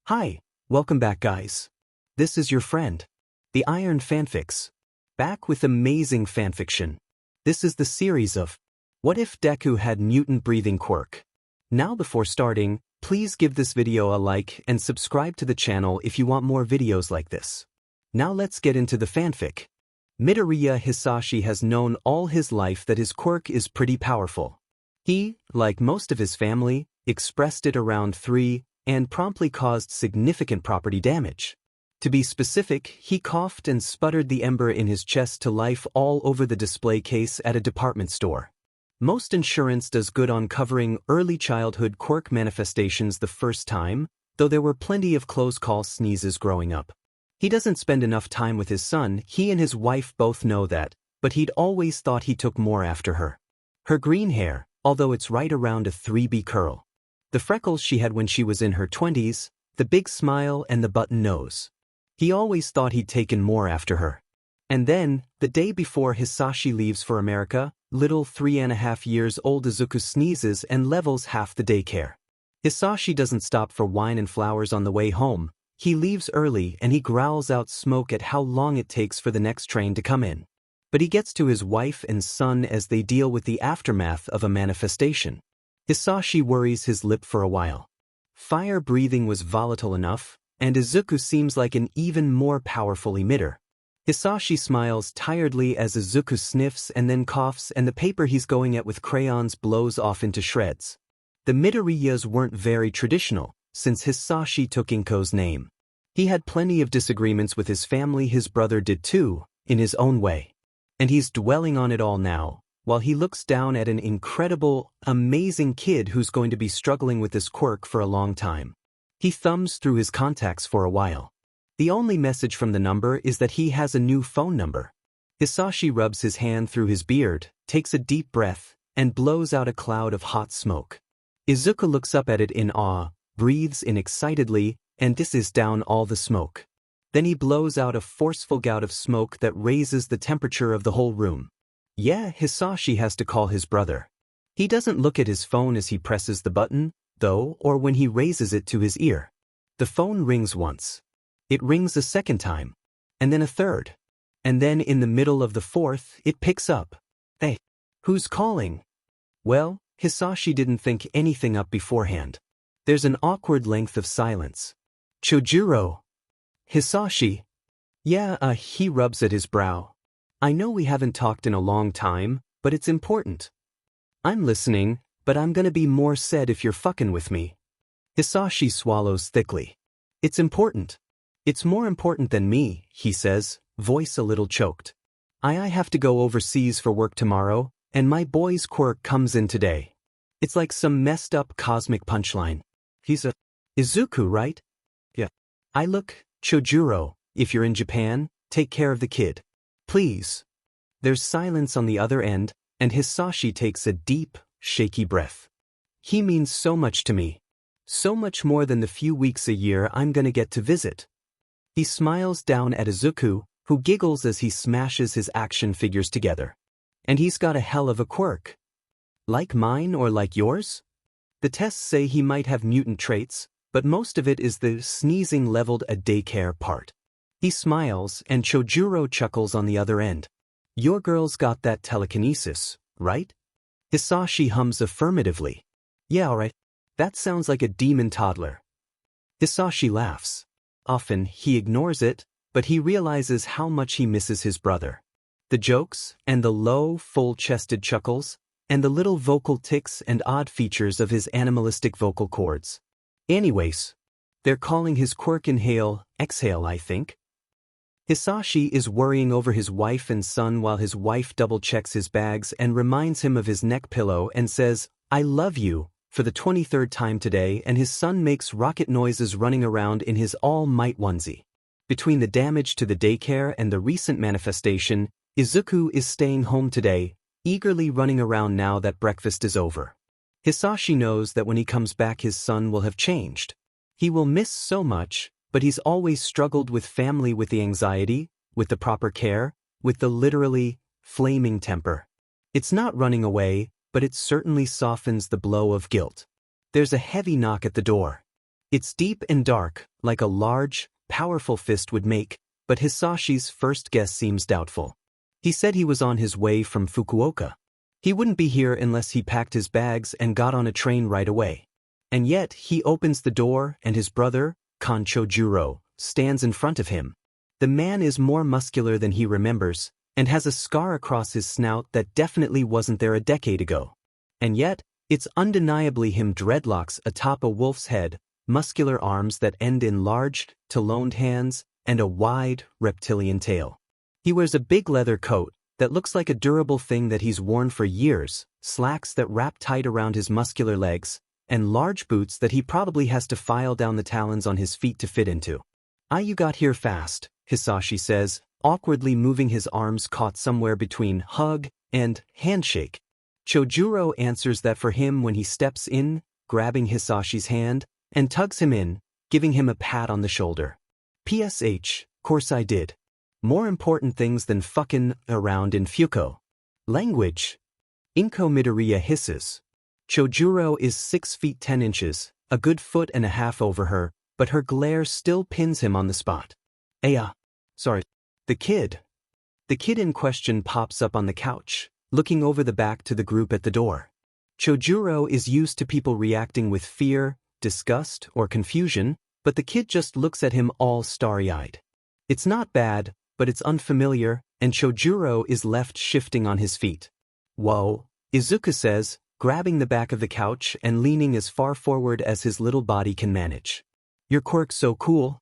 Hi, welcome back guys. This is your friend, the Iron Fanfics, back with amazing fanfiction. This is the series of What If Deku Had Mutant Breathing Quirk? Now before starting, please give this video a like and subscribe to the channel if you want more videos like this. Now let's get into the fanfic. Midoriya Hisashi has known all his life that his quirk is pretty powerful. He, like most of his family, expressed it around 3 and promptly caused significant property damage. To be specific, he coughed and sputtered the ember in his chest to life all over the display case at a department store. Most insurance does good on covering early childhood quirk manifestations the first time, though there were plenty of close-call sneezes growing up. He doesn't spend enough time with his son, he and his wife both know that, but he'd always thought he took more after her. Her green hair, although it's right around a 3B curl. The freckles she had when she was in her 20s, the big smile and the button nose. He always thought he'd taken more after her. And then, the day before Hisashi leaves for America, little 3.5-year-old Izuku sneezes and levels half the daycare. Hisashi doesn't stop for wine and flowers on the way home. He leaves early and he growls out smoke at how long it takes for the next train to come in. But he gets to his wife and son as they deal with the aftermath of a manifestation. Hisashi worries his lip for a while. Fire breathing was volatile enough, and Izuku seems like an even more powerful emitter. Hisashi smiles tiredly as Izuku sniffs and then coughs and the paper he's going at with crayons blows off into shreds. The Midoriyas weren't very traditional, since Hisashi took Inko's name. He had plenty of disagreements with his family, his brother did too, in his own way. And he's dwelling on it all now, while he looks down at an incredible, amazing kid who's going to be struggling with this quirk for a long time. He thumbs through his contacts for a while. The only message from the number is that he has a new phone number. Hisashi rubs his hand through his beard, takes a deep breath, and blows out a cloud of hot smoke. Izuku looks up at it in awe, breathes in excitedly, and disses down all the smoke. Then he blows out a forceful gout of smoke that raises the temperature of the whole room. Yeah, Hisashi has to call his brother. He doesn't look at his phone as he presses the button, though, or when he raises it to his ear. The phone rings once. It rings a second time. And then a third. And then in the middle of the fourth, it picks up. Hey, who's calling? Well, Hisashi didn't think anything up beforehand. There's an awkward length of silence. Chojurro. Hisashi. Yeah, he rubs at his brow. I know we haven't talked in a long time, but it's important. I'm listening, but I'm gonna be more said if you're fucking with me. Hisashi swallows thickly. It's important. It's more important than me, he says, voice a little choked. I have to go overseas for work tomorrow, and my boy's quirk comes in today. It's like some messed up cosmic punchline. He's a Izuku, right? Yeah. I look, Chojurro, if you're in Japan, take care of the kid. Please. There's silence on the other end, and Hisashi takes a deep, shaky breath. He means so much to me. So much more than the few weeks a year I'm gonna get to visit. He smiles down at Izuku, who giggles as he smashes his action figures together. And he's got a hell of a quirk. Like mine or like yours? The tests say he might have mutant traits, but most of it is the sneezing leveled a daycare part. He smiles, and Chojurro chuckles on the other end. Your girl's got that telekinesis, right? Hisashi hums affirmatively. Yeah, alright. That sounds like a demon toddler. Hisashi laughs. Often, he ignores it, but he realizes how much he misses his brother. The jokes, and the low, full-chested chuckles, and the little vocal tics and odd features of his animalistic vocal cords. Anyways, they're calling his quirk inhale, exhale, I think. Hisashi is worrying over his wife and son while his wife double-checks his bags and reminds him of his neck pillow and says, I love you, for the 23rd time today, and his son makes rocket noises running around in his all-might onesie. Between the damage to the daycare and the recent manifestation, Izuku is staying home today, eagerly running around now that breakfast is over. Hisashi knows that when he comes back his son will have changed. He will miss so much, but he's always struggled with family, with the anxiety, with the proper care, with the literally flaming temper. It's not running away, but it certainly softens the blow of guilt. There's a heavy knock at the door. It's deep and dark, like a large, powerful fist would make, but Hisashi's first guess seems doubtful. He said he was on his way from Fukuoka. He wouldn't be here unless he packed his bags and got on a train right away. And yet, he opens the door and his brother, Kon Chojuro, stands in front of him. The man is more muscular than he remembers, and has a scar across his snout that definitely wasn't there a decade ago. And yet, it's undeniably him, dreadlocks atop a wolf's head, muscular arms that end in large, taloned hands, and a wide, reptilian tail. He wears a big leather coat that looks like a durable thing that he's worn for years, slacks that wrap tight around his muscular legs, and large boots that he probably has to file down the talons on his feet to fit into. You got here fast, Hisashi says, awkwardly moving his arms caught somewhere between hug and handshake. Chojuro answers that for him when he steps in, grabbing Hisashi's hand, and tugs him in, giving him a pat on the shoulder. PSH, course I did. More important things than fucking around in Fuko. Language. Inko Midoriya hisses. Chojuro is 6 feet 10 inches, a good foot and a half over her, but her glare still pins him on the spot. Sorry. The kid. The kid in question pops up on the couch, looking over the back to the group at the door. Chojuro is used to people reacting with fear, disgust, or confusion, but the kid just looks at him all starry-eyed. It's not bad, but it's unfamiliar, and Chojuro is left shifting on his feet. Whoa, Izuku says, grabbing the back of the couch and leaning as far forward as his little body can manage. Your quirk's so cool.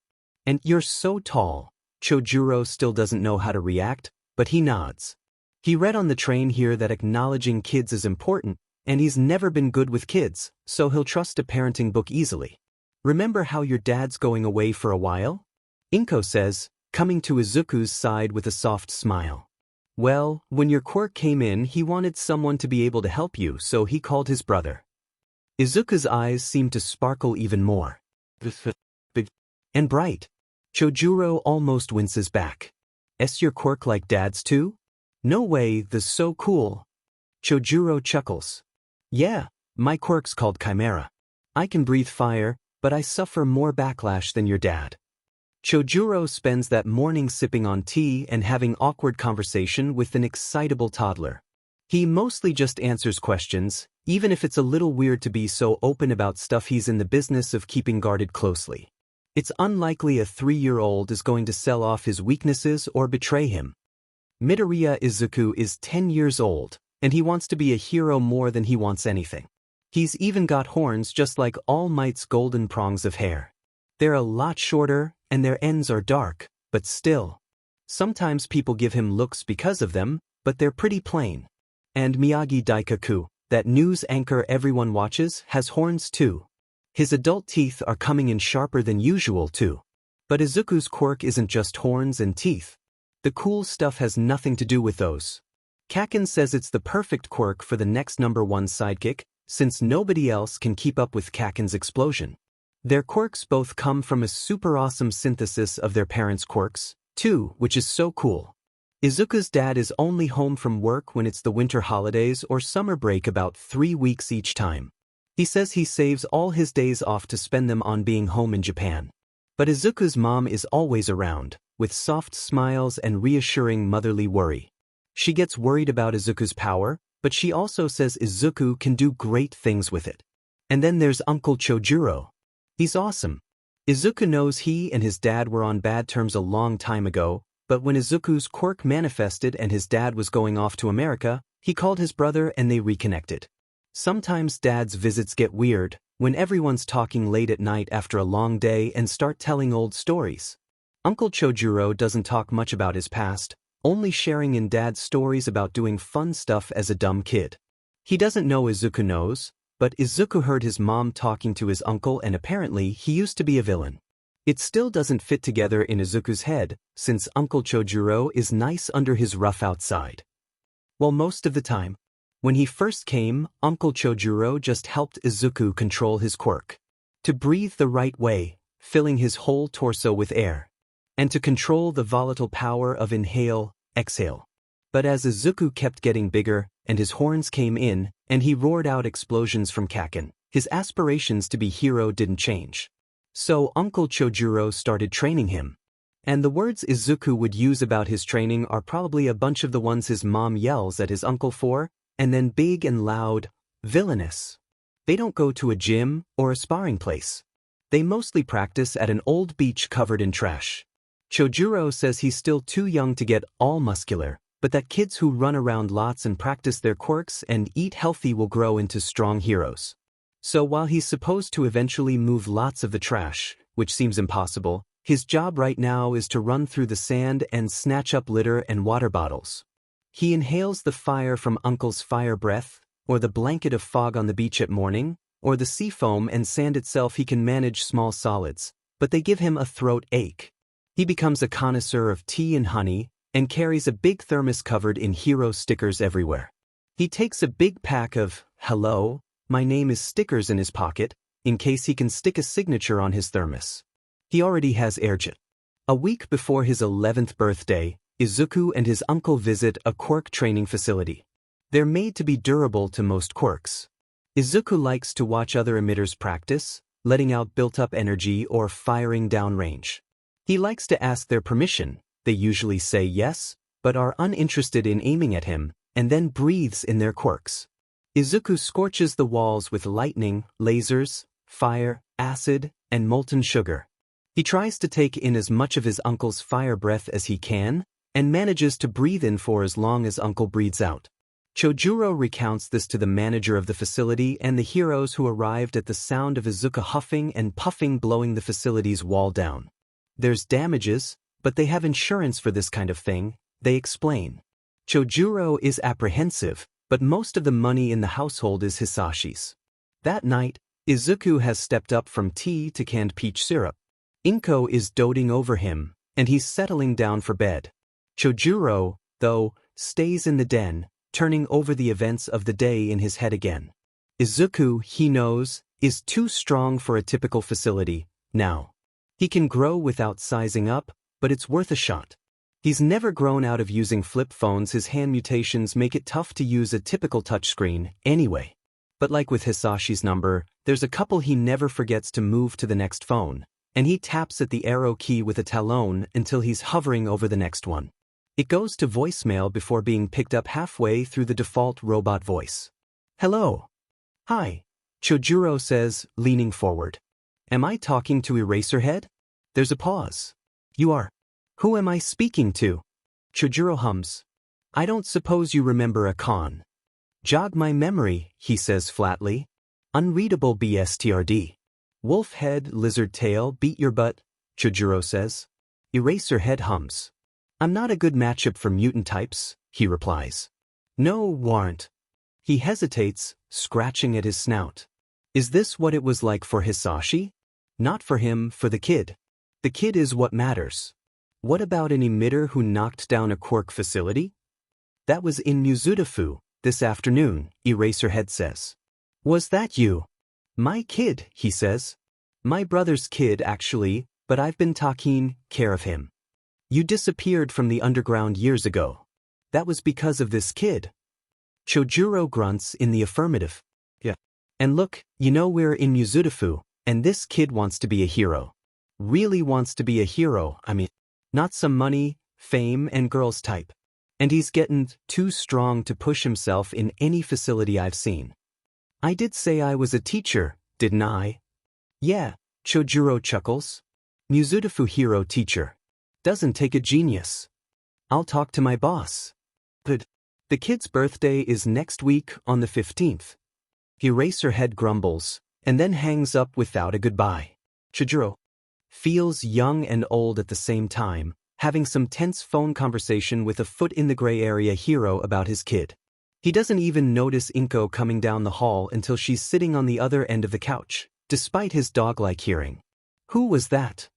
And you're so tall. Chojuro still doesn't know how to react, but he nods. He read on the train here that acknowledging kids is important, and he's never been good with kids, so he'll trust a parenting book easily. Remember how your dad's going away for a while? Inko says, coming to Izuku's side with a soft smile. Well, when your quirk came in, he wanted someone to be able to help you, so he called his brother. Izuku's eyes seem to sparkle even more. Big and bright. Chojuro almost winces back. Your quirk like dad's too? No way, that's so cool. Chojuro chuckles. Yeah, my quirk's called Chimera. I can breathe fire, but I suffer more backlash than your dad. Chojuro spends that morning sipping on tea and having awkward conversation with an excitable toddler. He mostly just answers questions, even if it's a little weird to be so open about stuff he's in the business of keeping guarded closely. It's unlikely a 3-year-old is going to sell off his weaknesses or betray him. Midoriya Izuku is 10 years old, and he wants to be a hero more than he wants anything. He's even got horns just like All Might's golden prongs of hair. They're a lot shorter, and their ends are dark, but still. Sometimes people give him looks because of them, but they're pretty plain. And Miyagi Daikaku, that news anchor everyone watches, has horns too. His adult teeth are coming in sharper than usual too. But Izuku's quirk isn't just horns and teeth. The cool stuff has nothing to do with those. Kaken says it's the perfect quirk for the next #1 sidekick, since nobody else can keep up with Kaken's explosion. Their quirks both come from a super awesome synthesis of their parents' quirks, too, which is so cool. Izuku's dad is only home from work when it's the winter holidays or summer break about 3 weeks each time. He says he saves all his days off to spend them on being home in Japan. But Izuku's mom is always around, with soft smiles and reassuring motherly worry. She gets worried about Izuku's power, but she also says Izuku can do great things with it. And then there's Uncle Chojuro. He's awesome. Izuku knows he and his dad were on bad terms a long time ago, but when Izuku's quirk manifested and his dad was going off to America, he called his brother and they reconnected. Sometimes dad's visits get weird, when everyone's talking late at night after a long day and start telling old stories. Uncle Chojuro doesn't talk much about his past, only sharing in dad's stories about doing fun stuff as a dumb kid. He doesn't know Izuku knows, but Izuku heard his mom talking to his uncle and apparently he used to be a villain. It still doesn't fit together in Izuku's head, since Uncle Chojuro is nice under his rough outside. Well, most of the time. When he first came, Uncle Chojuro just helped Izuku control his quirk. To breathe the right way, filling his whole torso with air. And to control the volatile power of inhale, exhale. But as Izuku kept getting bigger, and his horns came in, and he roared out explosions from Kaken, his aspirations to be hero didn't change. So Uncle Chojuro started training him. And the words Izuku would use about his training are probably a bunch of the ones his mom yells at his uncle for, and then big and loud, villainous. They don't go to a gym or a sparring place. They mostly practice at an old beach covered in trash. Chojurro says he's still too young to get all muscular, but that kids who run around lots and practice their quirks and eat healthy will grow into strong heroes. So while he's supposed to eventually move lots of the trash, which seems impossible, his job right now is to run through the sand and snatch up litter and water bottles. He inhales the fire from Uncle's fire breath, or the blanket of fog on the beach at morning, or the sea foam and sand itself. He can manage small solids, but they give him a throat ache. He becomes a connoisseur of tea and honey, and carries a big thermos covered in hero stickers everywhere. He takes a big pack of, "Hello, my name is" stickers in his pocket, in case he can stick a signature on his thermos. He already has airjet. A week before his 11th birthday, Izuku and his uncle visit a quirk training facility. They're made to be durable to most quirks. Izuku likes to watch other emitters practice, letting out built-up energy or firing downrange. He likes to ask their permission. They usually say yes, but are uninterested in aiming at him, and then breathes in their quirks. Izuku scorches the walls with lightning, lasers, fire, acid, and molten sugar. He tries to take in as much of his uncle's fire breath as he can, and manages to breathe in for as long as uncle breathes out. Chojurro recounts this to the manager of the facility and the heroes who arrived at the sound of Izuku huffing and puffing, blowing the facility's wall down. There's damages, but they have insurance for this kind of thing, they explain. Chojurro is apprehensive, but most of the money in the household is Hisashi's. That night, Izuku has stepped up from tea to canned peach syrup. Inko is doting over him, and he's settling down for bed. Chojurro, though, stays in the den, turning over the events of the day in his head again. Izuku, he knows, is too strong for a typical facility, now. He can grow without sizing up, but it's worth a shot. He's never grown out of using flip phones. His hand mutations make it tough to use a typical touchscreen, anyway. But like with Hisashi's number, there's a couple he never forgets to move to the next phone, and he taps at the arrow key with a talon until he's hovering over the next one. It goes to voicemail before being picked up halfway through the default robot voice. "Hello." "Hi," Chojurro says, leaning forward. "Am I talking to Eraserhead?" There's a pause. "You are." "Who am I speaking to?" Chojurro hums. "I don't suppose you remember a Kon." "Jog my memory," he says flatly. "Unreadable BSTRD. Wolf head, lizard tail, beat your butt," Chojurro says. Eraserhead hums. "I'm not a good matchup for mutant types," he replies. "No, warrant." He hesitates, scratching at his snout. Is this what it was like for Hisashi? Not for him, for the kid. The kid is what matters. What about an emitter who knocked down a quirk facility? "That was in Muzutafu, this afternoon," Eraserhead says. "Was that you?" "My kid," he says. "My brother's kid, actually, but I've been taking care of him." "You disappeared from the underground years ago. That was because of this kid." Chojurro grunts in the affirmative. "Yeah. And look, we're in Muzutafu, and this kid wants to be a hero. Really wants to be a hero, not some money, fame, and girls type. And he's getting too strong to push himself in any facility I've seen." "I did say I was a teacher, didn't I?" "Yeah," Chojurro chuckles. "Muzutafu hero teacher. Doesn't take a genius. I'll talk to my boss." "Good. The kid's birthday is next week on the 15th. Eraserhead grumbles, and then hangs up without a goodbye. Chojurro feels young and old at the same time, having some tense phone conversation with a foot in the gray area hero about his kid. He doesn't even notice Inko coming down the hall until she's sitting on the other end of the couch, despite his dog-like hearing. "Who was that?"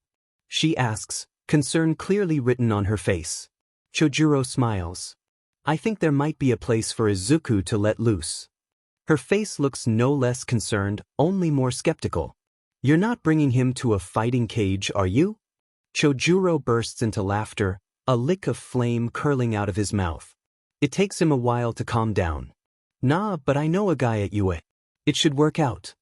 she asks, concern clearly written on her face. Chojurro smiles. "I think there might be a place for Izuku to let loose." Her face looks no less concerned, only more skeptical. "You're not bringing him to a fighting cage, are you?" Chojurro bursts into laughter, a lick of flame curling out of his mouth. It takes him a while to calm down. "Nah, but I know a guy at UA. It should work out."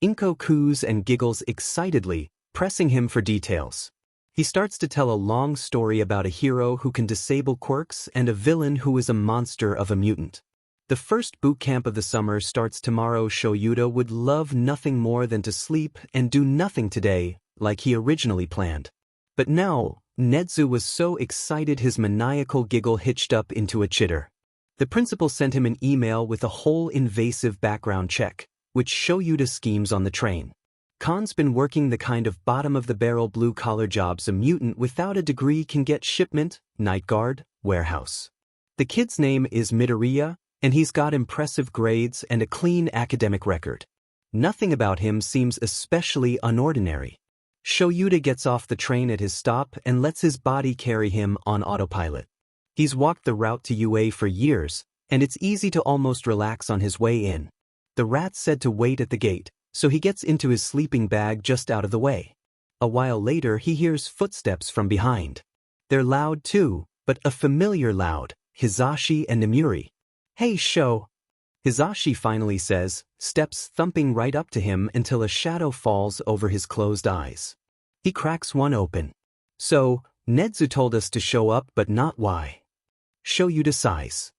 Inko coos and giggles excitedly, pressing him for details. He starts to tell a long story about a hero who can disable quirks and a villain who is a monster of a mutant. The first boot camp of the summer starts tomorrow. Chojurro would love nothing more than to sleep and do nothing today, like he originally planned. But now, Nezu was so excited his maniacal giggle hitched up into a chitter. The principal sent him an email with a whole invasive background check, which Chojurro schemes on the train. Kon's been working the kind of bottom-of-the-barrel blue-collar jobs a mutant without a degree can get: shipment, night guard, warehouse. The kid's name is Midoriya, and he's got impressive grades and a clean academic record. Nothing about him seems especially unordinary. Chojurro gets off the train at his stop and lets his body carry him on autopilot. He's walked the route to UA for years, and it's easy to almost relax on his way in. The rat said to wait at the gate, so he gets into his sleeping bag just out of the way. A while later he hears footsteps from behind. They're loud too, but a familiar loud: Hisashi and Nemuri. "Hey, Sho," Hisashi finally says, steps thumping right up to him until a shadow falls over his closed eyes. He cracks one open. "So, Nezu told us to show up but not why." Chojurro sighs.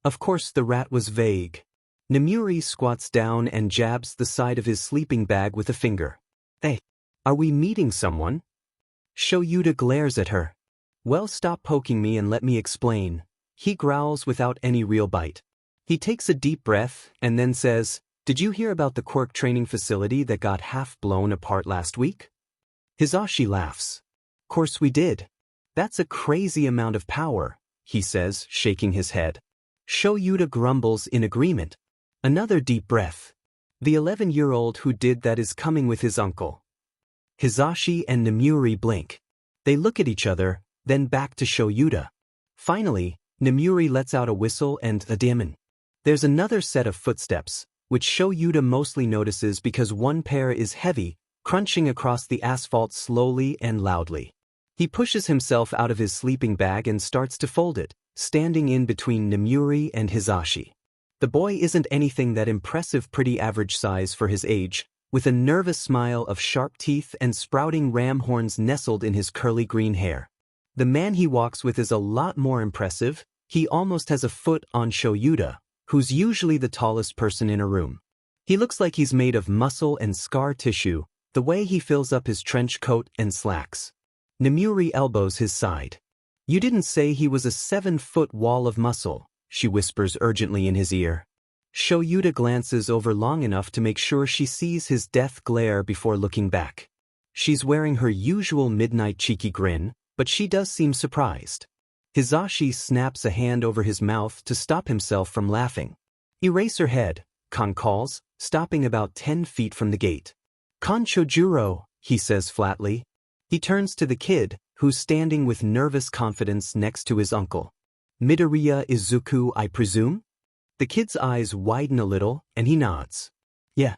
Of course the rat was vague. Nemuri squats down and jabs the side of his sleeping bag with a finger. "Hey, are we meeting someone?" Chojurro glares at her. "Well, stop poking me and let me explain," he growls without any real bite. He takes a deep breath and then says, "Did you hear about the Quirk training facility that got half blown apart last week?" Hisashi laughs. "Course we did. That's a crazy amount of power," he says, shaking his head. Chojurro grumbles in agreement. Another deep breath. "The 11-year-old who did that is coming with his uncle." Hisashi and Nemuri blink. They look at each other, then back to Chojurro. Finally, Nemuri lets out a whistle and a demon. There's another set of footsteps, which Chojurro mostly notices because one pair is heavy, crunching across the asphalt slowly and loudly. He pushes himself out of his sleeping bag and starts to fold it, standing in between Nemuri and Hisashi. The boy isn't anything that impressive, pretty average size for his age, with a nervous smile of sharp teeth and sprouting ram horns nestled in his curly green hair. The man he walks with is a lot more impressive. He almost has a foot on Chojurro, who's usually the tallest person in a room. He looks like he's made of muscle and scar tissue, the way he fills up his trench coat and slacks. Nemuri elbows his side. "You didn't say he was a 7-foot wall of muscle," she whispers urgently in his ear. Chojurro glances over long enough to make sure she sees his death glare before looking back. She's wearing her usual midnight cheeky grin, but she does seem surprised. Hisashi snaps a hand over his mouth to stop himself from laughing. "Erase her head," Kon calls, stopping about 10 feet from the gate. "Kon Chojuro," he says flatly. He turns to the kid, who's standing with nervous confidence next to his uncle. "Midoriya Izuku, I presume?" The kid's eyes widen a little, and he nods. "Yeah."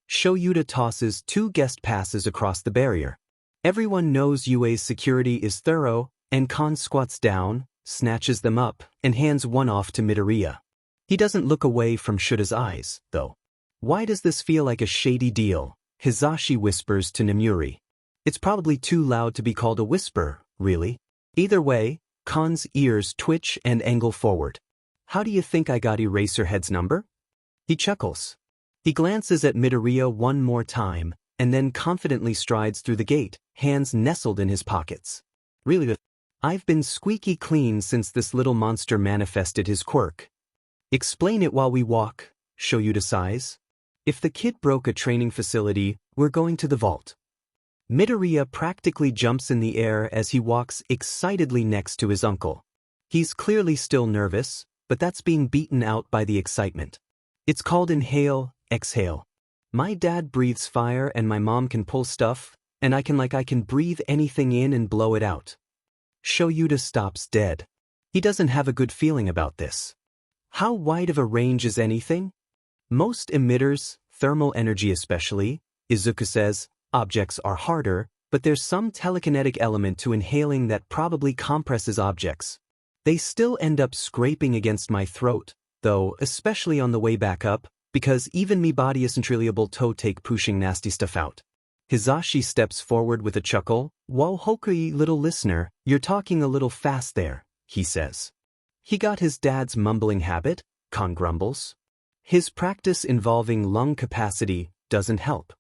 Chojurro tosses 2 guest passes across the barrier. Everyone knows UA's security is thorough, and Kon squats down, snatches them up, and hands one off to Midoriya. He doesn't look away from Shuta's eyes, though. "Why does this feel like a shady deal?" Hisashi whispers to Nemuri. "It's probably too loud to be called a whisper, really." Either way, Kon's ears twitch and angle forward. "How do you think I got Eraserhead's number?" He chuckles. He glances at Midoriya one more time, and then confidently strides through the gate, hands nestled in his pockets. "Really? I've been squeaky clean since this little monster manifested his quirk." "Explain it while we walk," Chojurro sighs. "If the kid broke a training facility, we're going to the vault." Midoriya practically jumps in the air as he walks excitedly next to his uncle. He's clearly still nervous, but that's being beaten out by the excitement. It's called inhale, exhale. My dad breathes fire and my mom can pull stuff, and I can breathe anything in and blow it out. Chojurro stops dead. He doesn't have a good feeling about this. How wide of a range is anything? Most emitters, thermal energy especially, Izuku says, objects are harder, but there's some telekinetic element to inhaling that probably compresses objects. They still end up scraping against my throat, though, especially on the way back up, because even me body isn't really able to take pushing nasty stuff out. Hisashi steps forward with a chuckle. Whoa Hokui, little listener, you're talking a little fast there, he says. He got his dad's mumbling habit, Kon grumbles. His practice involving lung capacity doesn't help.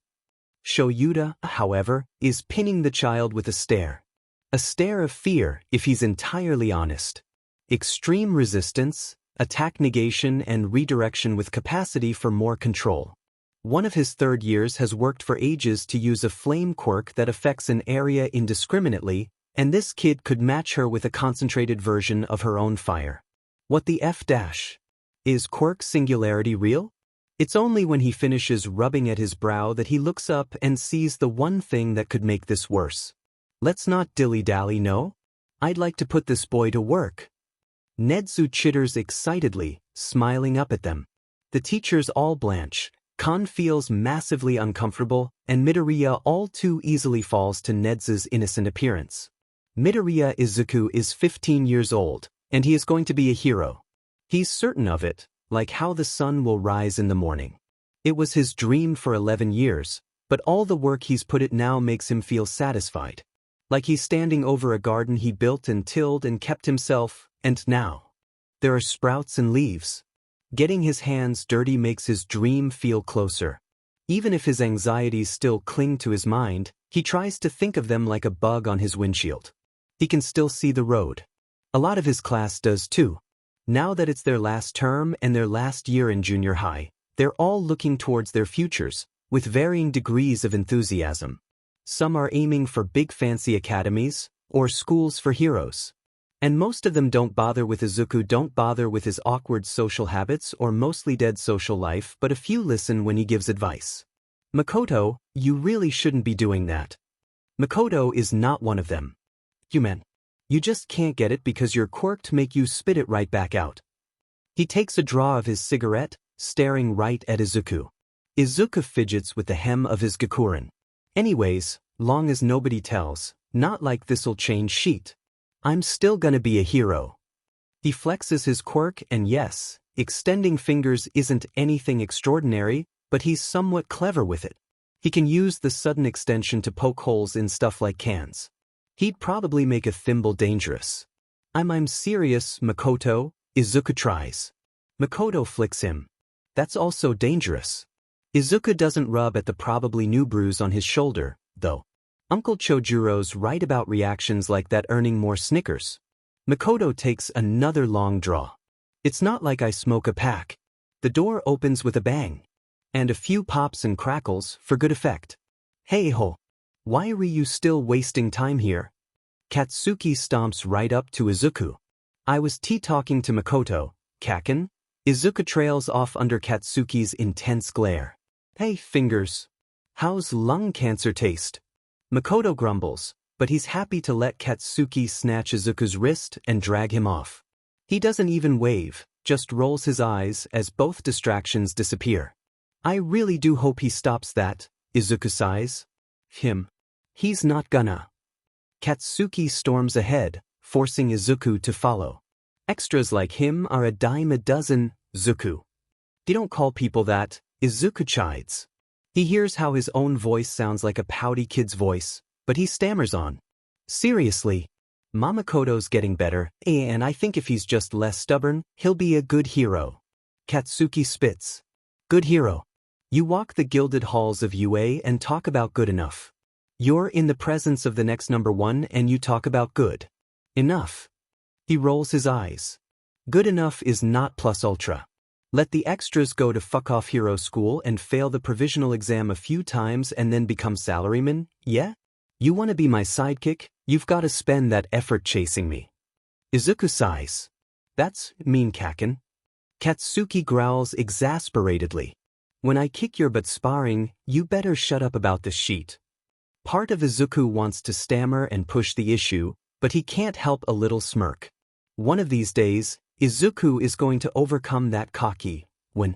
Chojurro, however, is pinning the child with a stare. A stare of fear, if he's entirely honest. Extreme resistance, attack negation and redirection with capacity for more control. One of his third years has worked for ages to use a flame quirk that affects an area indiscriminately, and this kid could match her with a concentrated version of her own fire. What the F dash? Is Quirk's singularity real? It's only when he finishes rubbing at his brow that he looks up and sees the one thing that could make this worse. Let's not dilly-dally, no? I'd like to put this boy to work. Nedzu chitters excitedly, smiling up at them. The teachers all blanch. Kon feels massively uncomfortable, and Midoriya all too easily falls to Nedzu's innocent appearance. Midoriya Izuku is 15 years old, and he is going to be a hero. He's certain of it, like how the sun will rise in the morning. It was his dream for 11 years, but all the work he's put in now makes him feel satisfied. Like he's standing over a garden he built and tilled and kept himself, and now there are sprouts and leaves. Getting his hands dirty makes his dream feel closer. Even if his anxieties still cling to his mind, he tries to think of them like a bug on his windshield. He can still see the road. A lot of his class does too. Now that it's their last term and their last year in junior high, they're all looking towards their futures, with varying degrees of enthusiasm. Some are aiming for big fancy academies, or schools for heroes. And most of them don't bother with Izuku, don't bother with his awkward social habits or mostly dead social life, but a few listen when he gives advice. Makoto, you really shouldn't be doing that. Makoto is not one of them. You just can't get it because your quirk to make you spit it right back out. He takes a draw of his cigarette, staring right at Izuku. Izuku fidgets with the hem of his gakuren. Anyways, long as nobody tells, not like this'll change sheet. I'm still gonna be a hero. He flexes his quirk and yes, extending fingers isn't anything extraordinary, but he's somewhat clever with it. He can use the sudden extension to poke holes in stuff like cans. He'd probably make a thimble dangerous. I'm serious, Makoto, Izuku tries. Makoto flicks him. That's also dangerous. Izuku doesn't rub at the probably new bruise on his shoulder, though. Uncle Chojuro's right about reactions like that earning more Snickers. Makoto takes another long draw. It's not like I smoke a pack. The door opens with a bang. And a few pops and crackles for good effect. Hey ho. Why are you still wasting time here? Katsuki stomps right up to Izuku. I was tea-talking to Makoto, Kaken. Izuku trails off under Katsuki's intense glare. Hey fingers. How's lung cancer taste? Makoto grumbles, but he's happy to let Katsuki snatch Izuku's wrist and drag him off. He doesn't even wave, just rolls his eyes as both distractions disappear. I really do hope he stops that, Izuku sighs. He's not gonna. Katsuki storms ahead, forcing Izuku to follow. Extras like him are a dime a dozen, Zuku. You don't call people that, Izuku chides. He hears how his own voice sounds like a pouty kid's voice, but he stammers on. Seriously. Makoto's getting better, and I think if he's just less stubborn, he'll be a good hero. Katsuki spits. Good hero. You walk the gilded halls of UA and talk about good enough. You're in the presence of the next number one and you talk about good enough. He rolls his eyes. Good enough is not plus ultra. Let the extras go to fuck off hero school and fail the provisional exam a few times and then become salarymen, yeah? You want to be my sidekick? You've got to spend that effort chasing me. Izuku sighs. That's mean, Kaken. Katsuki growls exasperatedly. When I kick your butt sparring, you better shut up about the sheet. Part of Izuku wants to stammer and push the issue, but he can't help a little smirk. One of these days, Izuku is going to overcome that cocky, when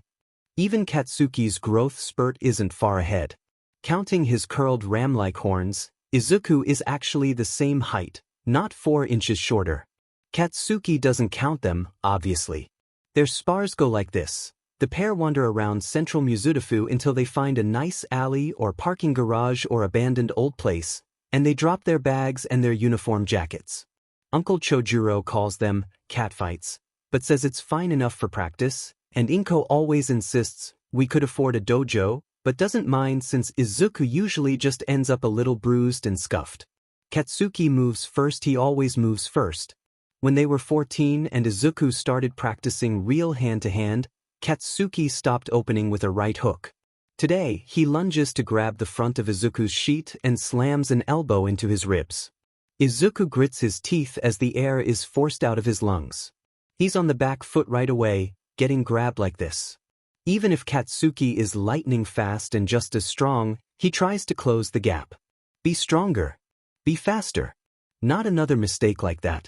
even Katsuki's growth spurt isn't far ahead. Counting his curled ram-like horns, Izuku is actually the same height, not 4 inches shorter. Katsuki doesn't count them, obviously. Their spars go like this. The pair wander around central Mizudafu until they find a nice alley or parking garage or abandoned old place, and they drop their bags and their uniform jackets. Uncle Chojuro calls them catfights, but says it's fine enough for practice, and Inko always insists we could afford a dojo, but doesn't mind since Izuku usually just ends up a little bruised and scuffed. Katsuki moves first, he always moves first. When they were 14 and Izuku started practicing real hand-to-hand, Katsuki stopped opening with a right hook. Today, he lunges to grab the front of Izuku's sheet and slams an elbow into his ribs. Izuku grits his teeth as the air is forced out of his lungs. He's on the back foot right away, getting grabbed like this. Even if Katsuki is lightning fast and just as strong, he tries to close the gap. Be stronger. Be faster. Not another mistake like that.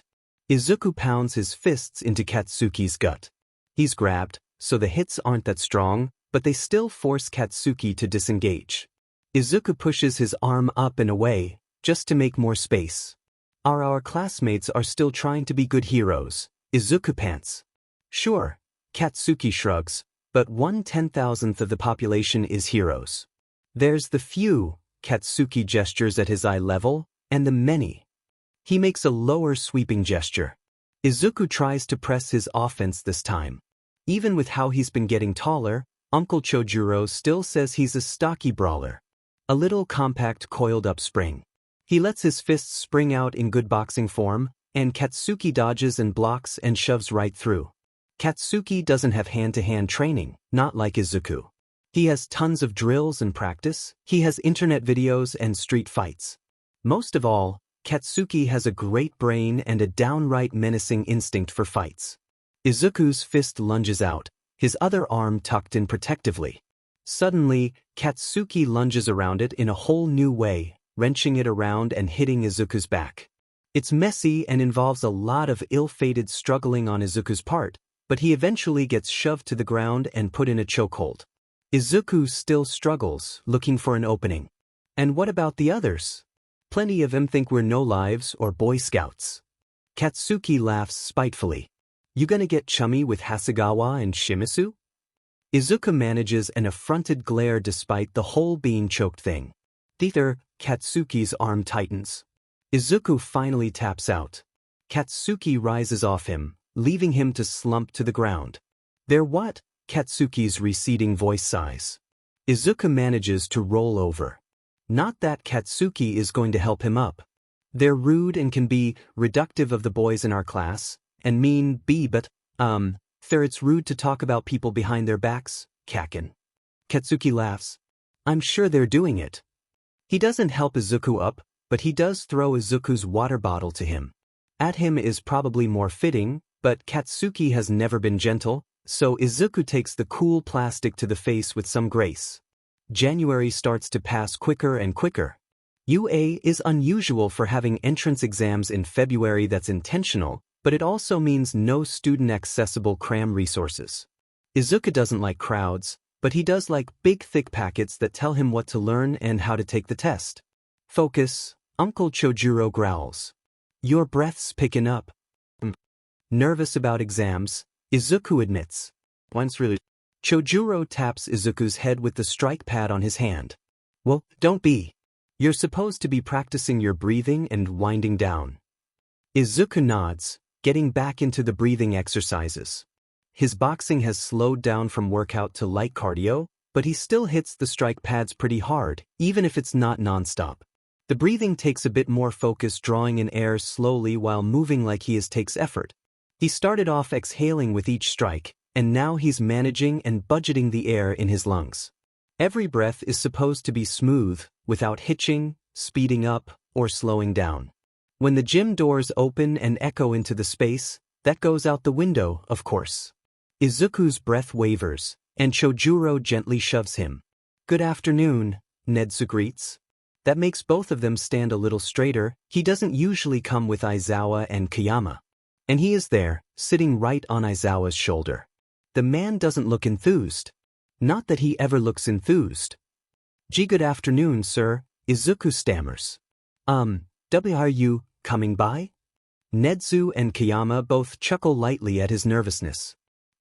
Izuku pounds his fists into Katsuki's gut. He's grabbed, so the hits aren't that strong, but they still force Katsuki to disengage. Izuku pushes his arm up and away, just to make more space. Our classmates are still trying to be good heroes, Izuku pants. Sure, Katsuki shrugs, but 1/10,000th of the population is heroes. There's the few, Katsuki gestures at his eye level, and the many. He makes a lower sweeping gesture. Izuku tries to press his offense this time. Even with how he's been getting taller, Uncle Chojuro still says he's a stocky brawler. A little compact coiled-up spring. He lets his fists spring out in good boxing form, and Katsuki dodges and blocks and shoves right through. Katsuki doesn't have hand-to-hand training, not like Izuku. He has tons of drills and practice, he has internet videos and street fights. Most of all, Katsuki has a great brain and a downright menacing instinct for fights. Izuku's fist lunges out, his other arm tucked in protectively. Suddenly, Katsuki lunges around it in a whole new way, wrenching it around and hitting Izuku's back. It's messy and involves a lot of ill-fated struggling on Izuku's part, but he eventually gets shoved to the ground and put in a chokehold. Izuku still struggles, looking for an opening. And what about the others? Plenty of them think we're no-lives or Boy Scouts. Katsuki laughs spitefully. You gonna get chummy with Hasegawa and Shimizu? Izuku manages an affronted glare despite the whole being choked thing. Thither, Katsuki's arm tightens. Izuku finally taps out. Katsuki rises off him, leaving him to slump to the ground. They're what? Katsuki's receding voice sighs. Izuku manages to roll over. Not that Katsuki is going to help him up. They're rude and can be reductive of the boys in our class, and mean but, it's rude to talk about people behind their backs, Kaken. Katsuki laughs. I'm sure they're doing it. He doesn't help Izuku up, but he does throw Izuku's water bottle to him. At him is probably more fitting, but Katsuki has never been gentle, so Izuku takes the cool plastic to the face with some grace. January starts to pass quicker and quicker. UA is unusual for having entrance exams in February. That's intentional, but it also means no student-accessible cram resources. Izuku doesn't like crowds, but he does like big thick packets that tell him what to learn and how to take the test. Focus, Uncle Chojuro growls. Your breath's picking up. Nervous about exams, Izuku admits. Once really. Chojuro taps Izuku's head with the strike pad on his hand. Well, don't be. You're supposed to be practicing your breathing and winding down. Izuku nods, getting back into the breathing exercises. His boxing has slowed down from workout to light cardio, but he still hits the strike pads pretty hard, even if it's not nonstop. The breathing takes a bit more focus, drawing in air slowly while moving like he takes effort. He started off exhaling with each strike, and now he's managing and budgeting the air in his lungs. Every breath is supposed to be smooth, without hitching, speeding up, or slowing down. When the gym doors open and echo into the space, that goes out the window, of course. Izuku's breath wavers, and Chojuro gently shoves him. Good afternoon, Nedzu greets. That makes both of them stand a little straighter. He doesn't usually come with Aizawa and Kayama. And he is there, sitting right on Aizawa's shoulder. The man doesn't look enthused. Not that he ever looks enthused. Gee, good afternoon, sir, Izuku stammers. Are you coming by? Nedzu and Kayama both chuckle lightly at his nervousness.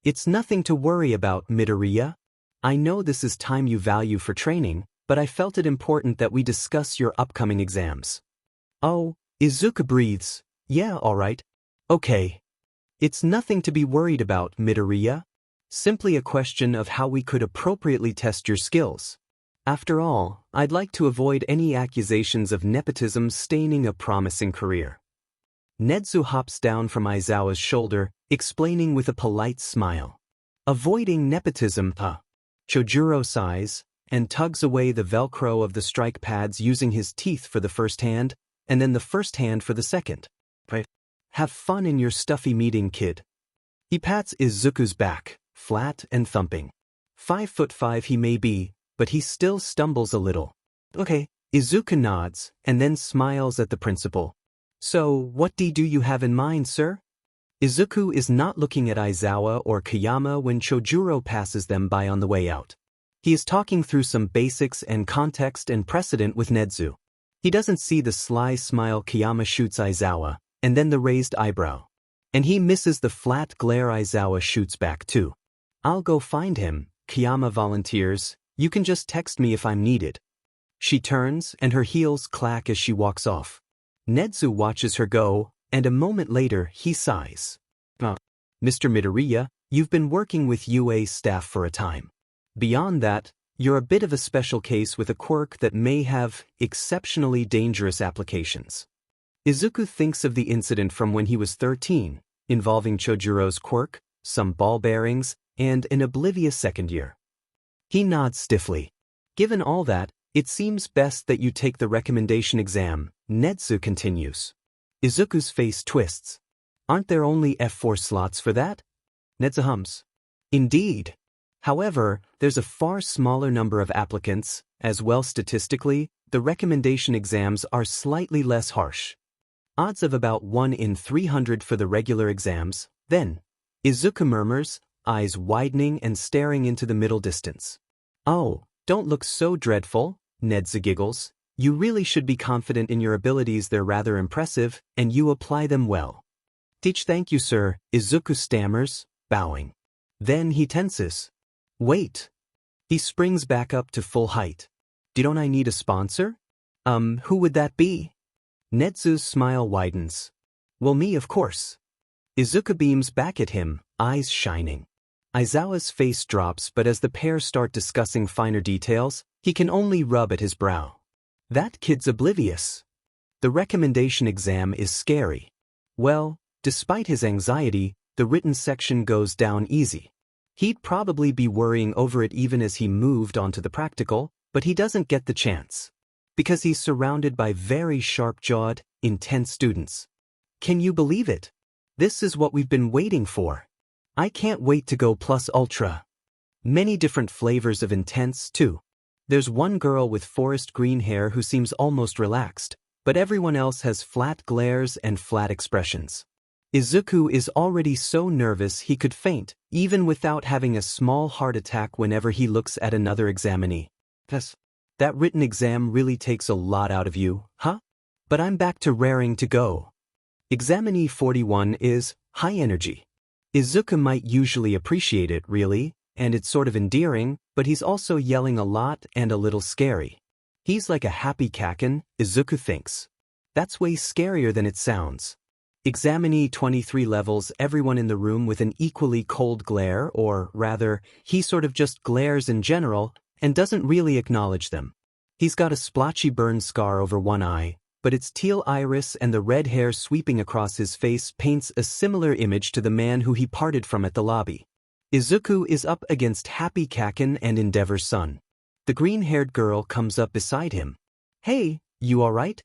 It's nothing to worry about, Midoriya. I know this is time you value for training, but I felt it important that we discuss your upcoming exams. Oh, Izuku breathes. Yeah, alright. Okay. It's nothing to be worried about, Midoriya. Simply a question of how we could appropriately test your skills. After all, I'd like to avoid any accusations of nepotism staining a promising career. Nezu hops down from Aizawa's shoulder, explaining with a polite smile. Avoiding nepotism, Chojurro sighs, and tugs away the velcro of the strike pads using his teeth for the first hand, and then the first hand for the second. Have fun in your stuffy meeting, kid. He pats Izuku's back, flat and thumping. 5'5" he may be, but he still stumbles a little. Okay, Izuku nods, and then smiles at the principal. So, what do you have in mind, sir? Izuku is not looking at Aizawa or Kayama when Chojurro passes them by on the way out. He is talking through some basics and context and precedent with Nezu. He doesn't see the sly smile Kayama shoots Aizawa, and then the raised eyebrow. And he misses the flat glare Aizawa shoots back too. I'll go find him, Kayama volunteers. You can just text me if I'm needed. She turns, and her heels clack as she walks off. Nezu watches her go, and a moment later he sighs. Mr. Midoriya, you've been working with UA staff for a time. Beyond that, you're a bit of a special case with a quirk that may have exceptionally dangerous applications. Izuku thinks of the incident from when he was 13, involving Chojurro's quirk, some ball bearings, and an oblivious second year. He nods stiffly. Given all that, it seems best that you take the recommendation exam, Nezu continues. Izuku's face twists. Aren't there only F4 slots for that? Nezu hums. Indeed. However, there's a far smaller number of applicants, as well statistically, the recommendation exams are slightly less harsh. Odds of about 1 in 300 for the regular exams, then. Izuku murmurs, eyes widening and staring into the middle distance. Oh, don't look so dreadful, Nezu giggles. You really should be confident in your abilities, they're rather impressive, and you apply them well. Thank you, sir, Izuku stammers, bowing. Then he tenses. Wait. He springs back up to full height. Don't I need a sponsor? Who would that be? Nezu's smile widens. Well, me, of course. Izuku beams back at him, eyes shining. Aizawa's face drops, but as the pair start discussing finer details, he can only rub at his brow. That kid's oblivious. The recommendation exam is scary. Well, despite his anxiety, the written section goes down easy. He'd probably be worrying over it even as he moved on to the practical, but he doesn't get the chance. Because he's surrounded by very sharp-jawed, intense students. Can you believe it? This is what we've been waiting for. I can't wait to go plus ultra. Many different flavors of intense, too. There's one girl with forest green hair who seems almost relaxed, but everyone else has flat glares and flat expressions. Izuku is already so nervous he could faint, even without having a small heart attack whenever he looks at another examinee. That written exam really takes a lot out of you, huh? But I'm back to raring to go. Examinee 41 is high energy. Izuku might usually appreciate it, really, and it's sort of endearing, but he's also yelling a lot and a little scary. He's like a happy kaken, Izuku thinks. That's way scarier than it sounds. Examinee 23 levels everyone in the room with an equally cold glare, or rather, he sort of just glares in general and doesn't really acknowledge them. He's got a splotchy burn scar over one eye, but its teal iris and the red hair sweeping across his face paints a similar image to the man who he parted from at the lobby. Izuku is up against Happy Kaken and Endeavor's son. The green-haired girl comes up beside him. Hey, you alright?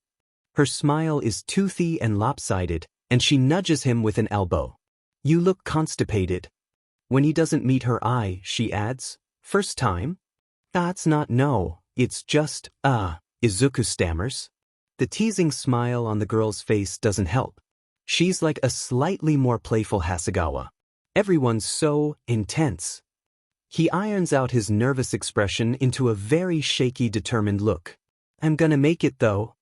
Her smile is toothy and lopsided, and she nudges him with an elbow. You look constipated. When he doesn't meet her eye, she adds, First time? That's not no, it's just, Izuku stammers. The teasing smile on the girl's face doesn't help. She's like a slightly more playful Hasegawa. Everyone's so intense. He irons out his nervous expression into a very shaky, determined look. I'm gonna make it though.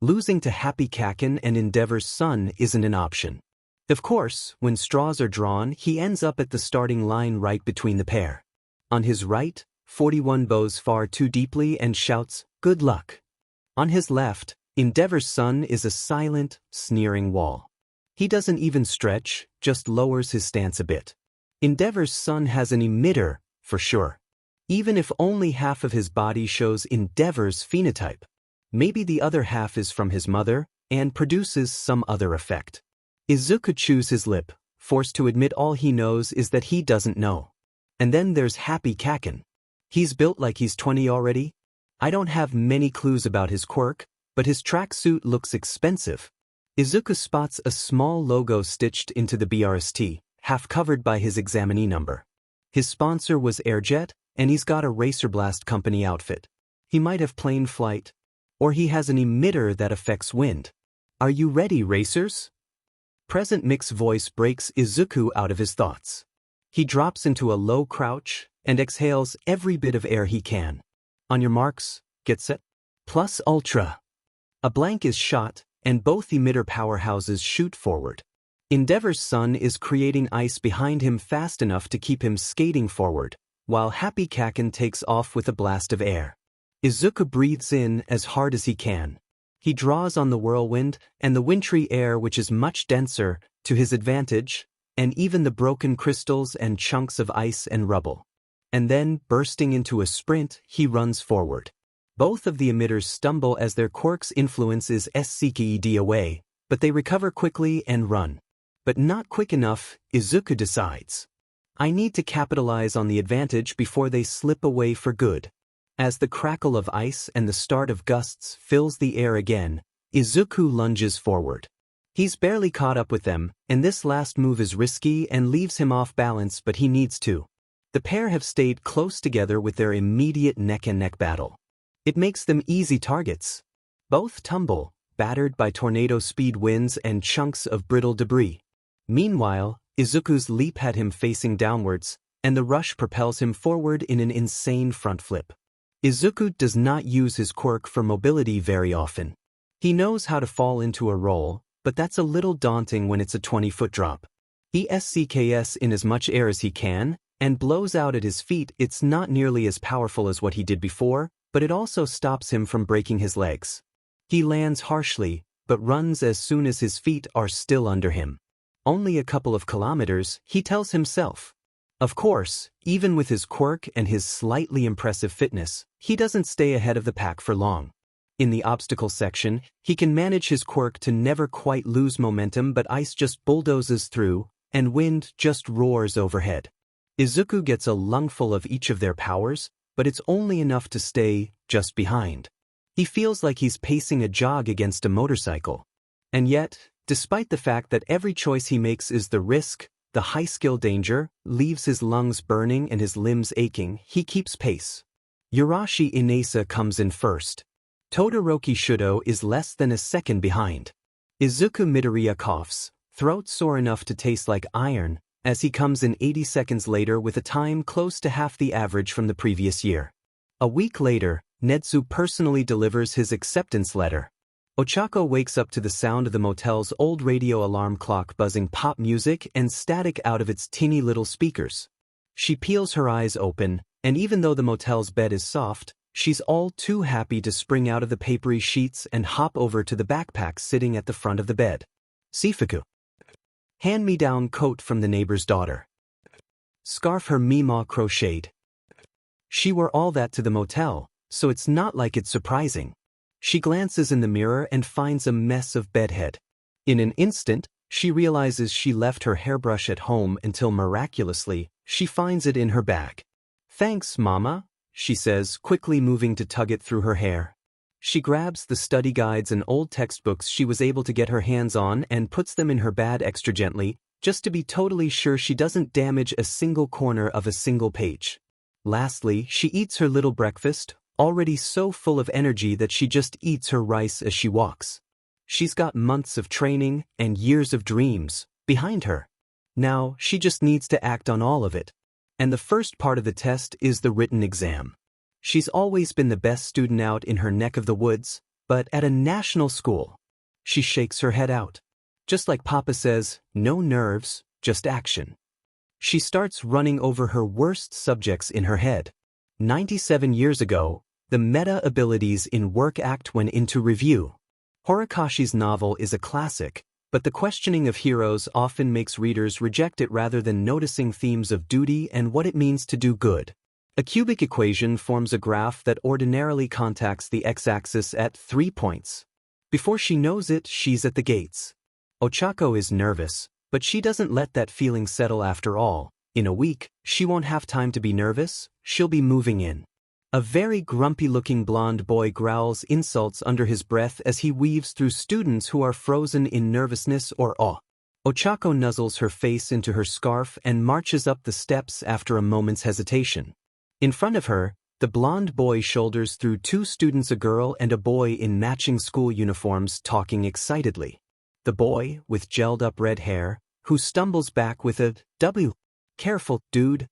Losing to Happy Kaken and Endeavor's son isn't an option. Of course, when straws are drawn, he ends up at the starting line right between the pair. On his right, 41 bows far too deeply and shouts, "Good luck." On his left, Endeavor's son is a silent, sneering wall. He doesn't even stretch, just lowers his stance a bit. Endeavor's son has an emitter, for sure. Even if only half of his body shows Endeavor's phenotype. Maybe the other half is from his mother, and produces some other effect. Izuku chews his lip, forced to admit all he knows is that he doesn't know. And then there's Happy Kaken. He's built like he's 20 already. I don't have many clues about his quirk, but his tracksuit looks expensive. Izuku spots a small logo stitched into the BRST, half covered by his examinee number. His sponsor was Airjet, and he's got a Racer Blast company outfit. He might have plane flight, or he has an emitter that affects wind. Are you ready, racers? Present Mix's voice breaks Izuku out of his thoughts. He drops into a low crouch and exhales every bit of air he can. On your marks, get set. Plus Ultra. A blank is shot, and both emitter powerhouses shoot forward. Endeavor's son is creating ice behind him fast enough to keep him skating forward, while Happy Kaken takes off with a blast of air. Izuku breathes in as hard as he can. He draws on the whirlwind and the wintry air, which is much denser, to his advantage, and even the broken crystals and chunks of ice and rubble. And then, bursting into a sprint, he runs forward. Both of the emitters stumble as their quirk's influence is SCKED away, but they recover quickly and run. But not quick enough, Izuku decides. I need to capitalize on the advantage before they slip away for good. As the crackle of ice and the start of gusts fills the air again, Izuku lunges forward. He's barely caught up with them, and this last move is risky and leaves him off balance, but he needs to. The pair have stayed close together with their immediate neck-and-neck battle. It makes them easy targets. Both tumble, battered by tornado-speed winds and chunks of brittle debris. Meanwhile, Izuku's leap had him facing downwards, and the rush propels him forward in an insane front flip. Izuku does not use his quirk for mobility very often. He knows how to fall into a roll, but that's a little daunting when it's a 20-foot drop. He SCKS in as much air as he can, and blows out at his feet. It's not nearly as powerful as what he did before, but it also stops him from breaking his legs. He lands harshly, but runs as soon as his feet are still under him. Only a couple of kilometers, he tells himself. Of course, even with his quirk and his slightly impressive fitness, he doesn't stay ahead of the pack for long. In the obstacle section, he can manage his quirk to never quite lose momentum, but ice just bulldozes through, and wind just roars overhead. Izuku gets a lungful of each of their powers, but it's only enough to stay just behind. He feels like he's pacing a jog against a motorcycle. And yet, despite the fact that every choice he makes is the risk, the high-skill danger, leaves his lungs burning and his limbs aching, he keeps pace. Urashi Inasa comes in first. Todoroki Shudo is less than a second behind. Izuku Midoriya coughs, throat sore enough to taste like iron, as he comes in 80 seconds later with a time close to half the average from the previous year. A week later, Netsu personally delivers his acceptance letter. Ochaco wakes up to the sound of the motel's old radio alarm clock buzzing pop music and static out of its teeny little speakers. She peels her eyes open, and even though the motel's bed is soft, she's all too happy to spring out of the papery sheets and hop over to the backpack sitting at the front of the bed. Sifuku. Hand-me-down coat from the neighbor's daughter. Scarf her Mima crocheted. She wore all that to the motel, so it's not like it's surprising. She glances in the mirror and finds a mess of bedhead. In an instant, she realizes she left her hairbrush at home until miraculously, she finds it in her bag. "Thanks, Mama," she says, quickly moving to tug it through her hair. She grabs the study guides and old textbooks she was able to get her hands on and puts them in her bag extra gently, just to be totally sure she doesn't damage a single corner of a single page. Lastly, she eats her little breakfast, already so full of energy that she just eats her rice as she walks. She's got months of training and years of dreams behind her. Now, she just needs to act on all of it. And the first part of the test is the written exam. She's always been the best student out in her neck of the woods, but at a national school. She shakes her head out. Just like Papa says, no nerves, just action. She starts running over her worst subjects in her head. 97 years ago, the meta abilities in Work Act went into review. Horikoshi's novel is a classic, but the questioning of heroes often makes readers reject it rather than noticing themes of duty and what it means to do good. A cubic equation forms a graph that ordinarily contacts the x-axis at 3 points. Before she knows it, she's at the gates. Ochaco is nervous, but she doesn't let that feeling settle after all. In a week, she won't have time to be nervous, she'll be moving in. A very grumpy-looking blonde boy growls insults under his breath as he weaves through students who are frozen in nervousness or awe. Ochaco nuzzles her face into her scarf and marches up the steps after a moment's hesitation. In front of her, the blonde boy shoulders through 2 students, a girl and a boy in matching school uniforms, talking excitedly. The boy, with gelled-up red hair, who stumbles back with a W. Careful, dude.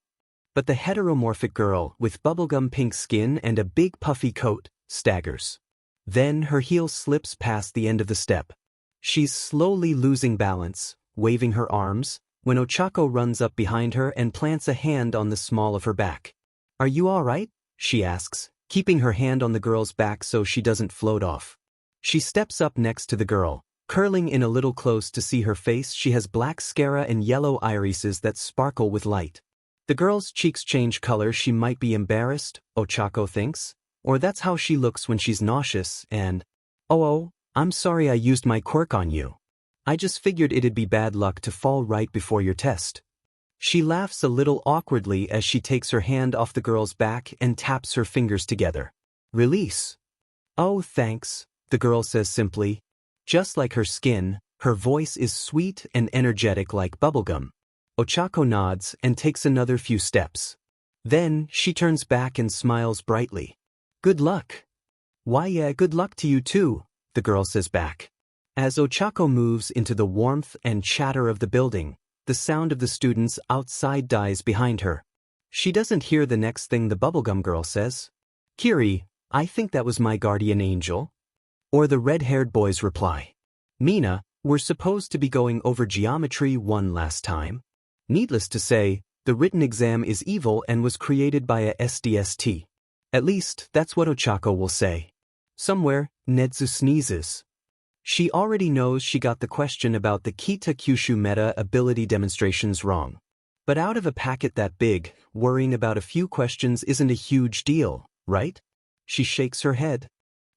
But the heteromorphic girl, with bubblegum pink skin and a big puffy coat, staggers. Then her heel slips past the end of the step. She's slowly losing balance, waving her arms, when Ochaco runs up behind her and plants a hand on the small of her back. "Are you all right?" she asks, keeping her hand on the girl's back so she doesn't float off. She steps up next to the girl, curling in a little close to see her face. She has black sclera and yellow irises that sparkle with light. The girl's cheeks change color. She might be embarrassed, Ochaco thinks, or that's how she looks when she's nauseous, and, "Oh, I'm sorry I used my quirk on you. I just figured it'd be bad luck to fall right before your test." She laughs a little awkwardly as she takes her hand off the girl's back and taps her fingers together. "Release." "Oh, thanks," the girl says simply. Just like her skin, her voice is sweet and energetic like bubblegum. Ochaco nods and takes another few steps. Then, she turns back and smiles brightly. "Good luck." "Why yeah, good luck to you too," the girl says back. As Ochaco moves into the warmth and chatter of the building, the sound of the students outside dies behind her. She doesn't hear the next thing the bubblegum girl says. "Kiri, I think that was my guardian angel." Or the red-haired boy's reply. "Mina, we're supposed to be going over Geometry 1 last time." Needless to say, the written exam is evil and was created by a SDST. At least, that's what Ochaco will say. Somewhere, Netsu sneezes. She already knows she got the question about the Kita Kyushu meta ability demonstrations wrong. But out of a packet that big, worrying about a few questions isn't a huge deal, right? She shakes her head,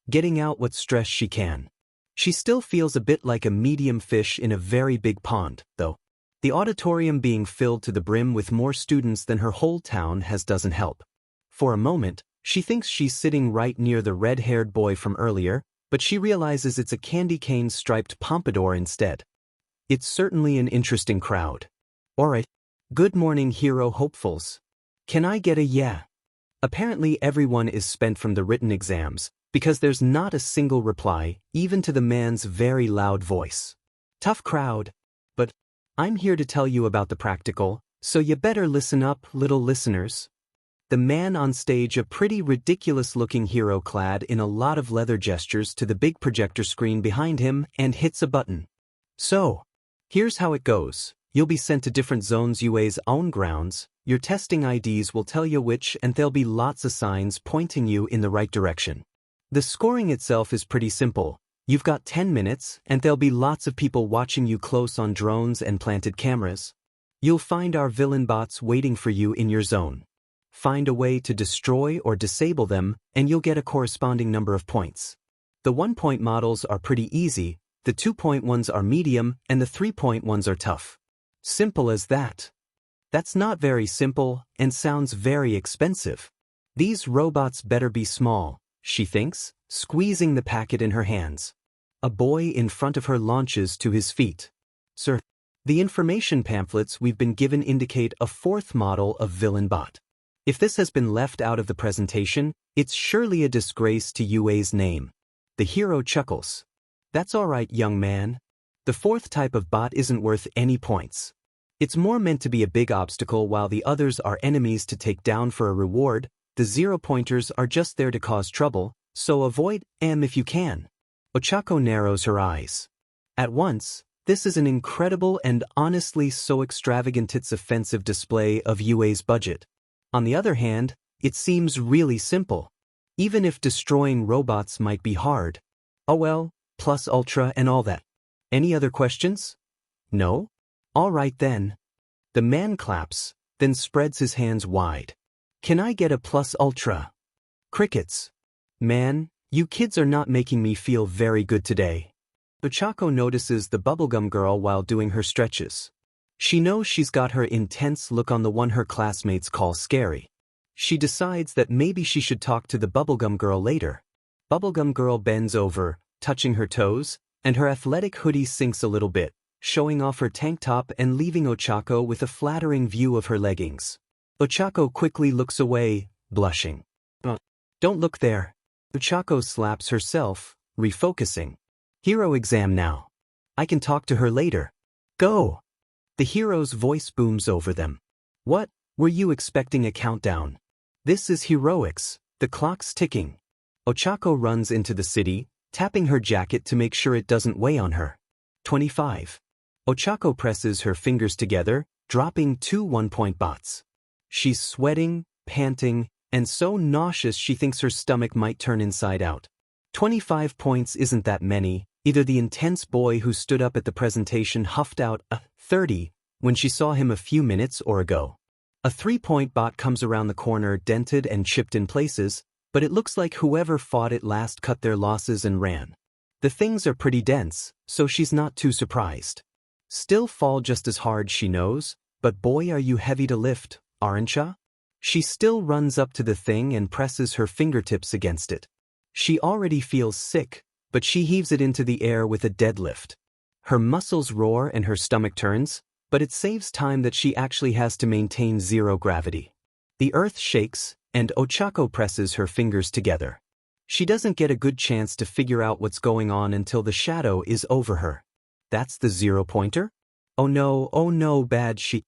getting out what stress she can. She still feels a bit like a medium fish in a very big pond, though. The auditorium being filled to the brim with more students than her whole town has doesn't help. For a moment, she thinks she's sitting right near the red-haired boy from earlier, but she realizes it's a candy cane-striped pompadour instead. It's certainly an interesting crowd. Alright. Good morning, hero hopefuls. Can I get a yeah? Apparently everyone is spent from the written exams, because there's not a single reply, even to the man's very loud voice. Tough crowd. But I'm here to tell you about the practical, so you better listen up, little listeners. The man on stage, a pretty ridiculous-looking hero clad in a lot of leather, gestures to the big projector screen behind him and hits a button. "So, here's how it goes. You'll be sent to different zones, UA's own grounds. Your testing IDs will tell you which, and there'll be lots of signs pointing you in the right direction. The scoring itself is pretty simple. You've got 10 minutes, and there'll be lots of people watching you close on drones and planted cameras. You'll find our villain bots waiting for you in your zone. Find a way to destroy or disable them, and you'll get a corresponding number of points. The 1-point models are pretty easy, the 2-point ones are medium, and the 3-point ones are tough. Simple as that. That's not very simple, and sounds very expensive. These robots better be small, she thinks, squeezing the packet in her hands. A boy in front of her launches to his feet. "Sir, the information pamphlets we've been given indicate a 4th model of villain bot. If this has been left out of the presentation, it's surely a disgrace to UA's name." The hero chuckles. "That's all right, young man. The 4th type of bot isn't worth any points. It's more meant to be a big obstacle while the others are enemies to take down for a reward. The 0-pointers are just there to cause trouble, so avoid them if you can." Ochaco narrows her eyes. At once, This is an incredible and honestly so extravagant it's offensive display of UA's budget. On the other hand, it seems really simple. Even if destroying robots might be hard. Oh well, plus ultra and all that. Any other questions? No? Alright then. The man claps, then spreads his hands wide. Can I get a plus ultra? Crickets. Man, you kids are not making me feel very good today. Ochaco notices the bubblegum girl while doing her stretches. She knows she's got her intense look on, the one her classmates call scary. She decides that maybe she should talk to the bubblegum girl later. Bubblegum girl bends over, touching her toes, and her athletic hoodie sinks a little bit, showing off her tank top and leaving Ochaco with a flattering view of her leggings. Ochaco quickly looks away, blushing. Don't look there. Ochaco slaps herself, refocusing. Hero exam now. I can talk to her later. Go! The hero's voice booms over them. What? Were you expecting a countdown? This is heroics, the clock's ticking. Ochaco runs into the city, tapping her jacket to make sure it doesn't weigh on her. 25. Ochaco presses her fingers together, dropping 2 1-point bots. She's sweating, panting, and so nauseous she thinks her stomach might turn inside out. 25 points isn't that many. Either the intense boy who stood up at the presentation huffed out a 30 when she saw him a few minutes or ago. A 3-point bot comes around the corner dented and chipped in places, but it looks like whoever fought it last cut their losses and ran. The things are pretty dense, so she's not too surprised. Still fall just as hard, she knows, but boy are you heavy to lift, aren't ya? She still runs up to the thing and presses her fingertips against it. She already feels sick, but she heaves it into the air with a deadlift. Her muscles roar and her stomach turns, but it saves time that she actually has to maintain zero gravity. The earth shakes, and Ochaco presses her fingers together. She doesn't get a good chance to figure out what's going on until the shadow is over her. That's the 0-pointer? Oh no, bad. She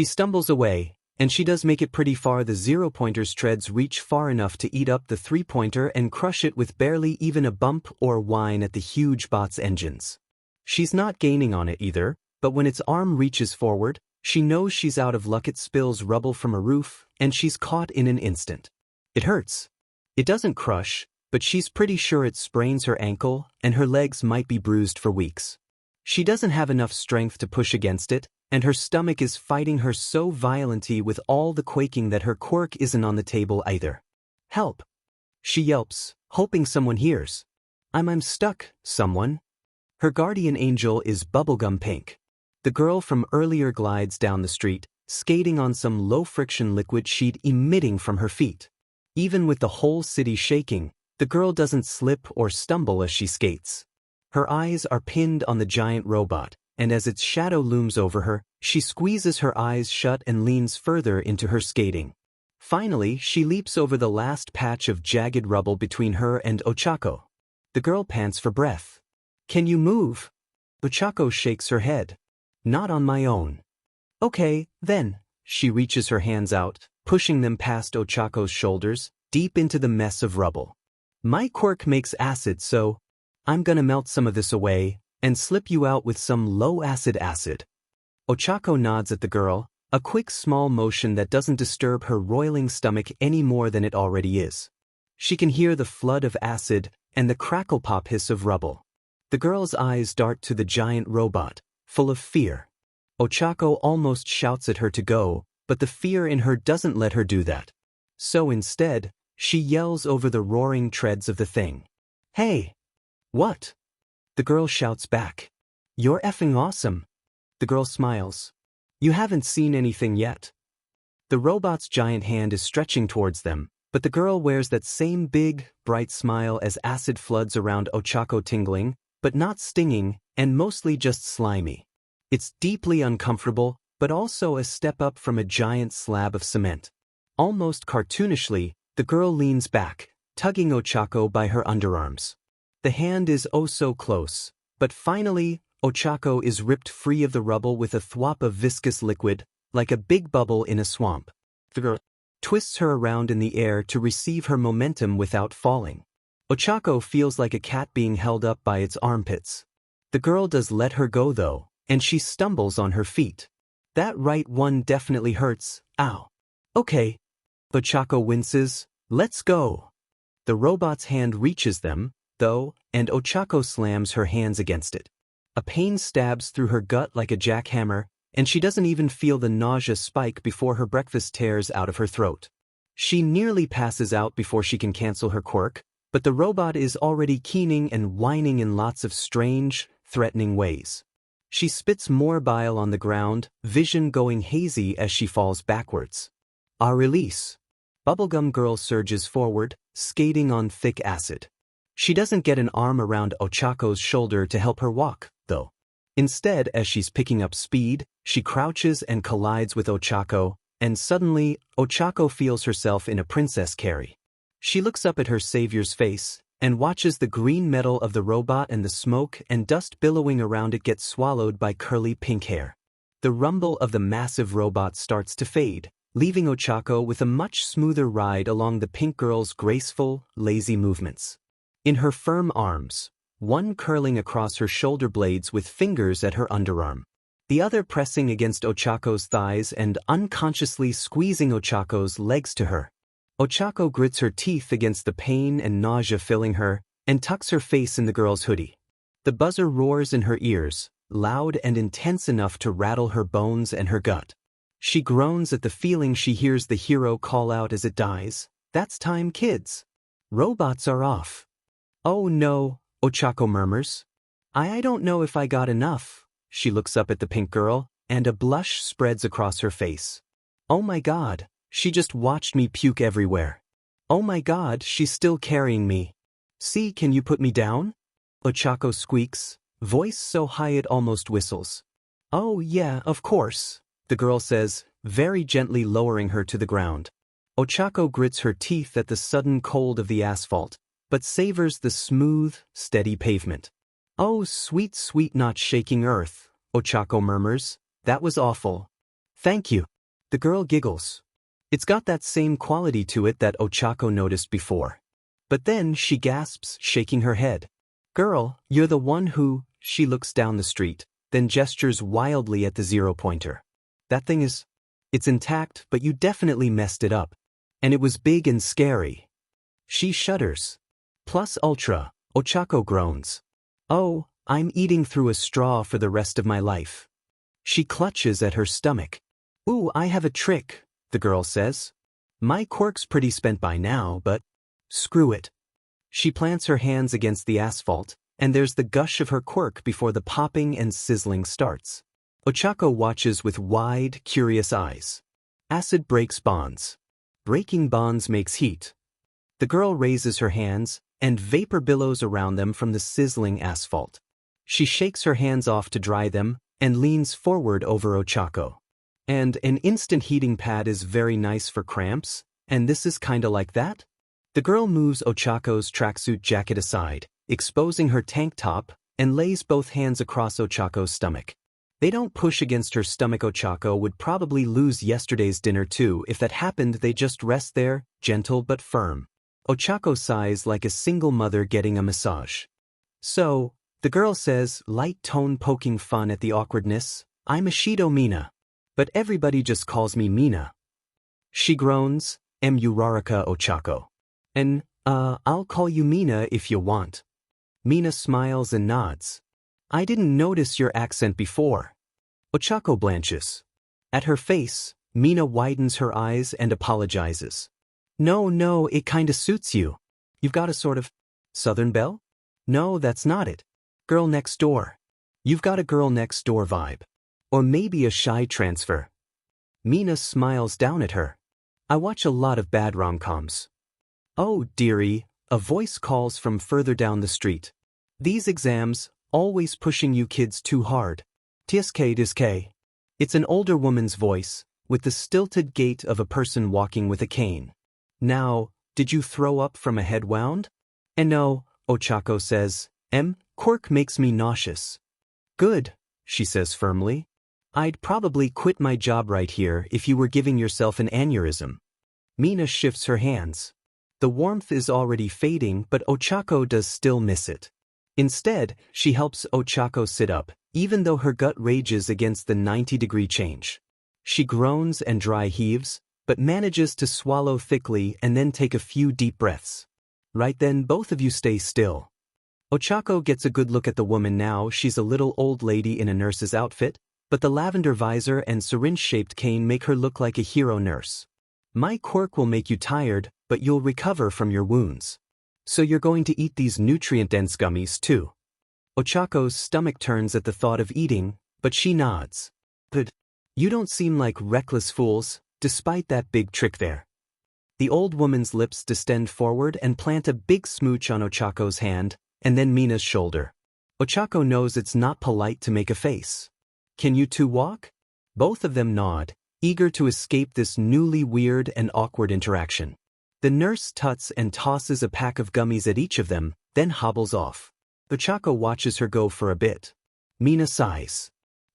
stumbles away, and she does make it pretty far. The 0-pointer's treads reach far enough to eat up the 3-pointer and crush it with barely even a bump or whine at the huge bot's engines. She's not gaining on it either, but when its arm reaches forward, she knows she's out of luck. It spills rubble from a roof, and she's caught in an instant. It hurts. It doesn't crush, but she's pretty sure it sprains her ankle, and her legs might be bruised for weeks. She doesn't have enough strength to push against it, and her stomach is fighting her so violently with all the quaking that her quirk isn't on the table either. Help! She yelps, hoping someone hears. I'm stuck, someone. Her guardian angel is bubblegum pink. The girl from earlier glides down the street, skating on some low-friction liquid sheet emitting from her feet. Even with the whole city shaking, the girl doesn't slip or stumble as she skates. Her eyes are pinned on the giant robot, and as its shadow looms over her, she squeezes her eyes shut and leans further into her skating. Finally, she leaps over the last patch of jagged rubble between her and Ochaco. The girl pants for breath. Can you move? Ochaco shakes her head. Not on my own. Okay, then. She reaches her hands out, pushing them past Ochaco's shoulders, deep into the mess of rubble. My quirk makes acid, so I'm gonna melt some of this away and slip you out with some low-acid acid. Ochaco nods at the girl, a quick small motion that doesn't disturb her roiling stomach any more than it already is. She can hear the flood of acid and the crackle-pop hiss of rubble. The girl's eyes dart to the giant robot, full of fear. Ochaco almost shouts at her to go, but the fear in her doesn't let her do that. So instead, she yells over the roaring treads of the thing. Hey! What? The girl shouts back. You're effing awesome. The girl smiles. You haven't seen anything yet. The robot's giant hand is stretching towards them, but the girl wears that same big, bright smile as acid floods around Ochaco, tingling, but not stinging, and mostly just slimy. It's deeply uncomfortable, but also a step up from a giant slab of cement. Almost cartoonishly, the girl leans back, tugging Ochaco by her underarms. The hand is oh so close, but finally, Ochaco is ripped free of the rubble with a thwop of viscous liquid, like a big bubble in a swamp. The girl twists her around in the air to receive her momentum without falling. Ochaco feels like a cat being held up by its armpits. The girl does let her go though, and she stumbles on her feet. That right one definitely hurts, ow. Okay. Ochaco winces, let's go. The robot's hand reaches them, though, and Ochaco slams her hands against it. A pain stabs through her gut like a jackhammer, and she doesn't even feel the nausea spike before her breakfast tears out of her throat. She nearly passes out before she can cancel her quirk, but the robot is already keening and whining in lots of strange, threatening ways. She spits more bile on the ground, vision going hazy as she falls backwards. Ah, release. Bubblegum Girl surges forward, skating on thick acid. She doesn't get an arm around Ochaco's shoulder to help her walk, though. Instead, as she's picking up speed, she crouches and collides with Ochaco, and suddenly, Ochaco feels herself in a princess carry. She looks up at her savior's face, and watches the green metal of the robot and the smoke and dust billowing around it get swallowed by curly pink hair. The rumble of the massive robot starts to fade, leaving Ochaco with a much smoother ride along the pink girl's graceful, lazy movements. In her firm arms, one curling across her shoulder blades with fingers at her underarm, the other pressing against Ochaco's thighs and unconsciously squeezing Ochaco's legs to her. Ochaco grits her teeth against the pain and nausea filling her, and tucks her face in the girl's hoodie. The buzzer roars in her ears, loud and intense enough to rattle her bones and her gut. She groans at the feeling she hears the hero call out as it dies, "That's time, kids. Robots are off." "Oh no," Ochaco murmurs. I don't know if I got enough." She looks up at the pink girl, and a blush spreads across her face. "Oh my god, she just watched me puke everywhere. Oh my god, she's still carrying me. See, can you put me down?" Ochaco squeaks, voice so high it almost whistles. "Oh yeah, of course," the girl says, very gently lowering her to the ground. Ochaco grits her teeth at the sudden cold of the asphalt, but savors the smooth, steady pavement. "Oh, sweet, sweet not shaking earth," Ochaco murmurs. "That was awful. Thank you." The girl giggles. It's got that same quality to it that Ochaco noticed before. But then she gasps, shaking her head. "Girl, you're the one who..." She looks down the street, then gestures wildly at the zero-pointer. "That thing is... It's intact, but you definitely messed it up. And it was big and scary." She shudders. "Plus ultra," Ochaco groans. "Oh, I'm eating through a straw for the rest of my life." She clutches at her stomach. "Ooh, I have a trick," the girl says. "My quirk's pretty spent by now, but... screw it." She plants her hands against the asphalt, and there's the gush of her quirk before the popping and sizzling starts. Ochaco watches with wide, curious eyes. Acid breaks bonds. Breaking bonds makes heat. The girl raises her hands, and vapor billows around them from the sizzling asphalt. She shakes her hands off to dry them, and leans forward over Ochaco. "And an instant heating pad is very nice for cramps, and this is kinda like that?" The girl moves Ochaco's tracksuit jacket aside, exposing her tank top, and lays both hands across Ochaco's stomach. They don't push against her stomach. Ochaco would probably lose yesterday's dinner too. If that happened, they just rest there, gentle but firm. Ochaco sighs like a single mother getting a massage. "So," the girl says, light tone poking fun at the awkwardness, "I'm Ashido Mina. But everybody just calls me Mina." She groans, "Muraraka Ochaco. And, I'll call you Mina if you want." Mina smiles and nods. "I didn't notice your accent before." Ochaco blanches. At her face, Mina widens her eyes and apologizes. No, it kinda suits you. You've got a sort of... Southern belle? No, that's not it. Girl next door. You've got a girl next door vibe. Or maybe a shy transfer." Mina smiles down at her. "I watch a lot of bad rom-coms." "Oh, dearie," a voice calls from further down the street. "These exams, always pushing you kids too hard. Tiske. It's an older woman's voice, with the stilted gait of a person walking with a cane. "Now, did you throw up from a head wound?" "And no," Ochaco says. Quirk makes me nauseous." "Good," she says firmly. "I'd probably quit my job right here if you were giving yourself an aneurysm." Mina shifts her hands. The warmth is already fading, but Ochaco does still miss it. Instead, she helps Ochaco sit up, even though her gut rages against the 90-degree change. She groans and dry heaves, but manages to swallow thickly and then take a few deep breaths. Right then, both of you stay still. Ochaco gets a good look at the woman now. She's a little old lady in a nurse's outfit, but the lavender visor and syringe-shaped cane make her look like a hero nurse. My quirk will make you tired, but you'll recover from your wounds. So you're going to eat these nutrient-dense gummies too. Ochaco's stomach turns at the thought of eating, but she nods. But you don't seem like reckless fools, despite that big trick there. The old woman's lips distend forward and plant a big smooch on Ochaco's hand, and then Mina's shoulder. Ochaco knows it's not polite to make a face. Can you two walk? Both of them nod, eager to escape this newly weird and awkward interaction. The nurse tuts and tosses a pack of gummies at each of them, then hobbles off. Ochaco watches her go for a bit. Mina sighs.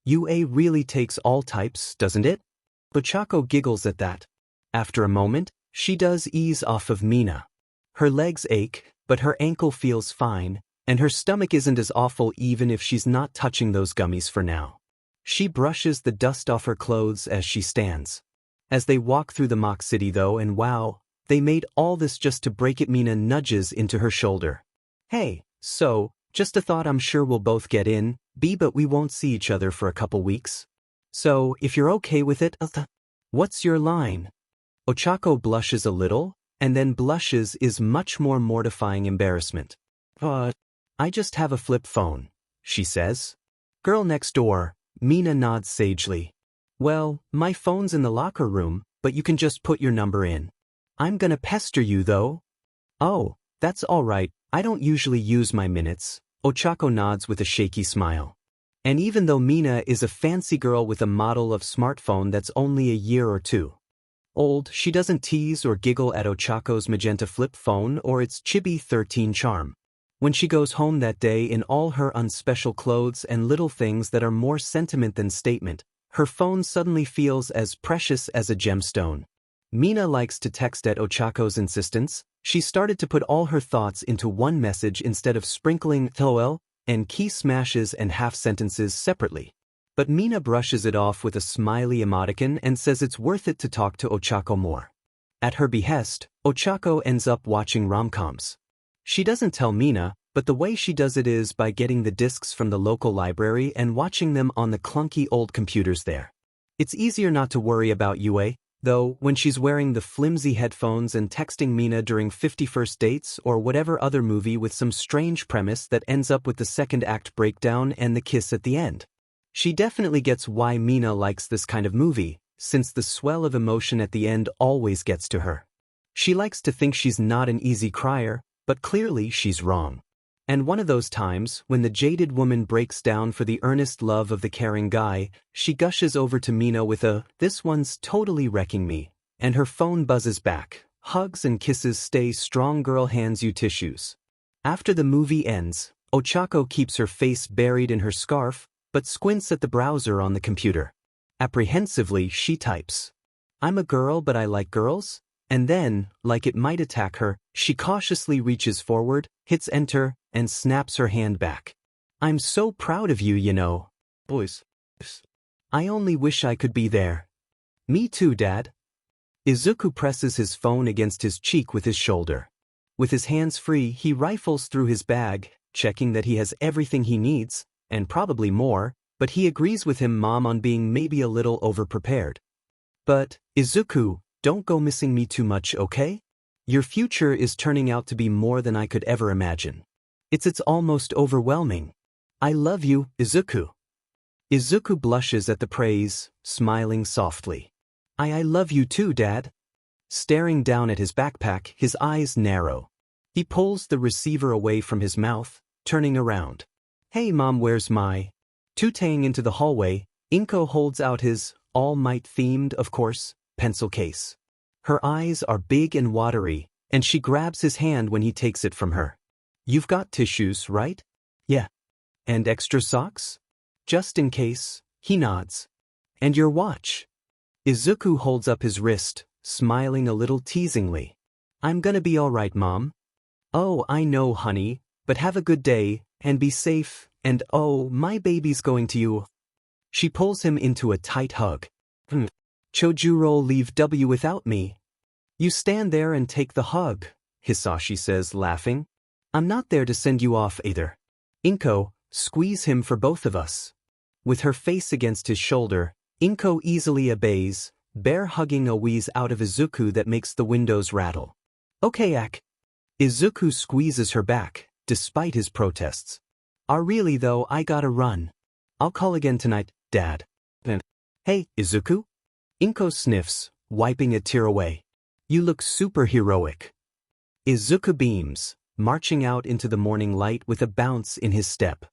UA really takes all types, doesn't it? Ochaco giggles at that. After a moment, she does ease off of Mina. Her legs ache, but her ankle feels fine, and her stomach isn't as awful even if she's not touching those gummies for now. She brushes the dust off her clothes as she stands. As they walk through the mock city though, and wow, they made all this just to break it. Mina nudges into her shoulder. Hey, so, just a thought. I'm sure we'll both get in, but we won't see each other for a couple weeks. So, if you're okay with it, what's your line? Ochaco blushes a little, and then blushes is much more mortifying embarrassment. I just have a flip phone, she says. Girl next door, Mina nods sagely. Well, my phone's in the locker room, but you can just put your number in. I'm gonna pester you though. Oh, that's all right, I don't usually use my minutes, Ochaco nods with a shaky smile. And even though Mina is a fancy girl with a model of smartphone that's only a year or two old, she doesn't tease or giggle at Ochaco's magenta flip phone or its chibi 13 charm. When she goes home that day in all her unspecial clothes and little things that are more sentiment than statement, her phone suddenly feels as precious as a gemstone. Mina likes to text at Ochaco's insistence. She started to put all her thoughts into one message instead of sprinkling LOL and key smashes and half sentences separately. But Mina brushes it off with a smiley emoticon and says it's worth it to talk to Ochaco more. At her behest, Ochaco ends up watching rom-coms. She doesn't tell Mina, but the way she does it is by getting the discs from the local library and watching them on the clunky old computers there. It's easier not to worry about UA, though, when she's wearing the flimsy headphones and texting Mina during 50 First Dates or whatever other movie with some strange premise that ends up with the second act breakdown and the kiss at the end. She definitely gets why Mina likes this kind of movie, since the swell of emotion at the end always gets to her. She likes to think she's not an easy crier, but clearly she's wrong. And one of those times, when the jaded woman breaks down for the earnest love of the caring guy, she gushes over to Mina with a, "This one's totally wrecking me," and her phone buzzes back. Hugs and kisses stay strong. Girl hands you tissues. After the movie ends, Ochaco keeps her face buried in her scarf, but squints at the browser on the computer. Apprehensively, she types, "I'm a girl but I like girls?" And then, like it might attack her, she cautiously reaches forward, hits enter, and snaps her hand back. "I'm so proud of you, you know. Boys. I only wish I could be there." "Me too, Dad." Izuku presses his phone against his cheek with his shoulder. With his hands free, he rifles through his bag, checking that he has everything he needs, and probably more, but he agrees with him Mom on being maybe a little overprepared. "But, Izuku, don't go missing me too much, okay? Your future is turning out to be more than I could ever imagine. It's almost overwhelming. I love you, Izuku." Izuku blushes at the praise, smiling softly. I love you too, Dad." Staring down at his backpack, his eyes narrow. He pulls the receiver away from his mouth, turning around. "Hey Mom, where's my..." Tooting into the hallway, Inko holds out his, All Might-themed, of course, pencil case. Her eyes are big and watery, and she grabs his hand when he takes it from her. "You've got tissues, right?" "Yeah." "And extra socks?" "Just in case," he nods. "And your watch?" Izuku holds up his wrist, smiling a little teasingly. "I'm gonna be all right, Mom." "Oh, I know, honey. But have a good day, and be safe, and oh, my baby's going to you. She pulls him into a tight hug. Chojurro leave W without me. You stand there and take the hug, Hisashi says, laughing. I'm not there to send you off either. Inko, squeeze him for both of us. With her face against his shoulder, Inko easily obeys, bear hugging a wheeze out of Izuku that makes the windows rattle. Okay, Ak. Izuku squeezes her back, despite his protests. Really though, I gotta run. I'll call again tonight, Dad. Hey, Izuku? Inko sniffs, wiping a tear away. You look superheroic. Izuku beams, marching out into the morning light with a bounce in his step.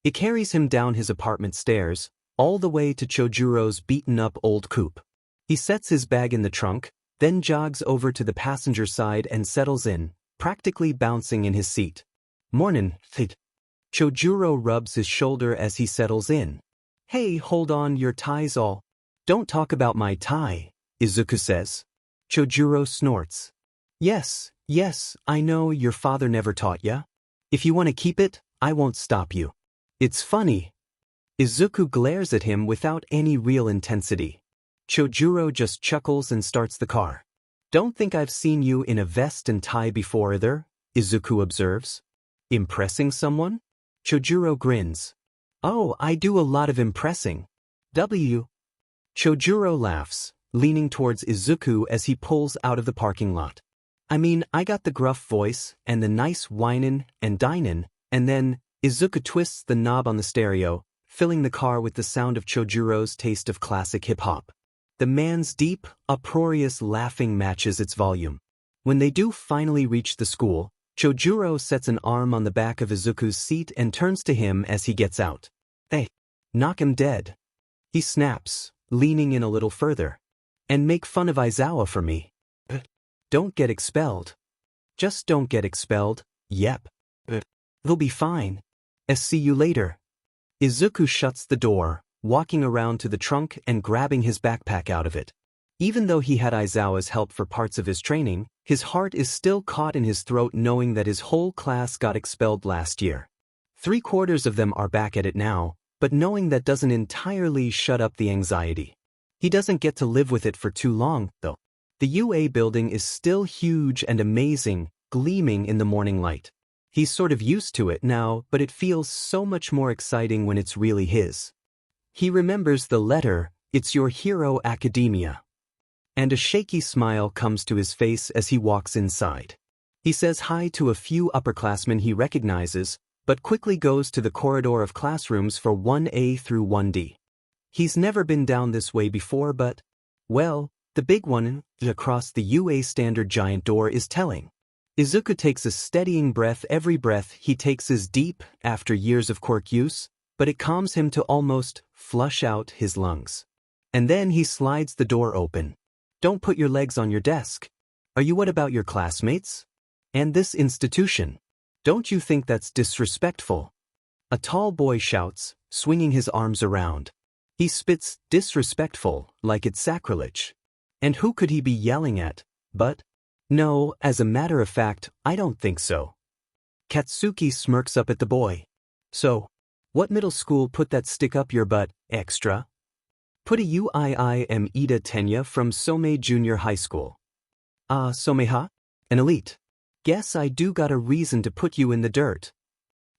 It carries him down his apartment stairs, all the way to Chojurro's beaten-up old coupe. He sets his bag in the trunk, then jogs over to the passenger side and settles in, practically bouncing in his seat. Mornin', Thid. Chojurro rubs his shoulder as he settles in. Hey, hold on, your tie's all. Don't talk about my tie, Izuku says. Chojurro snorts. Yes, I know your father never taught ya. If you want to keep it, I won't stop you. It's funny. Izuku glares at him without any real intensity. Chojurro just chuckles and starts the car. Don't think I've seen you in a vest and tie before either, Izuku observes. Impressing someone? Chojurro grins. Oh, I do a lot of impressing. W. Chojurro laughs, leaning towards Izuku as he pulls out of the parking lot. I mean, I got the gruff voice, and the nice whinin' and dinin', and then, Izuku twists the knob on the stereo, filling the car with the sound of Chojurro's taste of classic hip-hop. The man's deep, uproarious laughing matches its volume. When they do finally reach the school, Chojurro sets an arm on the back of Izuku's seat and turns to him as he gets out. Hey, knock him dead. He snaps, leaning in a little further. And make fun of Aizawa for me. Don't get expelled. Just don't get expelled, yep. He'll be fine. See you later. Izuku shuts the door, walking around to the trunk and grabbing his backpack out of it. Even though he had Aizawa's help for parts of his training, his heart is still caught in his throat knowing that his whole class got expelled last year. 3/4 of them are back at it now, but knowing that doesn't entirely shut up the anxiety. He doesn't get to live with it for too long, though. The UA building is still huge and amazing, gleaming in the morning light. He's sort of used to it now, but it feels so much more exciting when it's really his. He remembers the letter, "It's Your Hero Academia." And a shaky smile comes to his face as he walks inside. He says hi to a few upperclassmen he recognizes, but quickly goes to the corridor of classrooms for 1A through 1D. He's never been down this way before, but, well, the big one across the UA standard giant door is telling. Izuku takes a steadying breath. Every breath he takes is deep after years of Quirk use, but it calms him to almost flush out his lungs. And then he slides the door open. Don't put your legs on your desk. Are you what about your classmates? And this institution? Don't you think that's disrespectful? A tall boy shouts, swinging his arms around. He spits disrespectful like it's sacrilege. And who could he be yelling at? But, no, as a matter of fact, I don't think so. Katsuki smirks up at the boy. So, what middle school put that stick up your butt, extra? Put a UII am Ida Tenya from Somei Junior High School. Somei-ha? An elite. Guess I do got a reason to put you in the dirt.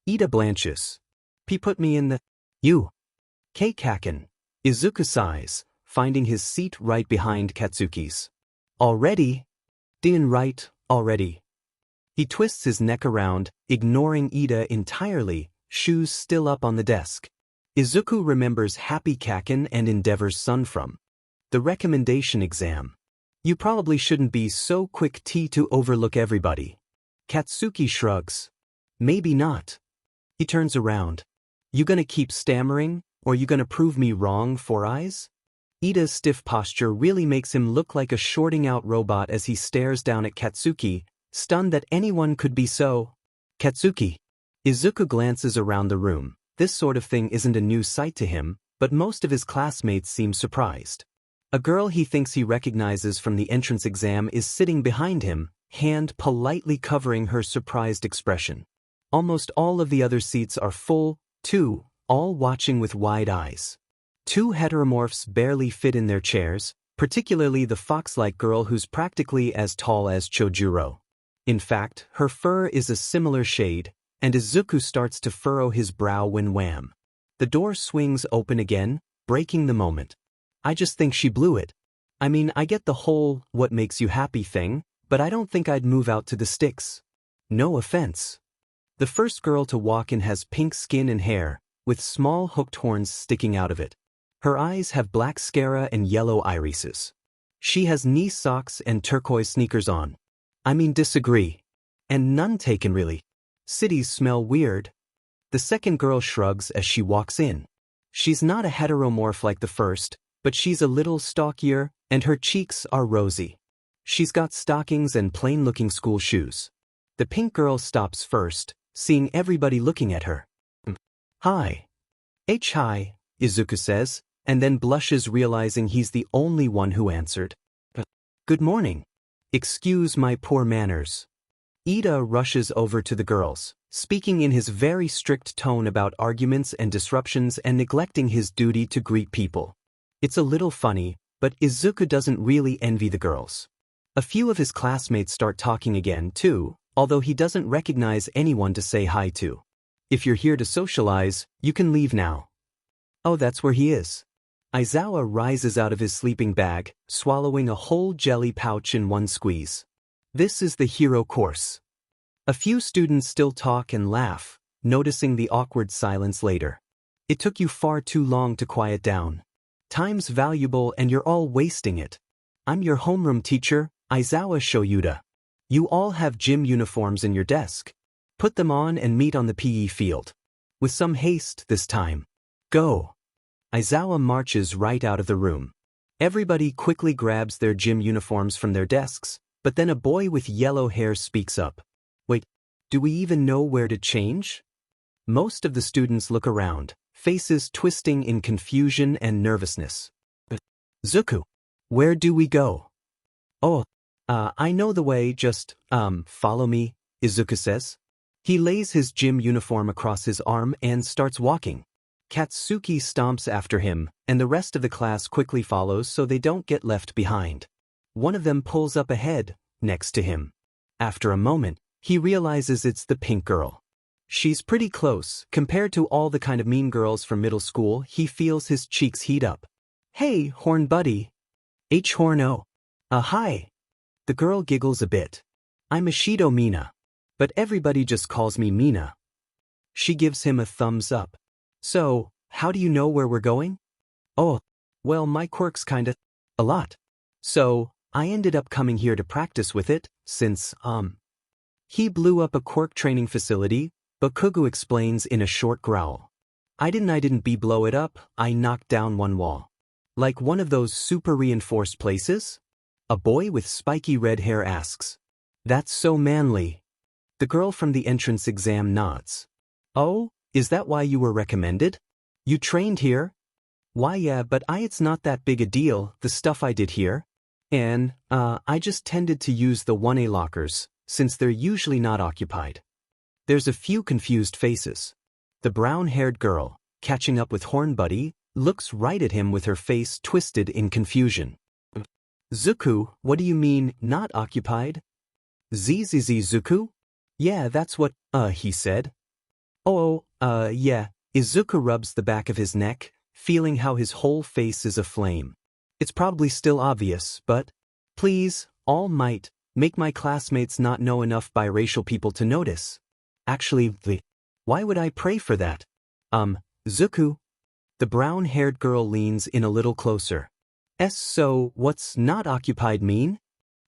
Ida blanches. P put me in the... You. K kaken. Izuku sighs, finding his seat right behind Katsuki's. Already? Din right, already. He twists his neck around, ignoring Ida entirely, shoes still up on the desk. Izuku remembers Happy Kaken and Endeavor's son from the recommendation exam. You probably shouldn't be so quick to overlook everybody. Katsuki shrugs. Maybe not. He turns around. You gonna keep stammering, or you gonna prove me wrong, Four Eyes? Ida's stiff posture really makes him look like a shorting out robot as he stares down at Katsuki, stunned that anyone could be so. Katsuki. Izuku glances around the room. This sort of thing isn't a new sight to him, but most of his classmates seem surprised. A girl he thinks he recognizes from the entrance exam is sitting behind him, hand politely covering her surprised expression. Almost all of the other seats are full, too, all watching with wide eyes. Two heteromorphs barely fit in their chairs, particularly the fox-like girl who's practically as tall as Chojurro. In fact, her fur is a similar shade, and Izuku starts to furrow his brow when wham. The door swings open again, breaking the moment. I just think she blew it. I mean, I get the whole "what makes you happy" thing, but I don't think I'd move out to the sticks. No offense. The first girl to walk in has pink skin and hair, with small hooked horns sticking out of it. Her eyes have black sclera and yellow irises. She has knee socks and turquoise sneakers on. I mean, disagree. And none taken really. Cities smell weird. The second girl shrugs as she walks in. She's not a heteromorph like the first, but she's a little stockier, and her cheeks are rosy. She's got stockings and plain-looking school shoes. The pink girl stops first, seeing everybody looking at her. Hi. Hi, Izuku says, and then blushes realizing he's the only one who answered. Good morning. Excuse my poor manners. Ida rushes over to the girls, speaking in his very strict tone about arguments and disruptions and neglecting his duty to greet people. It's a little funny, but Izuku doesn't really envy the girls. A few of his classmates start talking again, too, although he doesn't recognize anyone to say hi to. If you're here to socialize, you can leave now. Oh, that's where he is. Aizawa rises out of his sleeping bag, swallowing a whole jelly pouch in one squeeze. This is the hero course. A few students still talk and laugh, noticing the awkward silence later. It took you far too long to quiet down. Time's valuable and you're all wasting it. I'm your homeroom teacher, Aizawa Shoyuda. You all have gym uniforms in your desk. Put them on and meet on the PE field. With some haste this time. Go. Aizawa marches right out of the room. Everybody quickly grabs their gym uniforms from their desks, but then a boy with yellow hair speaks up. Wait, do we even know where to change? Most of the students look around, faces twisting in confusion and nervousness. Zuku, where do we go? Oh, I know the way, just, follow me, Izuku says. He lays his gym uniform across his arm and starts walking. Katsuki stomps after him, and the rest of the class quickly follows so they don't get left behind. One of them pulls up ahead, next to him. After a moment, he realizes it's the pink girl. She's pretty close. Compared to all the kind of mean girls from middle school, he feels his cheeks heat up. Hey, horn buddy. Horno. Hi. The girl giggles a bit. I'm Ishido Mina. But everybody just calls me Mina. She gives him a thumbs up. So, how do you know where we're going? Oh, well, my quirk's kinda a lot. So, I ended up coming here to practice with it, since, he blew up a quirk training facility, Bakugo explains in a short growl. I didn't blow it up, I knocked down one wall. Like one of those super reinforced places? A boy with spiky red hair asks. That's so manly. The girl from the entrance exam nods. Oh, is that why you were recommended? You trained here? Why yeah, but it's not that big a deal, the stuff I did here. And, I just tended to use the 1A lockers, since they're usually not occupied. There's a few confused faces. The brown-haired girl, catching up with Horn Buddy, looks right at him with her face twisted in confusion. Zuku, what do you mean, not occupied? Zuku? Yeah, that's what, he said. Oh, yeah, Izuku rubs the back of his neck, feeling how his whole face is aflame. It's probably still obvious, but, please, All Might, make my classmates not know enough biracial people to notice. Actually, why would I pray for that? Zuku? The brown-haired girl leans in a little closer. So, what's not occupied mean?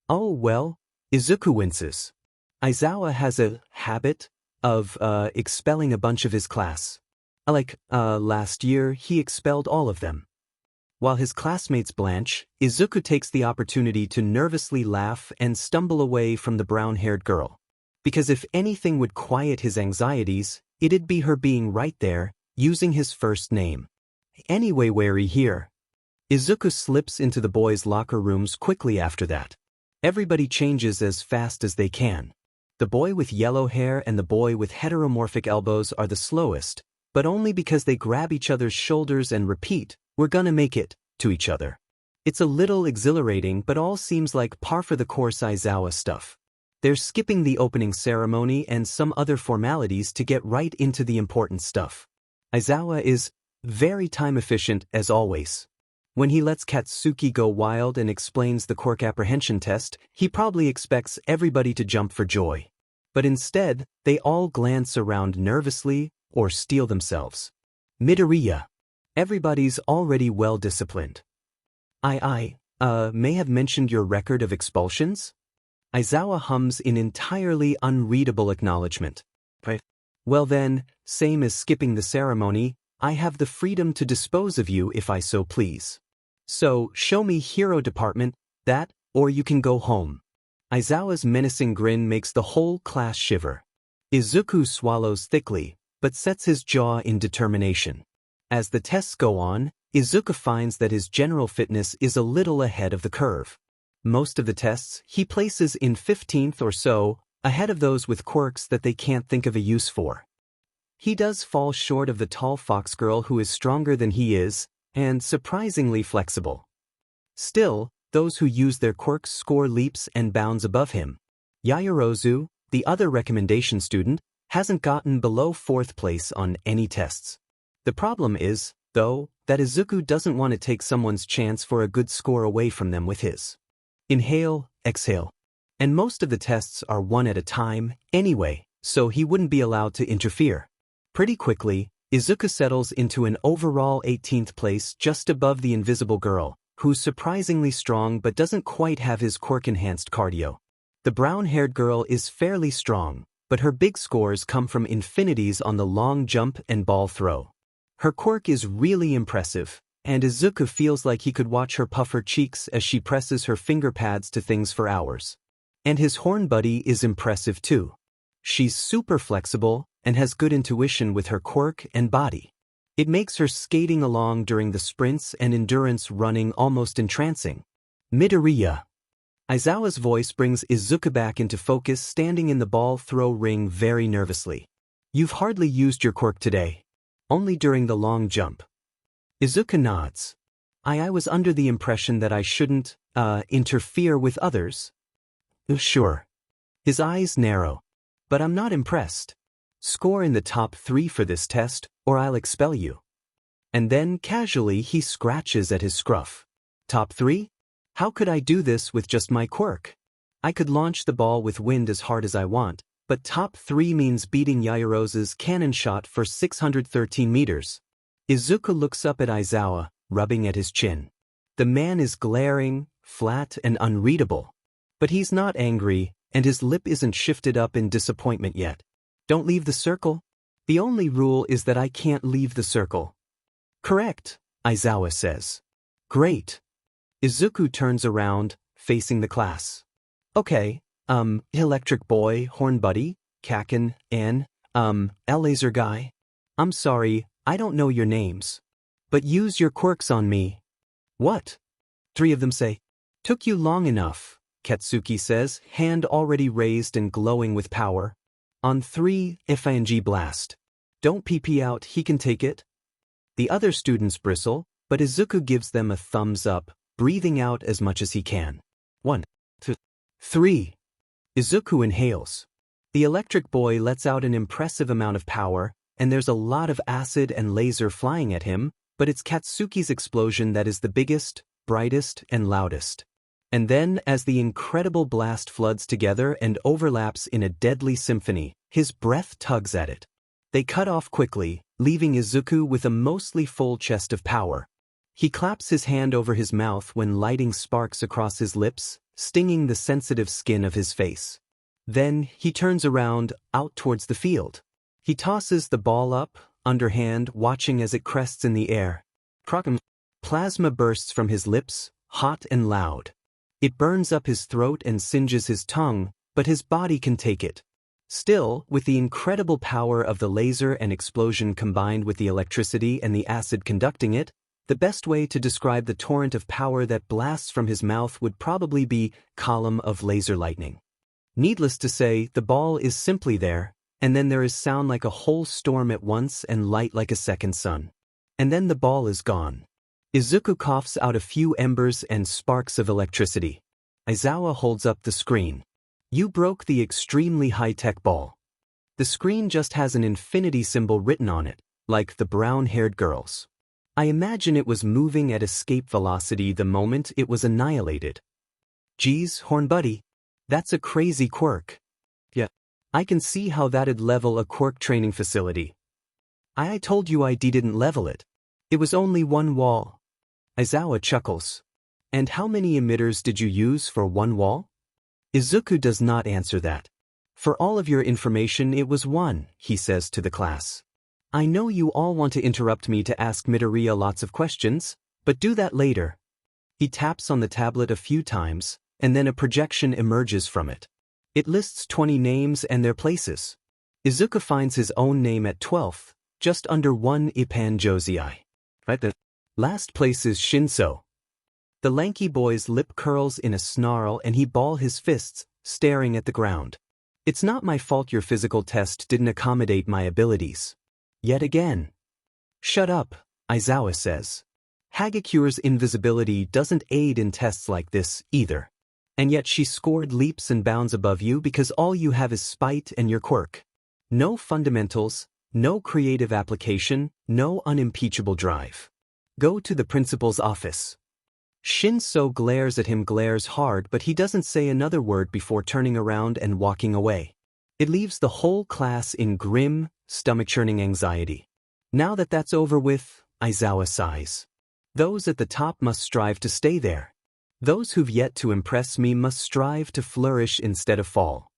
Oh, well, Izuku winces. Aizawa has a habit of, expelling a bunch of his class. Last year, he expelled all of them. While his classmates blanch, Izuku takes the opportunity to nervously laugh and stumble away from the brown-haired girl. Because if anything would quiet his anxieties, it'd be her being right there, using his first name. Anyway, wary here. Izuku slips into the boys' locker rooms quickly after that. Everybody changes as fast as they can. The boy with yellow hair and the boy with heteromorphic elbows are the slowest, but only because they grab each other's shoulders and repeat, "We're gonna make it," to each other. It's a little exhilarating, but all seems like par for the course Aizawa stuff. They're skipping the opening ceremony and some other formalities to get right into the important stuff. Aizawa is very time efficient as always. When he lets Katsuki go wild and explains the Quirk apprehension test, he probably expects everybody to jump for joy. But instead, they all glance around nervously or steel themselves. Midoriya. Everybody's already well disciplined. I may have mentioned your record of expulsions? Aizawa hums in entirely unreadable acknowledgement. Well then, same as skipping the ceremony, I have the freedom to dispose of you if I so please. So, show me hero department, that, or you can go home. Aizawa's menacing grin makes the whole class shiver. Izuku swallows thickly, but sets his jaw in determination. As the tests go on, Izuku finds that his general fitness is a little ahead of the curve. Most of the tests he places in 15th or so, ahead of those with quirks that they can't think of a use for. He does fall short of the tall fox girl who is stronger than he is, and surprisingly flexible. Still, those who use their quirks score leaps and bounds above him. Yaoyorozu, the other recommendation student, hasn't gotten below 4th place on any tests. The problem is, though, that Izuku doesn't want to take someone's chance for a good score away from them with his inhale, exhale. And most of the tests are one at a time, anyway, so he wouldn't be allowed to interfere. Pretty quickly, Izuku settles into an overall 18th place just above the invisible girl, who's surprisingly strong but doesn't quite have his quirk-enhanced cardio. The brown-haired girl is fairly strong, but her big scores come from infinities on the long jump and ball throw. Her quirk is really impressive, and Izuku feels like he could watch her puff her cheeks as she presses her finger pads to things for hours. And his horn buddy is impressive too. She's super flexible and has good intuition with her quirk and body. It makes her skating along during the sprints and endurance running almost entrancing. Midoriya. Aizawa's voice brings Izuku back into focus, standing in the ball throw ring very nervously. You've hardly used your quirk today. Only during the long jump. Izuku nods. I was under the impression that I shouldn't, interfere with others. Sure. His eyes narrow. But I'm not impressed. Score in the top 3 for this test, or I'll expel you. And then casually he scratches at his scruff. Top 3? How could I do this with just my quirk? I could launch the ball with wind as hard as I want, but top 3 means beating Yaoyorozu's cannon shot for 613 meters. Izuku looks up at Aizawa, rubbing at his chin. The man is glaring, flat and unreadable. But he's not angry, and his lip isn't shifted up in disappointment yet. Don't leave the circle? The only rule is that I can't leave the circle. Correct, Aizawa says. Great. Izuku turns around, facing the class. Okay, electric boy, horn buddy, Kaken, and, L-laser guy. I'm sorry, I don't know your names. But use your quirks on me. What? 3 of them say. Took you long enough, Katsuki says, hand already raised and glowing with power. On 3, FING blast. Don't PP out, he can take it. The other students bristle, but Izuku gives them a thumbs up, breathing out as much as he can. 1, 2, 3. Izuku inhales. The electric boy lets out an impressive amount of power, and there's a lot of acid and laser flying at him, but it's Katsuki's explosion that is the biggest, brightest, and loudest. And then, as the incredible blast floods together and overlaps in a deadly symphony, his breath tugs at it. They cut off quickly, leaving Izuku with a mostly full chest of power. He claps his hand over his mouth when lighting sparks across his lips, stinging the sensitive skin of his face. Then, he turns around, out towards the field. He tosses the ball up, underhand, watching as it crests in the air. Plasma bursts from his lips, hot and loud. It burns up his throat and singes his tongue, but his body can take it. Still, with the incredible power of the laser and explosion combined with the electricity and the acid conducting it, the best way to describe the torrent of power that blasts from his mouth would probably be column of laser lightning. Needless to say, the ball is simply there, and then there is sound like a whole storm at once and light like a second sun. And then the ball is gone. Izuku coughs out a few embers and sparks of electricity. Aizawa holds up the screen. You broke the extremely high-tech ball. The screen just has an infinity symbol written on it, like the brown-haired girls. I imagine it was moving at escape velocity the moment it was annihilated. Geez, Horn Buddy, that's a crazy quirk. Yeah, I can see how that'd level a quirk training facility. I told you I didn't level it. It was only one wall. Aizawa chuckles. And how many emitters did you use for one wall? Izuku does not answer that. For all of your information, it was one, he says to the class. I know you all want to interrupt me to ask Midoriya lots of questions, but do that later. He taps on the tablet a few times, and then a projection emerges from it. It lists 20 names and their places. Izuku finds his own name at 12th, just under 1 Ipan Josei. Right, the last place is Shinso. The lanky boy's lip curls in a snarl and he balls his fists, staring at the ground. It's not my fault your physical test didn't accommodate my abilities. Yet again. Shut up, Aizawa says. Hagakure's invisibility doesn't aid in tests like this, either. And yet she scored leaps and bounds above you because all you have is spite and your quirk. No fundamentals, no creative application, no unimpeachable drive. Go to the principal's office. Shinso glares at him, glares hard, but he doesn't say another word before turning around and walking away. It leaves the whole class in grim, stomach-churning anxiety. Now that that's over with, Aizawa sighs. Those at the top must strive to stay there. Those who've yet to impress me must strive to flourish instead of fall.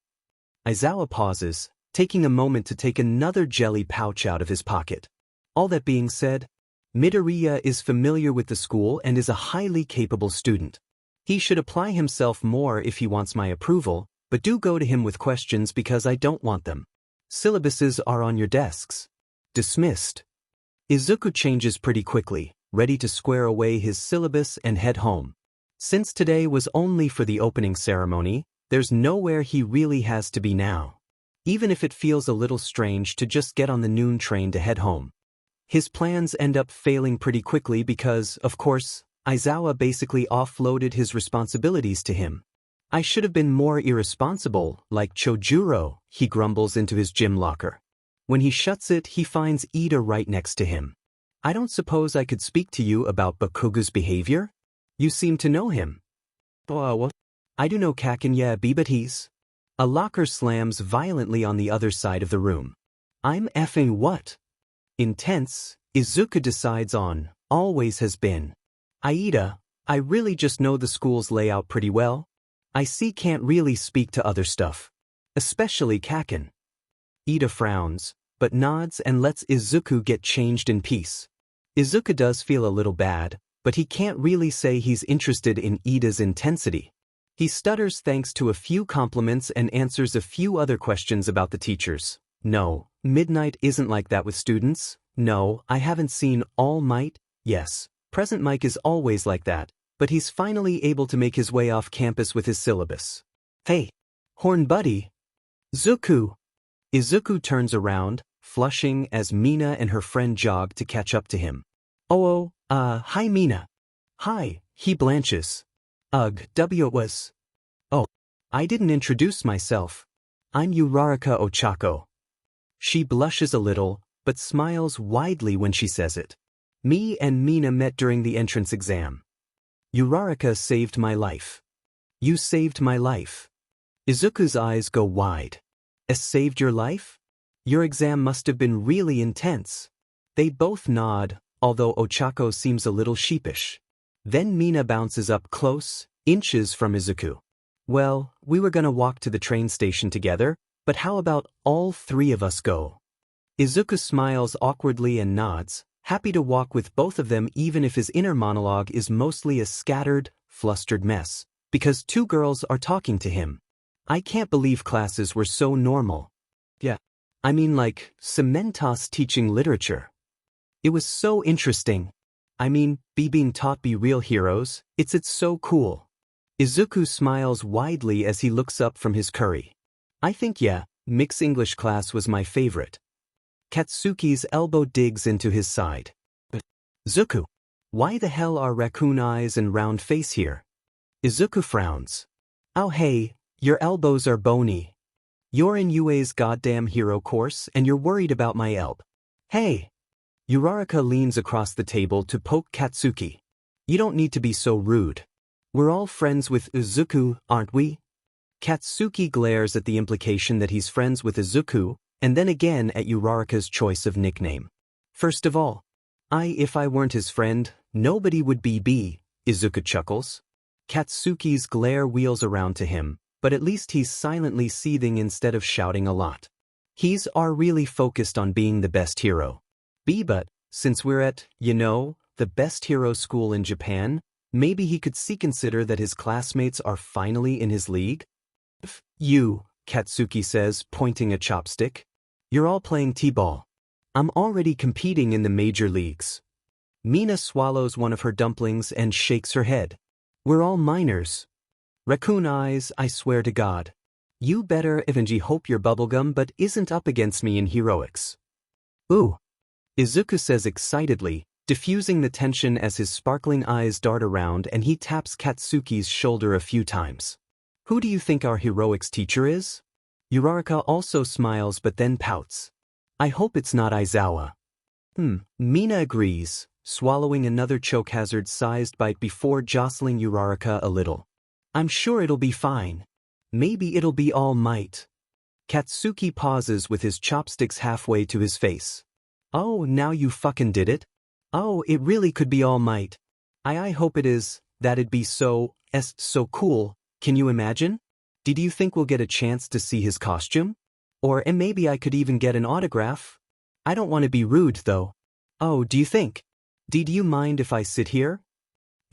Aizawa pauses, taking a moment to take another jelly pouch out of his pocket. All that being said, Midoriya is familiar with the school and is a highly capable student. He should apply himself more if he wants my approval, but do go to him with questions because I don't want them. Syllabuses are on your desks. Dismissed. Izuku changes pretty quickly, ready to square away his syllabus and head home. Since today was only for the opening ceremony, there's nowhere he really has to be now. Even if it feels a little strange to just get on the noon train to head home. His plans end up failing pretty quickly because, of course, Aizawa basically offloaded his responsibilities to him. I should have been more irresponsible, like Chojurro, he grumbles into his gym locker. When he shuts it, he finds Ida right next to him. I don't suppose I could speak to you about Bakugo's behavior? You seem to know him. What? I do know Kaken, yeah, but he's... A locker slams violently on the other side of the room. I'm effing what? Intense, Izuku decides on, always has been. Aida, I really just know the school's layout pretty well. I see can't really speak to other stuff. Especially Kaken. Ida frowns, but nods and lets Izuku get changed in peace. Izuku does feel a little bad, but he can't really say he's interested in Ida's intensity. He stutters thanks to a few compliments and answers a few other questions about the teachers. No, Midnight isn't like that with students. No, I haven't seen All Might. Yes, Present Mike is always like that, but he's finally able to make his way off campus with his syllabus. Hey, Horn Buddy. Zuku. Izuku turns around, flushing as Mina and her friend jog to catch up to him. Hi Mina. Hi, he blanches. Ugh, it was. Oh, I didn't introduce myself. I'm Uraraka Ochaco. She blushes a little, but smiles widely when she says it. Me and Mina met during the entrance exam. Uraraka saved my life. You saved my life. Izuku's eyes go wide. Saved your life? Your exam must have been really intense. They both nod, although Ochaco seems a little sheepish. Then Mina bounces up close, inches from Izuku. Well, we were gonna walk to the train station together, but how about all three of us go? Izuku smiles awkwardly and nods, happy to walk with both of them even if his inner monologue is mostly a scattered, flustered mess, because two girls are talking to him. I can't believe classes were so normal. Yeah. I mean like, Cementos teaching literature. It was so interesting. I mean, being taught be real heroes, it's so cool. Izuku smiles widely as he looks up from his curry. I think yeah, mixed English class was my favorite. Katsuki's elbow digs into his side. But, Izuku, why the hell are raccoon eyes and round face here? Izuku frowns. Oh hey, your elbows are bony. You're in UA's goddamn hero course and you're worried about my elb. Hey! Uraraka leans across the table to poke Katsuki. You don't need to be so rude. We're all friends with Izuku, aren't we? Katsuki glares at the implication that he's friends with Izuku, and then again at Uraraka's choice of nickname. First of all, if I weren't his friend, nobody would be, Izuku chuckles. Katsuki's glare wheels around to him, but at least he's silently seething instead of shouting a lot. He's really focused on being the best hero. But, since we're at, the best hero school in Japan, maybe he could consider that his classmates are finally in his league? You, Katsuki says, pointing a chopstick. You're all playing t-ball. I'm already competing in the major leagues. Mina swallows one of her dumplings and shakes her head. We're all minors. Raccoon eyes, I swear to God. You better eventually hope your bubblegum but isn't up against me in heroics. Ooh. Izuku says excitedly, diffusing the tension as his sparkling eyes dart around and he taps Katsuki's shoulder a few times. Who do you think our heroics teacher is? Uraraka also smiles but then pouts. I hope it's not Aizawa. Mina agrees, swallowing another choke-hazard-sized bite before jostling Uraraka a little. I'm sure it'll be fine. Maybe it'll be All Might. Katsuki pauses with his chopsticks halfway to his face. Oh, now you fucking did it? Oh, it really could be All Might. I hope it is. That'd be so cool. Can you imagine? Did you think we'll get a chance to see his costume? And maybe I could even get an autograph? I don't want to be rude, though. Oh, do you think? Did you mind if I sit here?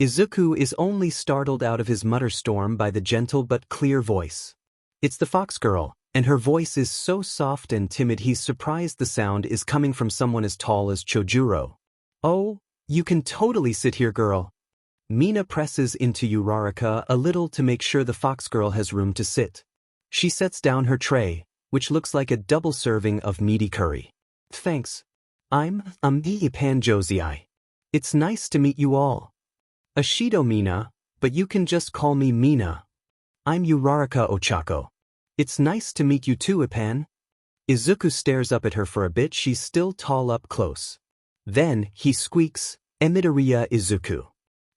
Izuku is only startled out of his mutter storm by the gentle but clear voice. It's the fox girl, and her voice is so soft and timid he's surprised the sound is coming from someone as tall as Chojurro. Oh, you can totally sit here, girl. Mina presses into Uraraka a little to make sure the fox girl has room to sit. She sets down her tray, which looks like a double serving of meaty curry. Thanks. I'm Panjosei. It's nice to meet you all. Ashido Mina, but you can just call me Mina. I'm Uraraka Ochaco. It's nice to meet you too, Ipan. Izuku stares up at her for a bit. She's still tall up close. Then, he squeaks, Midoriya Izuku.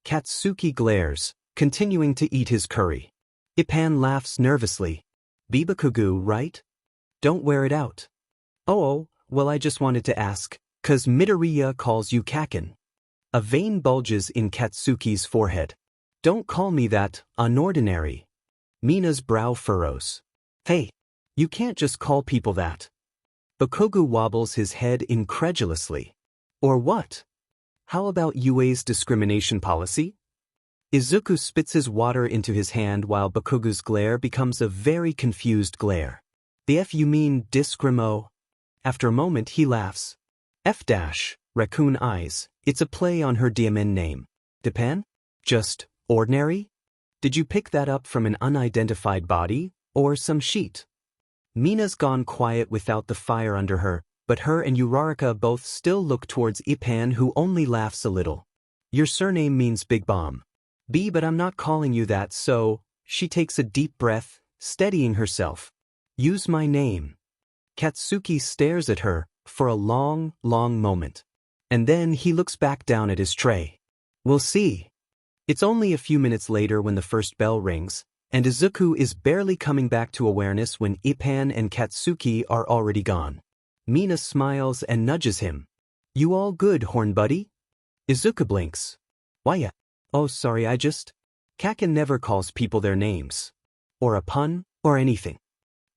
Katsuki glares, continuing to eat his curry. Ipan laughs nervously. Bibakugu, right? Don't wear it out. Oh, well I just wanted to ask, 'cause Midoriya calls you Kaken. A vein bulges in Katsuki's forehead. Don't call me that, unordinary. Mina's brow furrows. Hey, you can't just call people that. Bakugu wobbles his head incredulously. Or what? How about UA's discrimination policy? Izuku spits his water into his hand while Bakugu's glare becomes a very confused glare. The F you mean discrimo? After a moment he laughs. Raccoon eyes, it's a play on her DMN name. Depan? Just, ordinary? Did you pick that up from an unidentified body, or some sheet? Mina's gone quiet without the fire under her, but her and Uraraka both still look towards Ipan who only laughs a little. Your surname means big bomb. But I'm not calling you that so, she takes a deep breath, steadying herself. Use my name. Katsuki stares at her, for a long, long moment. And then he looks back down at his tray. We'll see. It's only a few minutes later when the first bell rings, and Izuku is barely coming back to awareness when Ipan and Katsuki are already gone. Mina smiles and nudges him. You all good, horn buddy? Izuku blinks. Why? Oh sorry Kaken never calls people their names. Or a pun, or anything.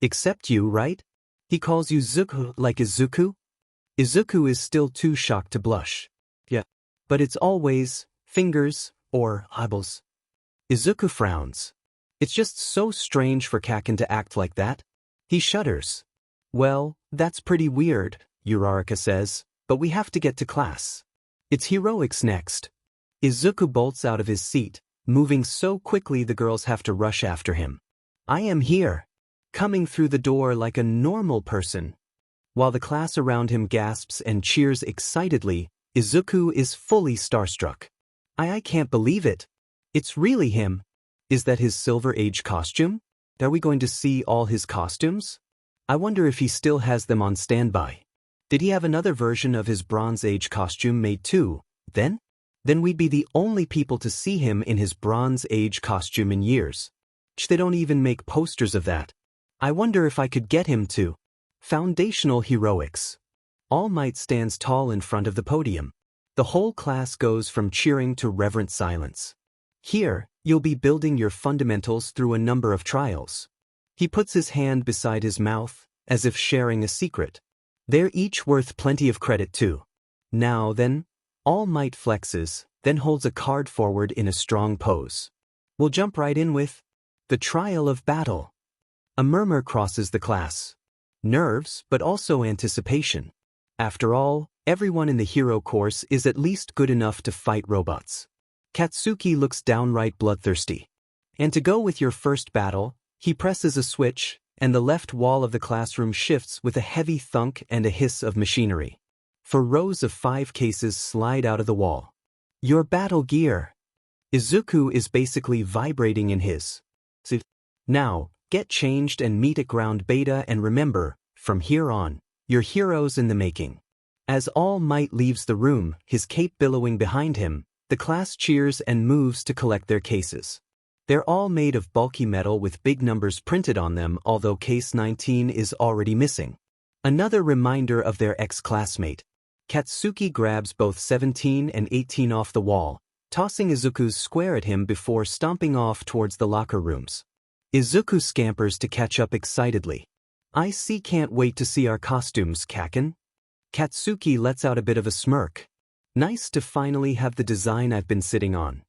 Except you, right? He calls you Zuku like Izuku? Izuku is still too shocked to blush. Yeah. But it's always, fingers, or eyeballs. Izuku frowns. It's just so strange for Kaken to act like that. He shudders. Well, that's pretty weird, Uraraka says, but we have to get to class. It's heroics next. Izuku bolts out of his seat, moving so quickly the girls have to rush after him. I am here, coming through the door like a normal person. While the class around him gasps and cheers excitedly, Izuku is fully starstruck. I can't believe it. It's really him. Is that his Silver Age costume? Are we going to see all his costumes? I wonder if he still has them on standby. Did he have another version of his Bronze Age costume made too, then? Then we'd be the only people to see him in his Bronze Age costume in years. They don't even make posters of that. I wonder if I could get him to. Foundational heroics. All Might stands tall in front of the podium. The whole class goes from cheering to reverent silence. Here, you'll be building your fundamentals through a number of trials. He puts his hand beside his mouth, as if sharing a secret. They're each worth plenty of credit too. Now then, All Might flexes, then holds a card forward in a strong pose. We'll jump right in with the trial of battle. A murmur crosses the class. Nerves, but also anticipation. After all, everyone in the hero course is at least good enough to fight robots. Katsuki looks downright bloodthirsty. And to go with your first battle, he presses a switch, and the left wall of the classroom shifts with a heavy thunk and a hiss of machinery. 4 rows of 5 cases slide out of the wall. Your battle gear. Izuku is basically vibrating in his. Now, get changed and meet at ground beta, and remember, from here on, you're heroes in the making. As All Might leaves the room, his cape billowing behind him, the class cheers and moves to collect their cases. They're all made of bulky metal with big numbers printed on them, although case 19 is already missing. Another reminder of their ex-classmate. Katsuki grabs both 17 and 18 off the wall, tossing Izuku's square at him before stomping off towards the locker rooms. Izuku scampers to catch up excitedly. Can't wait to see our costumes, Kaken. Katsuki lets out a bit of a smirk. Nice to finally have the design I've been sitting on.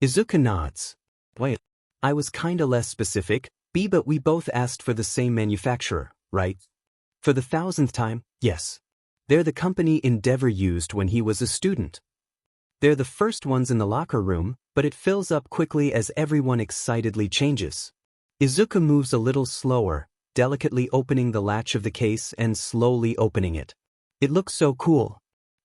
Izuku nods. Wait, I was kinda less specific, but we both asked for the same manufacturer, right? For the 1000th time, yes. They're the company Endeavor used when he was a student. They're the first ones in the locker room, but it fills up quickly as everyone excitedly changes. Izuku moves a little slower, delicately opening the latch of the case and slowly opening it. It looks so cool.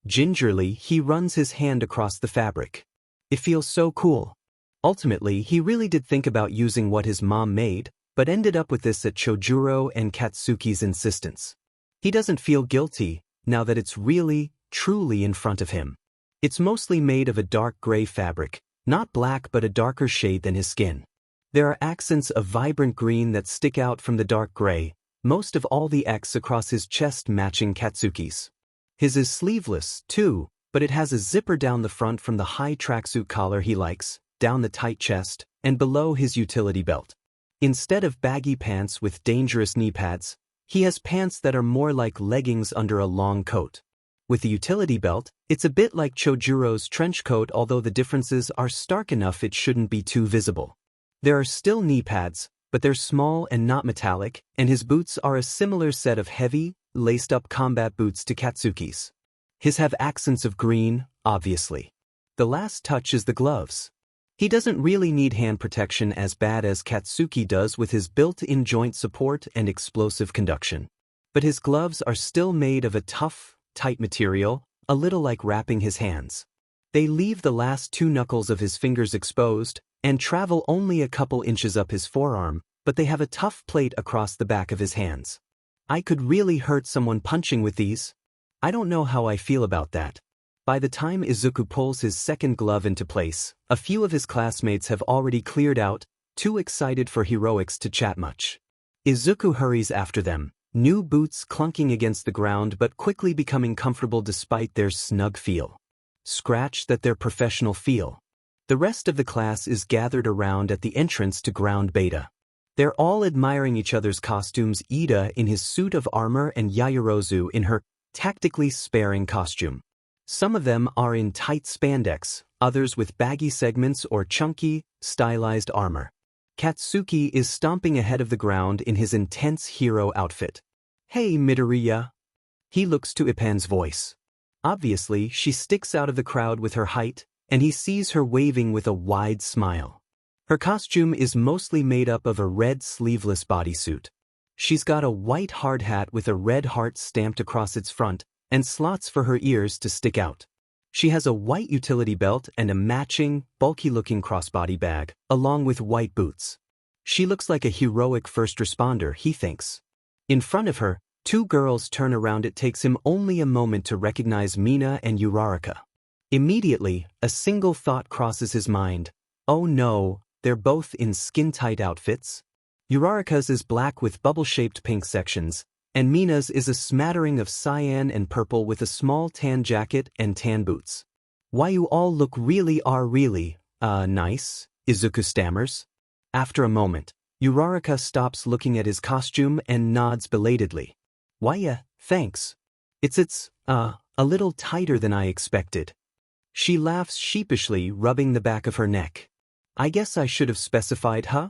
Gingerly, he runs his hand across the fabric. It feels so cool. Ultimately, he really did think about using what his mom made, but ended up with this at Chojurro and Katsuki's insistence. He doesn't feel guilty, now that it's really, truly in front of him. It's mostly made of a dark gray fabric, not black but a darker shade than his skin. There are accents of vibrant green that stick out from the dark gray, most of all the X across his chest matching Katsuki's. His is sleeveless, too, but it has a zipper down the front from the high tracksuit collar he likes, down the tight chest, and below his utility belt. Instead of baggy pants with dangerous knee pads, he has pants that are more like leggings under a long coat. With the utility belt, it's a bit like Chojurro's trench coat, although the differences are stark enough it shouldn't be too visible. There are still knee pads, but they're small and not metallic, and his boots are a similar set of heavy, laced-up combat boots to Katsuki's. His have accents of green, obviously. The last touch is the gloves. He doesn't really need hand protection as bad as Katsuki does with his built-in joint support and explosive conduction. But his gloves are still made of a tough, tight material, a little like wrapping his hands. They leave the last 2 knuckles of his fingers exposed, and travel only a couple inches up his forearm, but they have a tough plate across the back of his hands. I could really hurt someone punching with these. I don't know how I feel about that. By the time Izuku pulls his second glove into place, a few of his classmates have already cleared out, too excited for heroics to chat much. Izuku hurries after them, new boots clunking against the ground but quickly becoming comfortable despite their snug feel. Scratch that their professional feel. The rest of the class is gathered around at the entrance to ground beta. They're all admiring each other's costumes, Ida in his suit of armor and Yaoyorozu in her tactically sparing costume. Some of them are in tight spandex, others with baggy segments or chunky, stylized armor. Katsuki is stomping ahead of the ground in his intense hero outfit. Hey Midoriya. He looks to Ippan's voice. Obviously, she sticks out of the crowd with her height, and he sees her waving with a wide smile. Her costume is mostly made up of a red sleeveless bodysuit. She's got a white hard hat with a red heart stamped across its front and slots for her ears to stick out. She has a white utility belt and a matching, bulky-looking crossbody bag, along with white boots. She looks like a heroic first responder, he thinks. In front of her, two girls turn around. It takes him only a moment to recognize Mina and Uraraka. Immediately, a single thought crosses his mind. Oh no, they're both in skin-tight outfits. Uraraka's is black with bubble-shaped pink sections, and Mina's is a smattering of cyan and purple with a small tan jacket and tan boots. Why you all look really nice, Izuku stammers. After a moment, Uraraka stops looking at his costume and nods belatedly. Why, thanks. It's a little tighter than I expected. She laughs sheepishly, rubbing the back of her neck. I guess I should have specified, huh?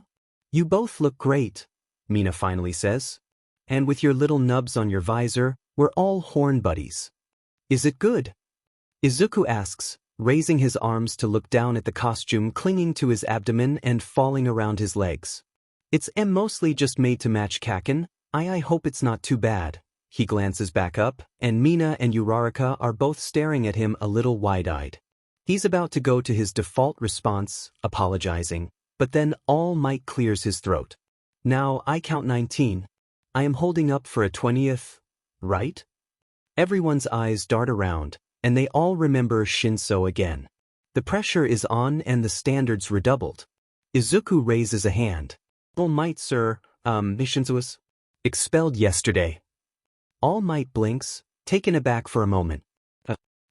You both look great, Mina finally says. And with your little nubs on your visor, we're all horn buddies. Is it good? Izuku asks, raising his arms to look down at the costume clinging to his abdomen and falling around his legs. It's mostly just made to match Kaken. I hope it's not too bad. He glances back up, and Mina and Uraraka are both staring at him a little wide-eyed. He's about to go to his default response, apologizing, but then All Might clears his throat. Now I count 19. I am holding up for a 20th, right? Everyone's eyes dart around, and they all remember Shinso again. The pressure is on and the standards redoubled. Izuku raises a hand. All Might, sir, Shinso was expelled yesterday. All Might blinks, taken aback for a moment.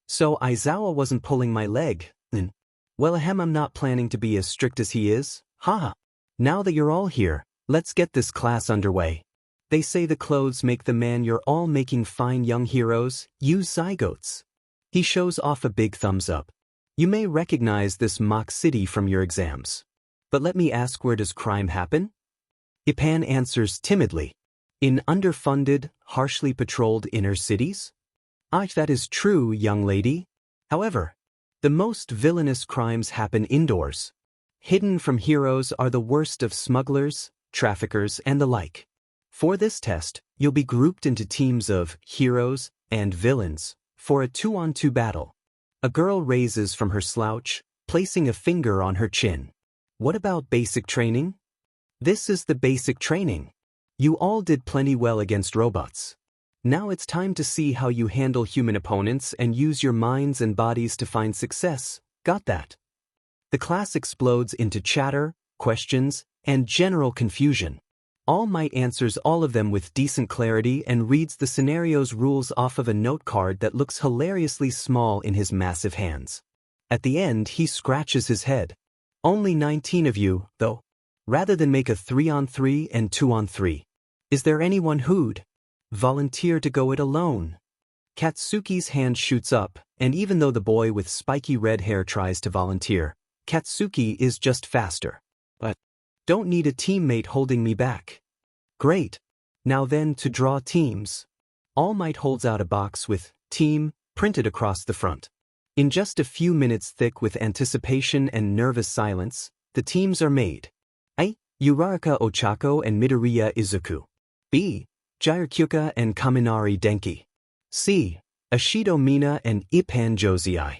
So Aizawa wasn't pulling my leg, then? Well, I'm not planning to be as strict as he is, haha. Now that you're all here, let's get this class underway. They say the clothes make the man. You're all making fine young heroes. Use zygotes. He shows off a big thumbs up. You may recognize this mock city from your exams. But let me ask, where does crime happen? Ipan answers timidly. In underfunded, harshly patrolled inner cities? That is true, young lady. However, the most villainous crimes happen indoors. Hidden from heroes are the worst of smugglers, traffickers, and the like. For this test, you'll be grouped into teams of heroes and villains for a 2-on-2 battle. A girl raises from her slouch, placing a finger on her chin. What about basic training? This is the basic training. You all did plenty well against robots. Now it's time to see how you handle human opponents and use your minds and bodies to find success. Got that? The class explodes into chatter, questions, and general confusion. All Might answers all of them with decent clarity and reads the scenario's rules off of a note card that looks hilariously small in his massive hands. At the end, he scratches his head. Only 19 of you, though. Rather than make a 3-on-3 and 2-on-3. Is there anyone who'd volunteer to go it alone? Katsuki's hand shoots up, and even though the boy with spiky red hair tries to volunteer, Katsuki is just faster. But don't need a teammate holding me back. Great. Now then, to draw teams. All Might holds out a box with team printed across the front. In just a few minutes, thick with anticipation and nervous silence, the teams are made. A. Uraraka Ochaco and Midoriya Izuku. B. Gyarkyuka and Kaminari Denki. C. Ashido Mina and Ipan Josei.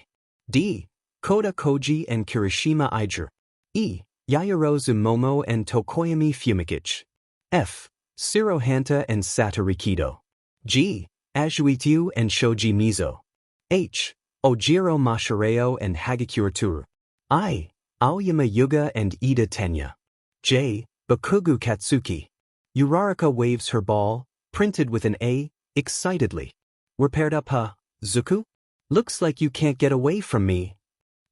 D. Koda Koji and Kirishima Iger. E. Yayarozu Momo and Tokoyami Fumikichi. F. Shiro Hanta and Satoru Kido. G. Azuityu and Shoji Mizo. H. Ojiro Mashareo and Hagakure Toru. I. Aoyama Yuga and Ida Tenya. J. Bakugu Katsuki. Uraraka waves her ball, printed with an A, excitedly. We're paired up, huh, Zuku? Looks like you can't get away from me.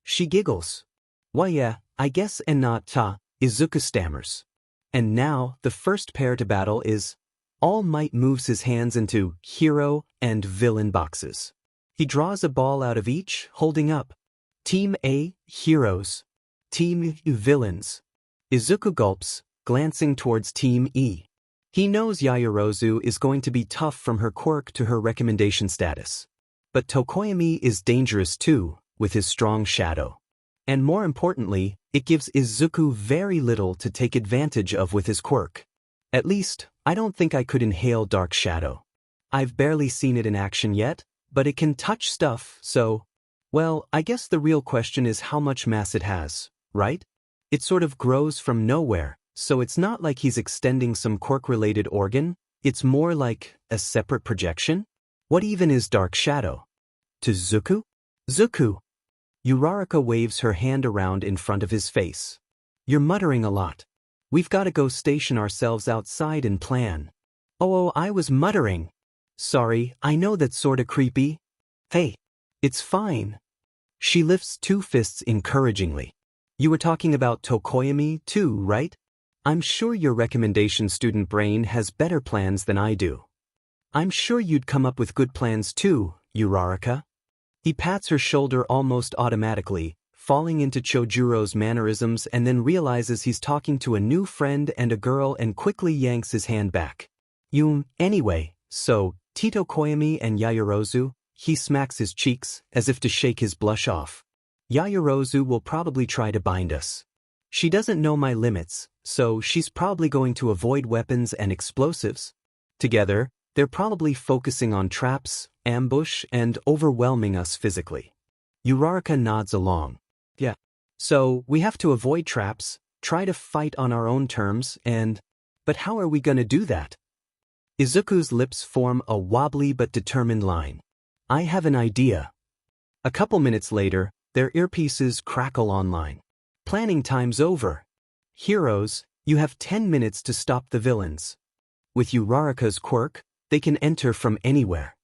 She giggles. Why yeah, I guess and not ta, Izuku stammers. And now, the first pair to battle is... All Might moves his hands into hero and villain boxes. He draws a ball out of each, holding up. Team A, heroes. Team E, villains. Izuku gulps, glancing towards Team E. He knows Yayarozu is going to be tough from her quirk to her recommendation status. But Tokoyami is dangerous too, with his strong shadow. And more importantly, it gives Izuku very little to take advantage of with his quirk. At least, I don't think I could inhale dark shadow. I've barely seen it in action yet, but it can touch stuff, so… Well, I guess the real question is how much mass it has, right? It sort of grows from nowhere, so it's not like he's extending some quirk-related organ, it's more like a separate projection? What even is dark shadow? To Zuku? Zuku! Uraraka waves her hand around in front of his face. You're muttering a lot. We've got to go station ourselves outside and plan. Oh, I was muttering. Sorry, I know that's sorta creepy. Hey, it's fine. She lifts two fists encouragingly. You were talking about Tokoyami too, right? I'm sure your recommendation student brain has better plans than I do. I'm sure you'd come up with good plans too, Uraraka. He pats her shoulder almost automatically, falling into Chojurro's mannerisms, and then realizes he's talking to a new friend and a girl and quickly yanks his hand back. Anyway, so, Tito Koyami and Yaoyorozu, he smacks his cheeks, as if to shake his blush off. Yaoyorozu will probably try to bind us. She doesn't know my limits, so she's probably going to avoid weapons and explosives. Together, they're probably focusing on traps, ambush, and overwhelming us physically. Uraraka nods along. Yeah. So, we have to avoid traps, try to fight on our own terms, and… But how are we gonna do that? Izuku's lips form a wobbly but determined line. I have an idea. A couple minutes later, their earpieces crackle online. Planning time's over. Heroes, you have 10 minutes to stop the villains. With Uraraka's quirk, they can enter from anywhere.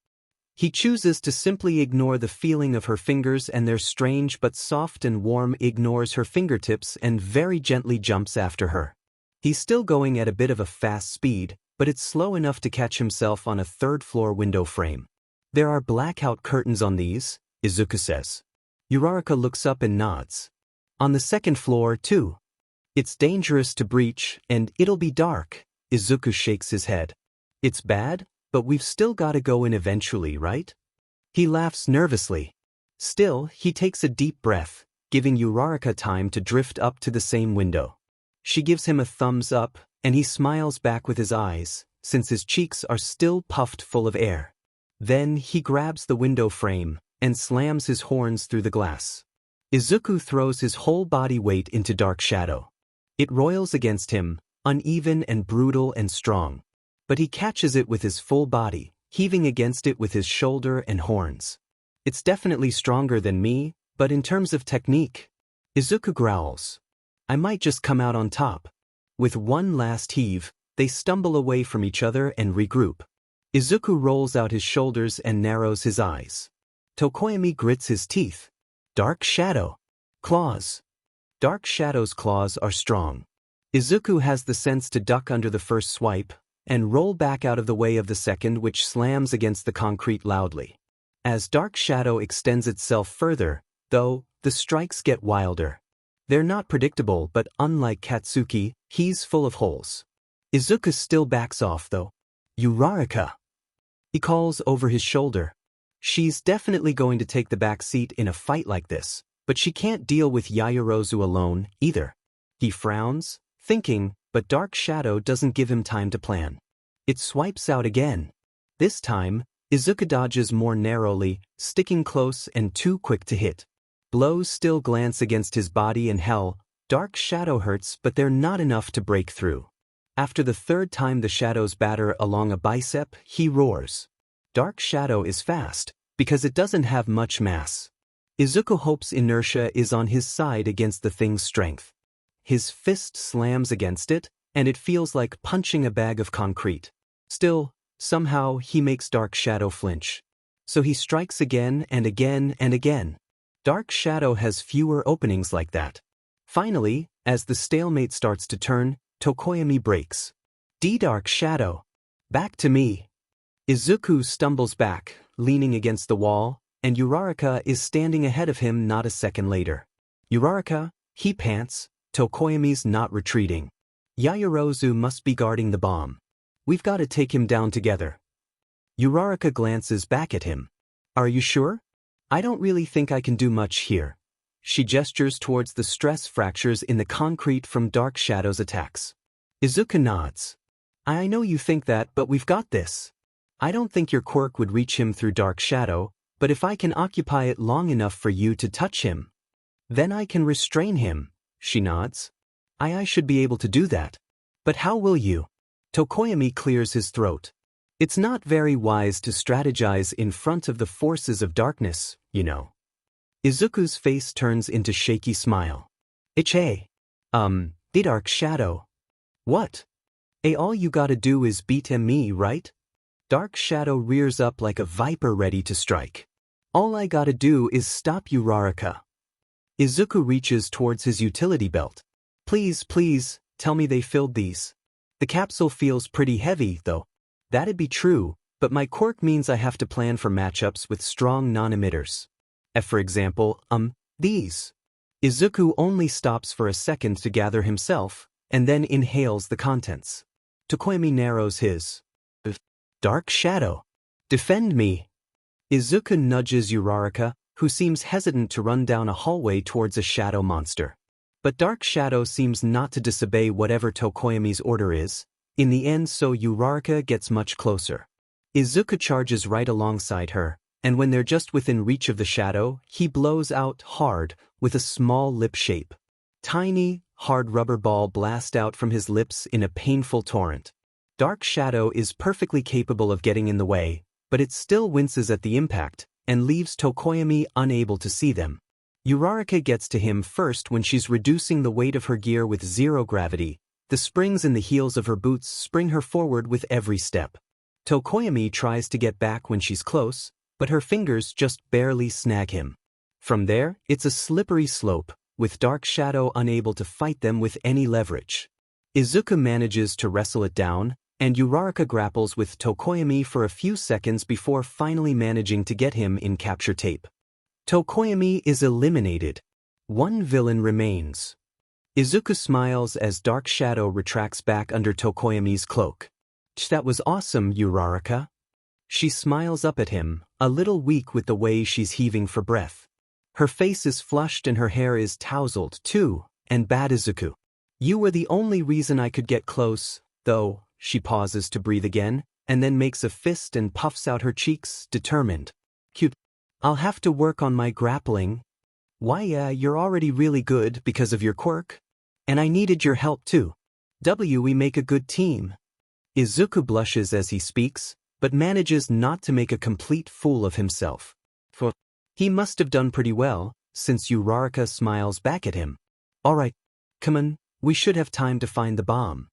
He chooses to simply ignore the feeling of her fingers, and their strange but soft and warm ignores her fingertips and very gently jumps after her. He's still going at a bit of a fast speed, but it's slow enough to catch himself on a third-floor window frame. There are blackout curtains on these, Izuku says. Uraraka looks up and nods. On the second floor, too. It's dangerous to breach, and it'll be dark, Izuku shakes his head. It's bad, but we've still gotta go in eventually, right? He laughs nervously. Still, he takes a deep breath, giving Uraraka time to drift up to the same window. She gives him a thumbs up, and he smiles back with his eyes, since his cheeks are still puffed full of air. Then he grabs the window frame and slams his horns through the glass. Izuku throws his whole body weight into dark shadow. It roils against him, uneven and brutal and strong. But he catches it with his full body, heaving against it with his shoulder and horns. It's definitely stronger than me, but in terms of technique… Izuku growls. I might just come out on top. With one last heave, they stumble away from each other and regroup. Izuku rolls out his shoulders and narrows his eyes. Tokoyami grits his teeth. Dark Shadow. Claws. Dark Shadow's claws are strong. Izuku has the sense to duck under the first swipe, and roll back out of the way of the second, which slams against the concrete loudly. As Dark Shadow extends itself further, though, the strikes get wilder. They're not predictable, but unlike Katsuki, he's full of holes. Izuku still backs off though. Uraraka! He calls over his shoulder. She's definitely going to take the back seat in a fight like this, but she can't deal with Yaoyorozu alone, either. He frowns, thinking, but Dark Shadow doesn't give him time to plan. It swipes out again. This time, Izuku dodges more narrowly, sticking close and too quick to hit. Blows still glance against his body, and hell, Dark Shadow hurts, but they're not enough to break through. After the third time the shadows batter along a bicep, he roars. Dark Shadow is fast, because it doesn't have much mass. Izuku hopes inertia is on his side against the thing's strength. His fist slams against it, and it feels like punching a bag of concrete. Still, somehow he makes Dark Shadow flinch. So he strikes again and again and again. Dark Shadow has fewer openings like that. Finally, as the stalemate starts to turn, Tokoyami breaks. Dark Shadow. Back to me. Izuku stumbles back, leaning against the wall, and Uraraka is standing ahead of him not a second later. Uraraka, he pants, Tokoyami's not retreating. Yaoyorozu must be guarding the bomb. We've got to take him down together. Uraraka glances back at him. Are you sure? I don't really think I can do much here. She gestures towards the stress fractures in the concrete from Dark Shadow's attacks. Izuku nods. I know you think that, but we've got this. I don't think your quirk would reach him through Dark Shadow, but if I can occupy it long enough for you to touch him, then I can restrain him, she nods. I should be able to do that. But how will you? Tokoyami clears his throat. It's not very wise to strategize in front of the forces of darkness, you know. Izuku's face turns into shaky smile. The Dark Shadow. What? All you gotta do is beat me, right? Dark Shadow rears up like a viper ready to strike. All I gotta do is stop Uraraka. Izuku reaches towards his utility belt. Please, tell me they filled these. The capsule feels pretty heavy, though. That'd be true, but my quirk means I have to plan for matchups with strong non-emitters. For example, these. Izuku only stops for a second to gather himself, and then inhales the contents. Tokoyami narrows his. Dark Shadow. Defend me. Izuku nudges Uraraka, who seems hesitant to run down a hallway towards a shadow monster. But Dark Shadow seems not to disobey whatever Tokoyami's order is. In the end, so Uraraka gets much closer. Izuku charges right alongside her, and when they're just within reach of the shadow, he blows out hard with a small lip shape. Tiny, hard rubber ball blast out from his lips in a painful torrent. Dark Shadow is perfectly capable of getting in the way, but it still winces at the impact, and leaves Tokoyami unable to see them. Uraraka gets to him first when she's reducing the weight of her gear with zero gravity. The springs in the heels of her boots spring her forward with every step. Tokoyami tries to get back when she's close, but her fingers just barely snag him. From there, it's a slippery slope, with Dark Shadow unable to fight them with any leverage. Izuku manages to wrestle it down, and Uraraka grapples with Tokoyami for a few seconds before finally managing to get him in capture tape. Tokoyami is eliminated. One villain remains. Izuku smiles as Dark Shadow retracts back under Tokoyami's cloak. That was awesome, Uraraka. She smiles up at him, a little weak with the way she's heaving for breath. Her face is flushed and her hair is tousled too, and bad Izuku. You were the only reason I could get close, though. She pauses to breathe again, and then makes a fist and puffs out her cheeks, determined. Cute. I'll have to work on my grappling. Why, you're already really good because of your quirk. And I needed your help too. We make a good team. Izuku blushes as he speaks, but manages not to make a complete fool of himself. For he must have done pretty well, since Uraraka smiles back at him. Alright, come on, we should have time to find the bomb.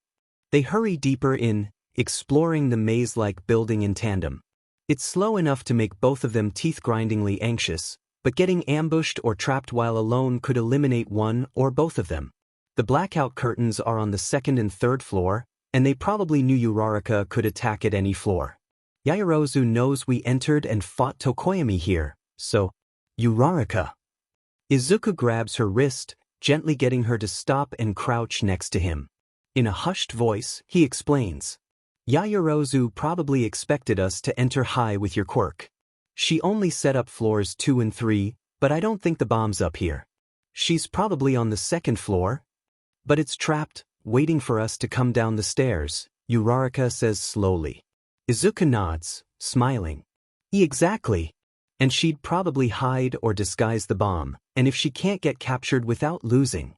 They hurry deeper in, exploring the maze-like building in tandem. It's slow enough to make both of them teeth-grindingly anxious, but getting ambushed or trapped while alone could eliminate one or both of them. The blackout curtains are on the second and third floor, and they probably knew Uraraka could attack at any floor. Yaoyorozu knows we entered and fought Tokoyami here, so, Uraraka. Izuku grabs her wrist, gently getting her to stop and crouch next to him. In a hushed voice, he explains. Yaoyorozu probably expected us to enter high with your quirk. She only set up floors 2 and 3, but I don't think the bomb's up here. She's probably on the second floor. But it's trapped, waiting for us to come down the stairs, Uraraka says slowly. Izuku nods, smiling. Exactly. And she'd probably hide or disguise the bomb, and if she can't get captured without losing,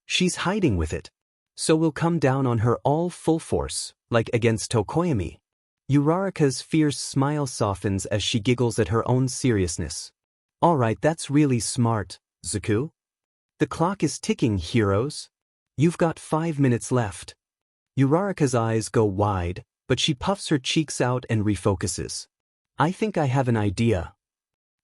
she's hiding with it. So we'll come down on her all full force, like against Tokoyami. Uraraka's fierce smile softens as she giggles at her own seriousness. Alright, that's really smart, Izuku. The clock is ticking, heroes. You've got 5 minutes left. Uraraka's eyes go wide, but she puffs her cheeks out and refocuses. I think I have an idea.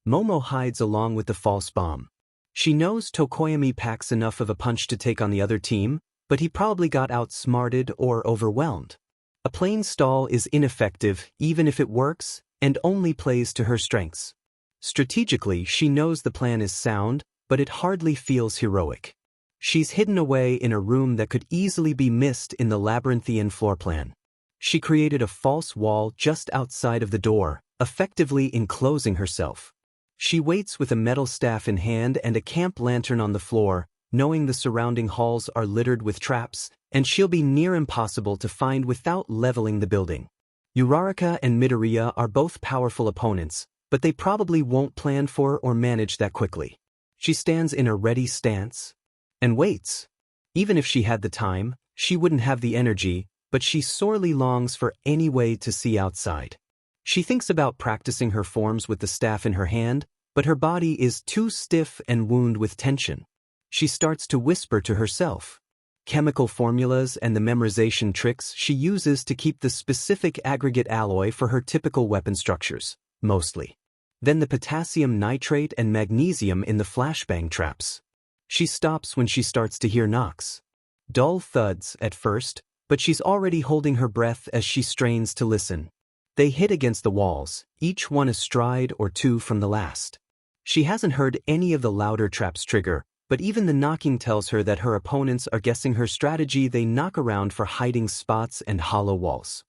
Momo hides along with the false bomb. She knows Tokoyami packs enough of a punch to take on the other team, but he probably got outsmarted or overwhelmed. A plain stall is ineffective even if it works, and only plays to her strengths. Strategically, she knows the plan is sound, but it hardly feels heroic. She's hidden away in a room that could easily be missed in the labyrinthian floor plan. She created a false wall just outside of the door, effectively enclosing herself. She waits with a metal staff in hand and a camp lantern on the floor, knowing the surrounding halls are littered with traps, and she'll be near impossible to find without leveling the building. Uraraka and Midoriya are both powerful opponents, but they probably won't plan for or manage that quickly. She stands in a ready stance and waits. Even if she had the time, she wouldn't have the energy, but she sorely longs for any way to see outside. She thinks about practicing her forms with the staff in her hand, but her body is too stiff and wound with tension. She starts to whisper to herself. Chemical formulas and the memorization tricks she uses to keep the specific aggregate alloy for her typical weapon structures, mostly. Then the potassium nitrate and magnesium in the flashbang traps. She stops when she starts to hear knocks. Dull thuds at first, but she's already holding her breath as she strains to listen. They hit against the walls, each one a stride or two from the last. She hasn't heard any of the louder traps trigger, but even the knocking tells her that her opponents are guessing her strategy. They knock around for hiding spots and hollow walls.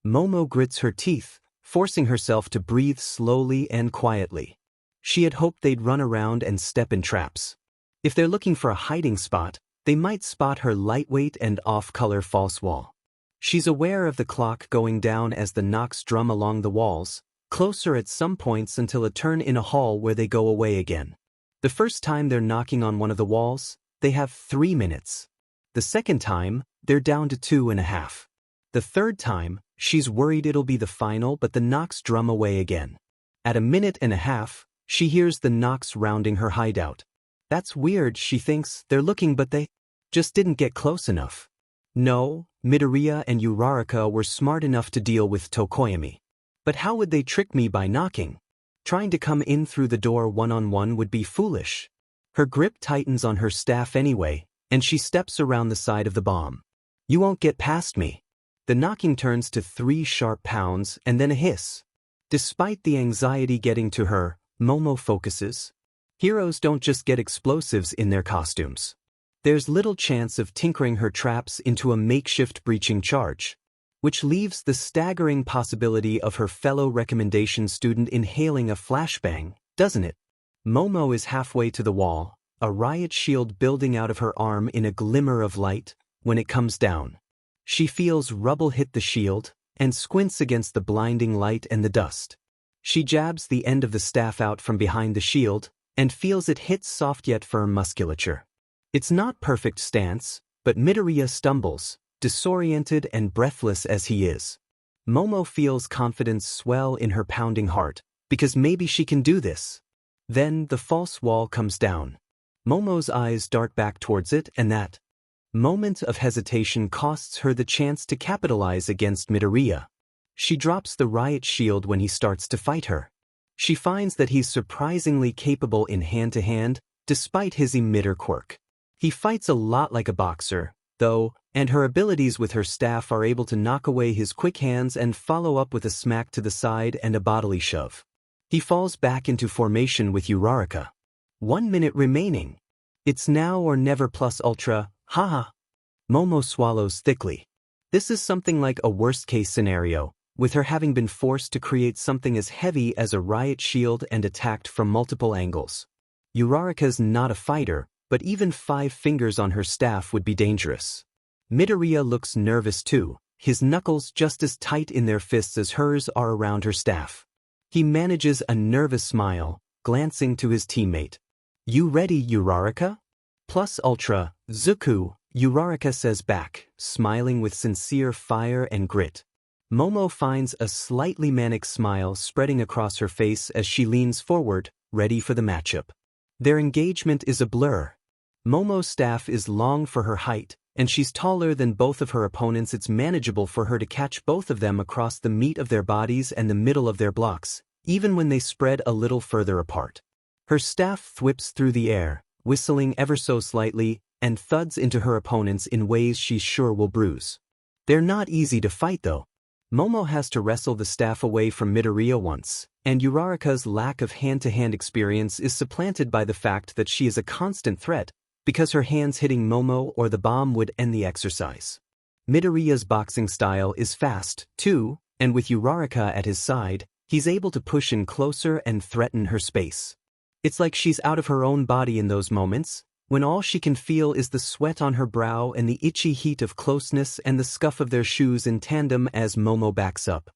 Momo grits her teeth, forcing herself to breathe slowly and quietly. She had hoped they'd run around and step in traps. If they're looking for a hiding spot, they might spot her lightweight and off-color false wall. She's aware of the clock going down as the knocks drum along the walls, closer at some points until a turn in a hall where they go away again. The first time they're knocking on one of the walls, they have 3 minutes. The second time, they're down to 2.5. The third time, she's worried it'll be the final, but the knocks drum away again. At 1.5 minutes, she hears the knocks rounding her hideout. That's weird, she thinks. They're looking, but they just didn't get close enough. No, Midoriya and Uraraka were smart enough to deal with Tokoyami. But how would they trick me by knocking? Trying to come in through the door one-on-one would be foolish. Her grip tightens on her staff anyway, and she steps around the side of the bomb. You won't get past me. The knocking turns to 3 sharp pounds and then a hiss. Despite the anxiety getting to her, Momo focuses. Heroes don't just get explosives in their costumes. There's little chance of tinkering her traps into a makeshift breaching charge, which leaves the staggering possibility of her fellow recommendation student inhaling a flashbang, doesn't it? Momo is halfway to the wall, a riot shield building out of her arm in a glimmer of light, when it comes down. She feels rubble hit the shield, and squints against the blinding light and the dust. She jabs the end of the staff out from behind the shield, and feels it hit soft yet firm musculature. It's not perfect stance, but Midoriya stumbles, disoriented and breathless as he is. Momo feels confidence swell in her pounding heart, because maybe she can do this. Then the false wall comes down. Momo's eyes dart back towards it, and that moment of hesitation costs her the chance to capitalize against Midoriya. She drops the riot shield when he starts to fight her. She finds that he's surprisingly capable in hand-to-hand, despite his emitter quirk. He fights a lot like a boxer, though, and her abilities with her staff are able to knock away his quick hands and follow up with a smack to the side and a bodily shove. He falls back into formation with Uraraka. 1 minute remaining. It's now or never plus ultra, haha. Momo swallows thickly. This is something like a worst-case scenario, with her having been forced to create something as heavy as a riot shield and attacked from multiple angles. Uraraka's not a fighter, but even 5 fingers on her staff would be dangerous. Midoriya looks nervous too, his knuckles just as tight in their fists as hers are around her staff. He manages a nervous smile, glancing to his teammate. You ready, Uraraka? Plus ultra, Izuku, Uraraka says back, smiling with sincere fire and grit. Momo finds a slightly manic smile spreading across her face as she leans forward, ready for the matchup. Their engagement is a blur. Momo's staff is long for her height, and she's taller than both of her opponents. It's manageable for her to catch both of them across the meat of their bodies and the middle of their blocks, even when they spread a little further apart. Her staff thwips through the air, whistling ever so slightly, and thuds into her opponents in ways she's sure will bruise. They're not easy to fight though. Momo has to wrestle the staff away from Midoriya once, and Uraraka's lack of hand-to-hand experience is supplanted by the fact that she is a constant threat, because her hands hitting Momo or the bomb would end the exercise. Midoriya's boxing style is fast, too, and with Uraraka at his side, he's able to push in closer and threaten her space. It's like she's out of her own body in those moments, when all she can feel is the sweat on her brow and the itchy heat of closeness and the scuff of their shoes in tandem as Momo backs up.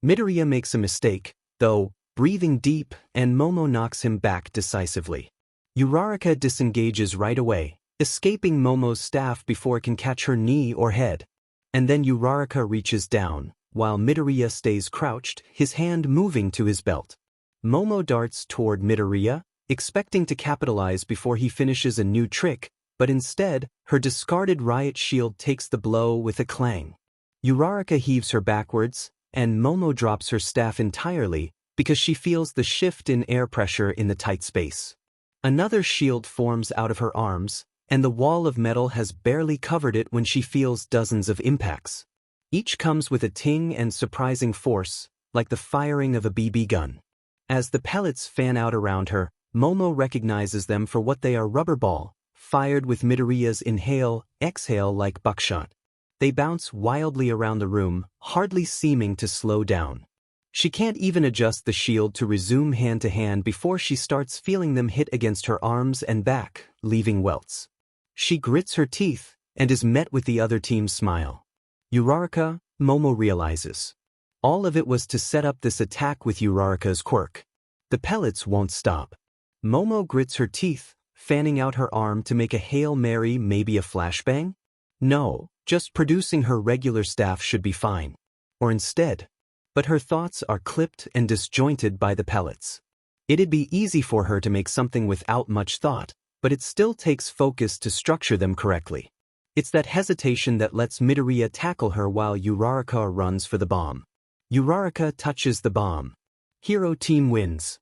Midoriya makes a mistake, though, breathing deep, and Momo knocks him back decisively. Uraraka disengages right away, escaping Momo's staff before it can catch her knee or head. And then Uraraka reaches down, while Midoriya stays crouched, his hand moving to his belt. Momo darts toward Midoriya, expecting to capitalize before he finishes a new trick, but instead, her discarded riot shield takes the blow with a clang. Uraraka heaves her backwards, and Momo drops her staff entirely because she feels the shift in air pressure in the tight space. Another shield forms out of her arms, and the wall of metal has barely covered it when she feels dozens of impacts. Each comes with a ting and surprising force, like the firing of a BB gun. As the pellets fan out around her, Momo recognizes them for what they are: rubber ball, fired with Midoriya's inhale-exhale like buckshot. They bounce wildly around the room, hardly seeming to slow down. She can't even adjust the shield to resume hand-to-hand before she starts feeling them hit against her arms and back, leaving welts. She grits her teeth, and is met with the other team's smile. Uraraka, Momo realizes. All of it was to set up this attack with Uraraka's quirk. The pellets won't stop. Momo grits her teeth, fanning out her arm to make a Hail Mary, maybe a flashbang? No, just producing her regular staff should be fine. Or instead. But her thoughts are clipped and disjointed by the pellets. It'd be easy for her to make something without much thought, but it still takes focus to structure them correctly. It's that hesitation that lets Midoriya tackle her while Uraraka runs for the bomb. Uraraka touches the bomb. Hero team wins.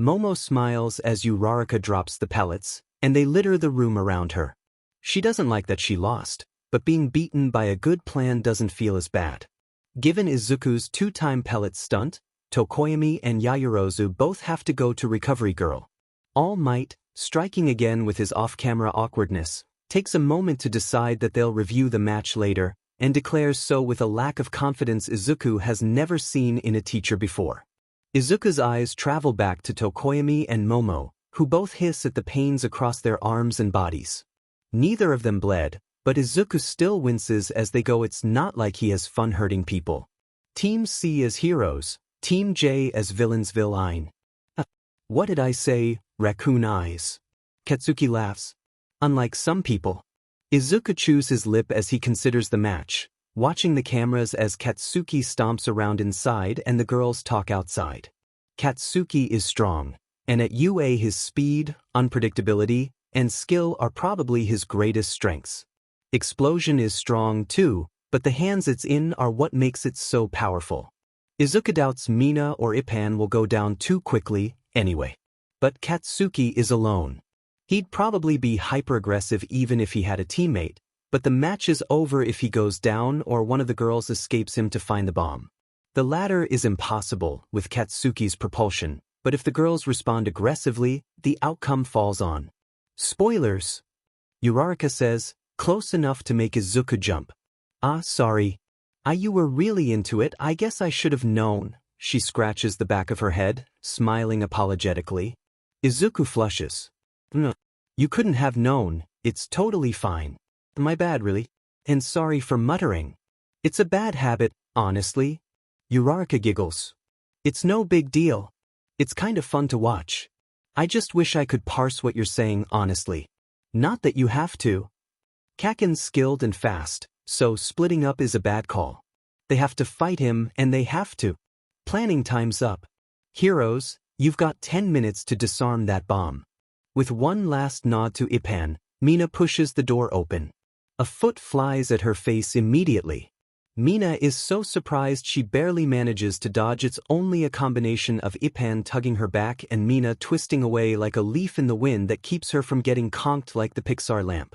Momo smiles as Uraraka drops the pellets, and they litter the room around her. She doesn't like that she lost, but being beaten by a good plan doesn't feel as bad. Given Izuku's two-time pellet stunt, Tokoyami and Yaoyorozu both have to go to Recovery Girl. All Might, striking again with his off-camera awkwardness, takes a moment to decide that they'll review the match later, and declares so with a lack of confidence Izuku has never seen in a teacher before. Izuku's eyes travel back to Tokoyami and Momo, who both hiss at the pains across their arms and bodies. Neither of them bled, but Izuku still winces as they go. It's not like he has fun hurting people. Team C as heroes, Team J as villains. Villain. What did I say? Raccoon eyes. Katsuki laughs. Unlike some people. Izuku chews his lip as he considers the match, watching the cameras as Katsuki stomps around inside and the girls talk outside. Katsuki is strong, and at UA his speed, unpredictability, and skill are probably his greatest strengths. Explosion is strong too, but the hands it's in are what makes it so powerful. Izuku doubts Mina or Ippan will go down too quickly, anyway. But Katsuki is alone. He'd probably be hyper-aggressive even if he had a teammate, but the match is over if he goes down or one of the girls escapes him to find the bomb. The latter is impossible with Katsuki's propulsion, but if the girls respond aggressively, the outcome falls on. Spoilers! Uraraka says, close enough to make Izuku jump. Sorry. You were really into it. I guess I should have known. She scratches the back of her head, smiling apologetically. Izuku flushes. No, you couldn't have known. It's totally fine. My bad, really. And sorry for muttering. It's a bad habit, honestly. Uraraka giggles. It's no big deal. It's kind of fun to watch. I just wish I could parse what you're saying honestly. Not that you have to. Kaken's skilled and fast, so splitting up is a bad call. They have to fight him and they have to. Planning time's up. Heroes, you've got 10 minutes to disarm that bomb. With one last nod to Ippan, Mina pushes the door open. A foot flies at her face immediately. Mina is so surprised she barely manages to dodge. It's only a combination of Ippan tugging her back and Mina twisting away like a leaf in the wind that keeps her from getting conked like the Pixar lamp.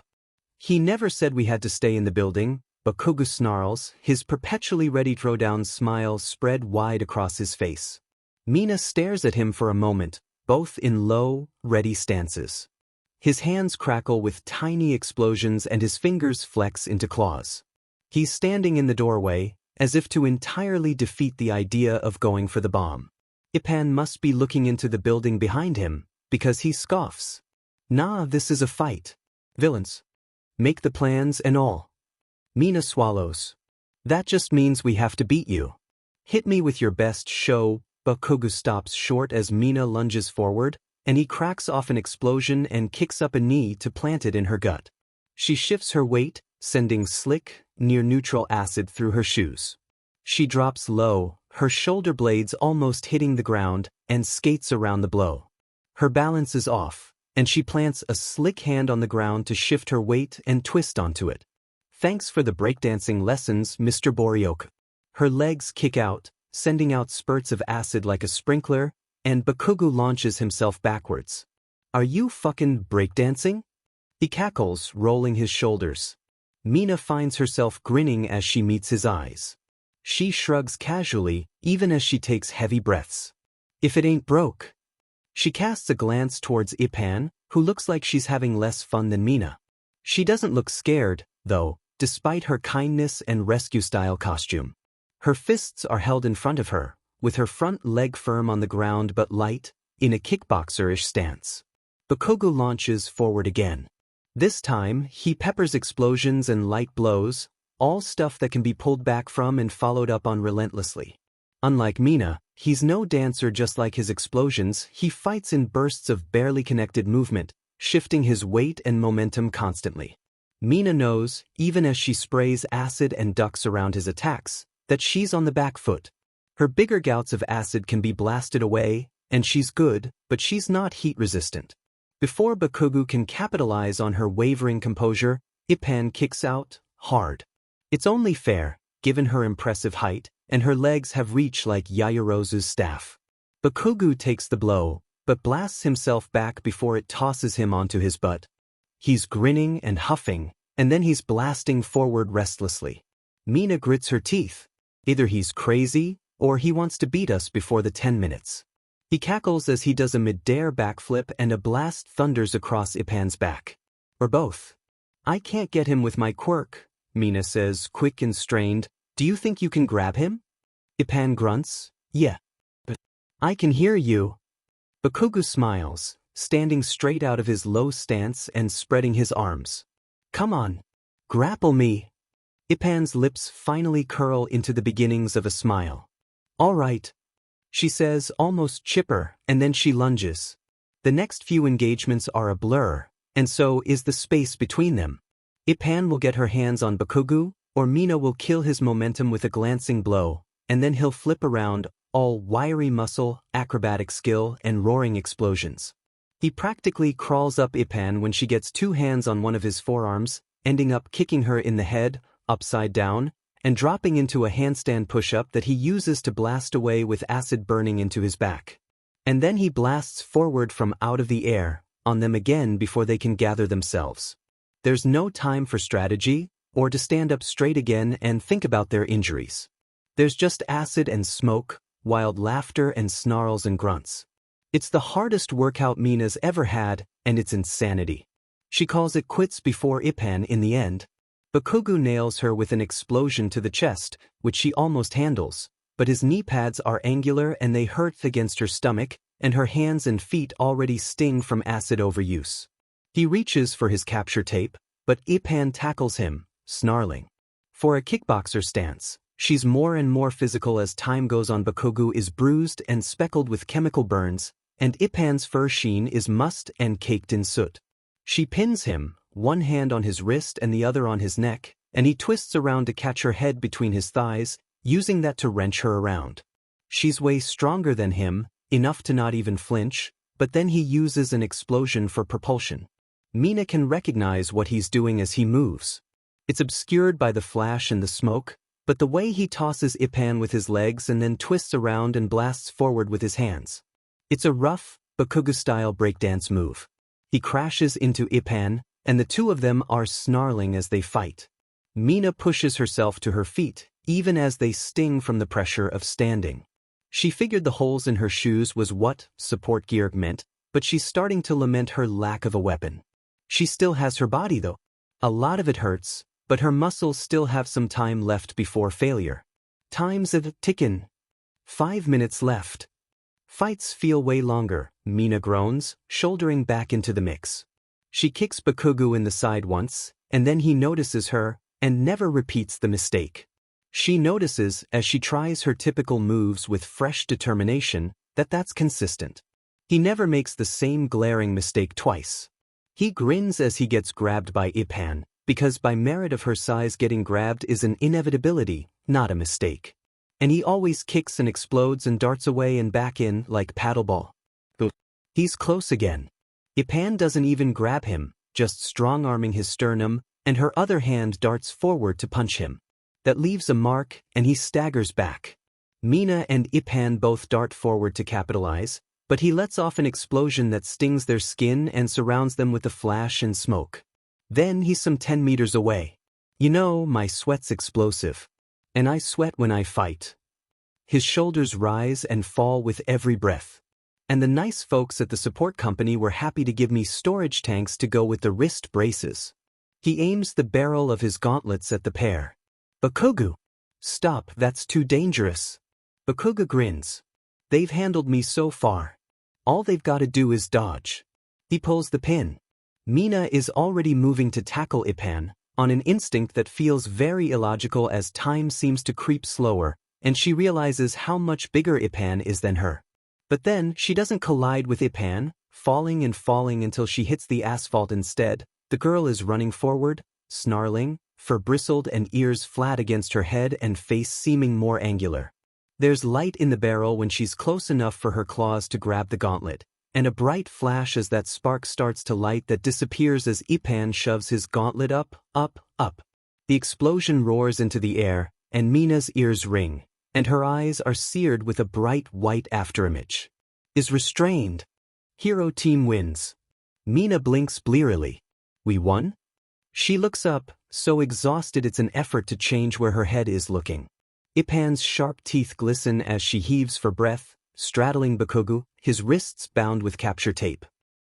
He never said we had to stay in the building, Bakugo snarls, his perpetually ready throwdown smile spread wide across his face. Mina stares at him for a moment, both in low, ready stances. His hands crackle with tiny explosions and his fingers flex into claws. He's standing in the doorway, as if to entirely defeat the idea of going for the bomb. Ippan must be looking into the building behind him, because he scoffs. Nah, this is a fight. Villains. Make the plans and all. Mina swallows. That just means we have to beat you. Hit me with your best show. Bakugo stops short as Mina lunges forward, and he cracks off an explosion and kicks up a knee to plant it in her gut. She shifts her weight, sending slick, near-neutral acid through her shoes. She drops low, her shoulder blades almost hitting the ground, and skates around the blow. Her balance is off, and she plants a slick hand on the ground to shift her weight and twist onto it. Thanks for the breakdancing lessons, Mr. Borioka. Her legs kick out, sending out spurts of acid like a sprinkler, and Bakugo launches himself backwards. Are you fucking breakdancing? He cackles, rolling his shoulders. Mina finds herself grinning as she meets his eyes. She shrugs casually, even as she takes heavy breaths. If it ain't broke. She casts a glance towards Ipan, who looks like she's having less fun than Mina. She doesn't look scared, though, despite her kindness and rescue-style costume. Her fists are held in front of her, with her front leg firm on the ground but light, in a kickboxer-ish stance. Bakugo launches forward again. This time, he peppers explosions and light blows, all stuff that can be pulled back from and followed up on relentlessly. Unlike Mina, he's no dancer just like his explosions, he fights in bursts of barely connected movement, shifting his weight and momentum constantly. Mina knows, even as she sprays acid and ducks around his attacks, that she's on the back foot. Her bigger gouts of acid can be blasted away, and she's good, but she's not heat-resistant. Before Bakugo can capitalize on her wavering composure, Ipan kicks out, hard. It's only fair, given her impressive height, and her legs have reach like Yaoyorozu's staff. Bakugo takes the blow, but blasts himself back before it tosses him onto his butt. He's grinning and huffing, and then he's blasting forward restlessly. Mina grits her teeth. Either he's crazy, or he wants to beat us before the 10 minutes. He cackles as he does a mid-air backflip and a blast thunders across Ipan's back. Or both. I can't get him with my quirk, Mina says, quick and strained. Do you think you can grab him? Ipan grunts. Yeah. But I can hear you. Bakugo smiles, standing straight out of his low stance and spreading his arms. Come on. Grapple me. Ipan's lips finally curl into the beginnings of a smile. All right, she says, almost chipper, and then she lunges. The next few engagements are a blur, and so is the space between them. Ipan will get her hands on Bakugo, or Mina will kill his momentum with a glancing blow, and then he'll flip around, all wiry muscle, acrobatic skill, and roaring explosions. He practically crawls up Ipan when she gets two hands on one of his forearms, ending up kicking her in the head, upside down, and dropping into a handstand push-up that he uses to blast away with acid burning into his back. And then he blasts forward from out of the air, on them again before they can gather themselves. There's no time for strategy, or to stand up straight again and think about their injuries. There's just acid and smoke, wild laughter and snarls and grunts. It's the hardest workout Mina's ever had, and it's insanity. She calls it quits before Ipan in the end. Bakugo nails her with an explosion to the chest, which she almost handles, but his knee pads are angular and they hurt against her stomach, and her hands and feet already sting from acid overuse. He reaches for his capture tape, but Ipan tackles him, snarling. For a kickboxer stance, she's more and more physical as time goes on. Bakugo is bruised and speckled with chemical burns, and Ipan's fur sheen is mussed and caked in soot. She pins him, one hand on his wrist and the other on his neck, and he twists around to catch her head between his thighs, using that to wrench her around. She's way stronger than him, enough to not even flinch, but then he uses an explosion for propulsion. Mina can recognize what he's doing as he moves. It's obscured by the flash and the smoke, but the way he tosses Ipan with his legs and then twists around and blasts forward with his hands. It's a rough, Bakugo-style breakdance move. He crashes into Ipan, and the two of them are snarling as they fight. Mina pushes herself to her feet, even as they sting from the pressure of standing. She figured the holes in her shoes was what support gear meant, but she's starting to lament her lack of a weapon. She still has her body though. A lot of it hurts, but her muscles still have some time left before failure. Time's a tickin'. 5 minutes left. Fights feel way longer, Mina groans, shouldering back into the mix. She kicks Bakugo in the side once, and then he notices her, and never repeats the mistake. She notices, as she tries her typical moves with fresh determination, that that's consistent. He never makes the same glaring mistake twice. He grins as he gets grabbed by Ipan, because by merit of her size getting grabbed is an inevitability, not a mistake. And he always kicks and explodes and darts away and back in like paddleball. He's close again. Ipan doesn't even grab him, just strong-arming his sternum, and her other hand darts forward to punch him. That leaves a mark, and he staggers back. Mina and Ipan both dart forward to capitalize, but he lets off an explosion that stings their skin and surrounds them with a flash and smoke. Then he's some 10 meters away. You know, my sweat's explosive. And I sweat when I fight. His shoulders rise and fall with every breath. And the nice folks at the support company were happy to give me storage tanks to go with the wrist braces. He aims the barrel of his gauntlets at the pair. Bakugo! Stop, that's too dangerous. Bakugo grins. They've handled me so far. All they've got to do is dodge. He pulls the pin. Mina is already moving to tackle Ipan, on an instinct that feels very illogical as time seems to creep slower, and she realizes how much bigger Ipan is than her. But then, she doesn't collide with Ipan, falling and falling until she hits the asphalt instead. The girl is running forward, snarling, fur bristled and ears flat against her head and face seeming more angular. There's light in the barrel when she's close enough for her claws to grab the gauntlet, and a bright flash as that spark starts to light that disappears as Ipan shoves his gauntlet up, up, up. The explosion roars into the air, and Mina's ears ring, and her eyes are seared with a bright white afterimage. Is restrained. Hero team wins. Mina blinks blearily. We won? She looks up, so exhausted it's an effort to change where her head is looking. Ipan's sharp teeth glisten as she heaves for breath, straddling Bakugo, his wrists bound with capture tape.